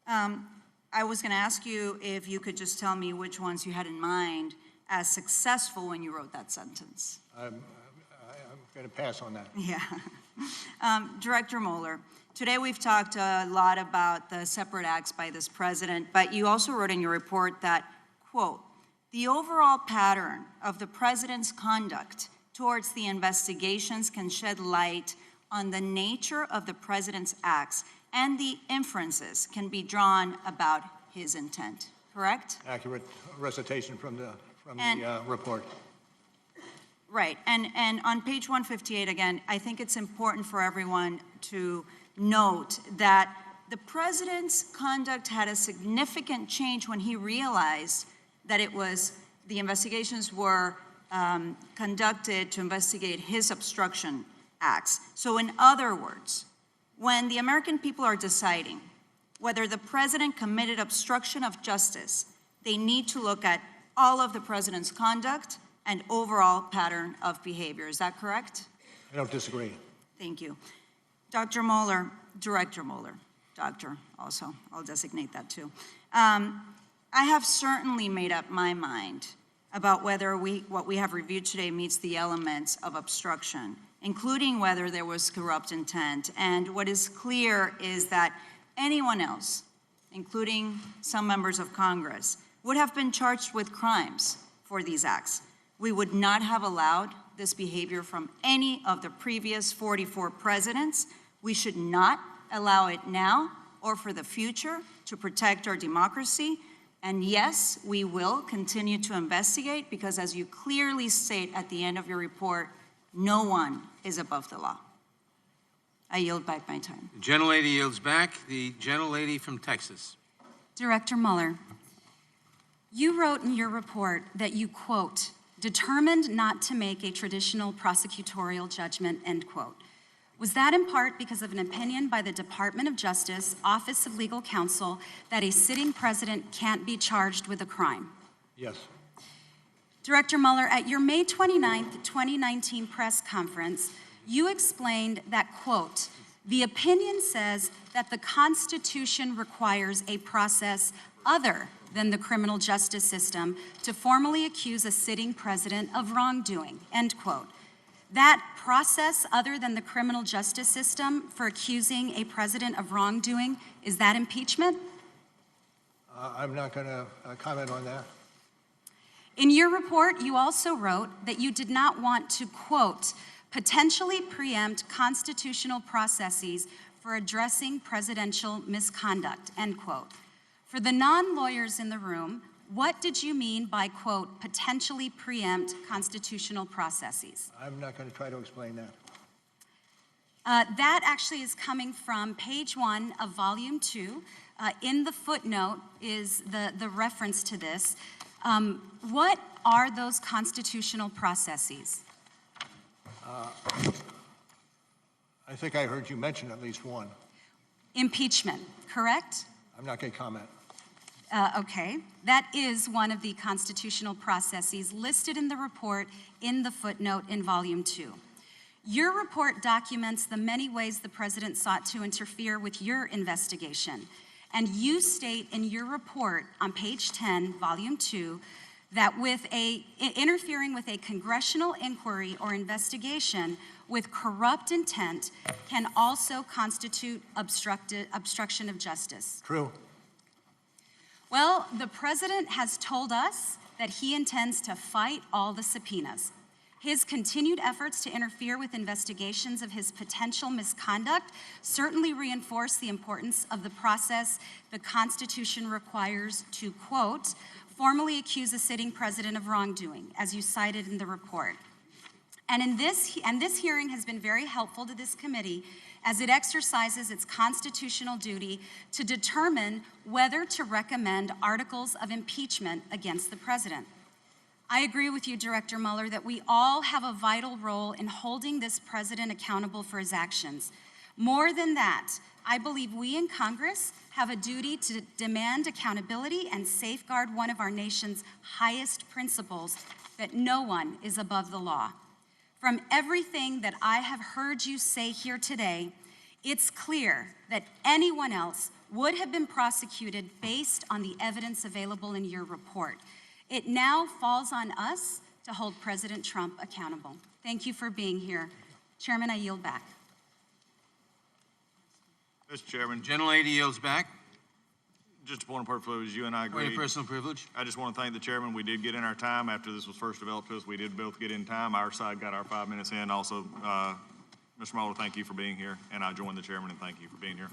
I was going to ask you if you could just tell me which ones you had in mind as successful when you wrote that sentence. I'm going to pass on that. Yeah. Director Mueller, today we've talked a lot about the separate acts by this president, but you also wrote in your report that, quote, the overall pattern of the president's conduct towards the investigations can shed light on the nature of the president's acts, and the inferences can be drawn about his intent, correct? Accurate recitation from the report. Right, and on page 158, again, I think it's important for everyone to note that the president's conduct had a significant change when he realized that the investigations were conducted to investigate his obstruction acts. So in other words, when the American people are deciding whether the president committed obstruction of justice, they need to look at all of the president's conduct and overall pattern of behavior. Is that correct? I don't disagree. Thank you. Dr. Mueller, Director Mueller, doctor also, I'll designate that too. I have certainly made up my mind about whether what we have reviewed today meets the elements of obstruction, including whether there was corrupt intent. And what is clear is that anyone else, including some members of Congress, would have been charged with crimes for these acts. We would not have allowed this behavior from any of the previous 44 presidents. We should not allow it now or for the future to protect our democracy. And yes, we will continue to investigate because, as you clearly state at the end of your report, no one is above the law. I yield back my time. The gentlelady yields back. The gentlelady from Texas. Director Mueller, you wrote in your report that you, quote, determined not to make a traditional prosecutorial judgment, end quote. Was that in part because of an opinion by the Department of Justice, Office of Legal Counsel, that a sitting president can't be charged with a crime? Yes. Director Mueller, at your May 29th, 2019 press conference, you explained that, quote, the opinion says that the Constitution requires a process other than the criminal justice system to formally accuse a sitting president of wrongdoing, end quote. That process other than the criminal justice system for accusing a president of wrongdoing, is that impeachment? I'm not going to comment on that. In your report, you also wrote that you did not want to, quote, potentially preempt constitutional processes for addressing presidential misconduct, end quote. For the non-lawyers in the room, what did you mean by, quote, potentially preempt constitutional processes? I'm not going to try to explain that. That actually is coming from page 1 of volume 2. In the footnote is the reference to this. What are those constitutional processes? I think I heard you mention at least one. Impeachment, correct? I'm not going to comment. Okay, that is one of the constitutional processes listed in the report in the footnote in volume 2. Your report documents the many ways the president sought to interfere with your investigation. And you state in your report on page 10, volume 2, that interfering with a congressional inquiry or investigation with corrupt intent can also constitute obstruction of justice. True. Well, the president has told us that he intends to fight all the subpoenas. His continued efforts to interfere with investigations of his potential misconduct certainly reinforce the importance of the process the Constitution requires to, quote, formally accuse a sitting president of wrongdoing, as you cited in the report. And this hearing has been very helpful to this committee as it exercises its constitutional duty to determine whether to recommend articles of impeachment against the president. I agree with you, Director Mueller, that we all have a vital role in holding this president accountable for his actions. More than that, I believe we in Congress have a duty to demand accountability and safeguard one of our nation's highest principles, that no one is above the law. From everything that I have heard you say here today, it's clear that anyone else would have been prosecuted based on the evidence available in your report. It now falls on us to hold President Trump accountable. Thank you for being here. Chairman, I yield back. Mr. Chairman. Gentlelady yields back. Just a point of privilege, you and I agree. Point of personal privilege. I just want to thank the chairman. We did get in our time after this was first developed to us. We did both get in time. Our side got our 5 minutes in. Also, Mr. Mueller, thank you for being here, and I join the chairman and thank you for being here.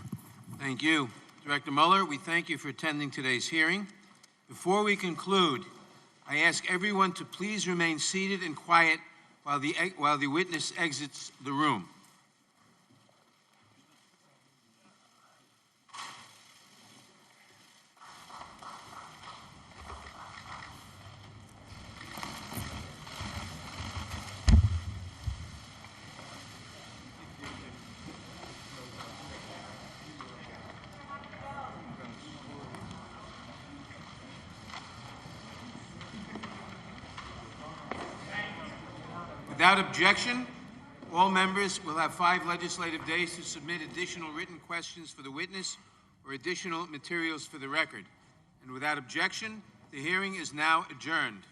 Thank you. Director Mueller, we thank you for attending today's hearing. Before we conclude, I ask everyone to please remain seated and quiet while the witness exits the room. Without objection, all members will have 5 legislative days to submit additional written questions for the witness or additional materials for the record. And without objection, the hearing is now adjourned.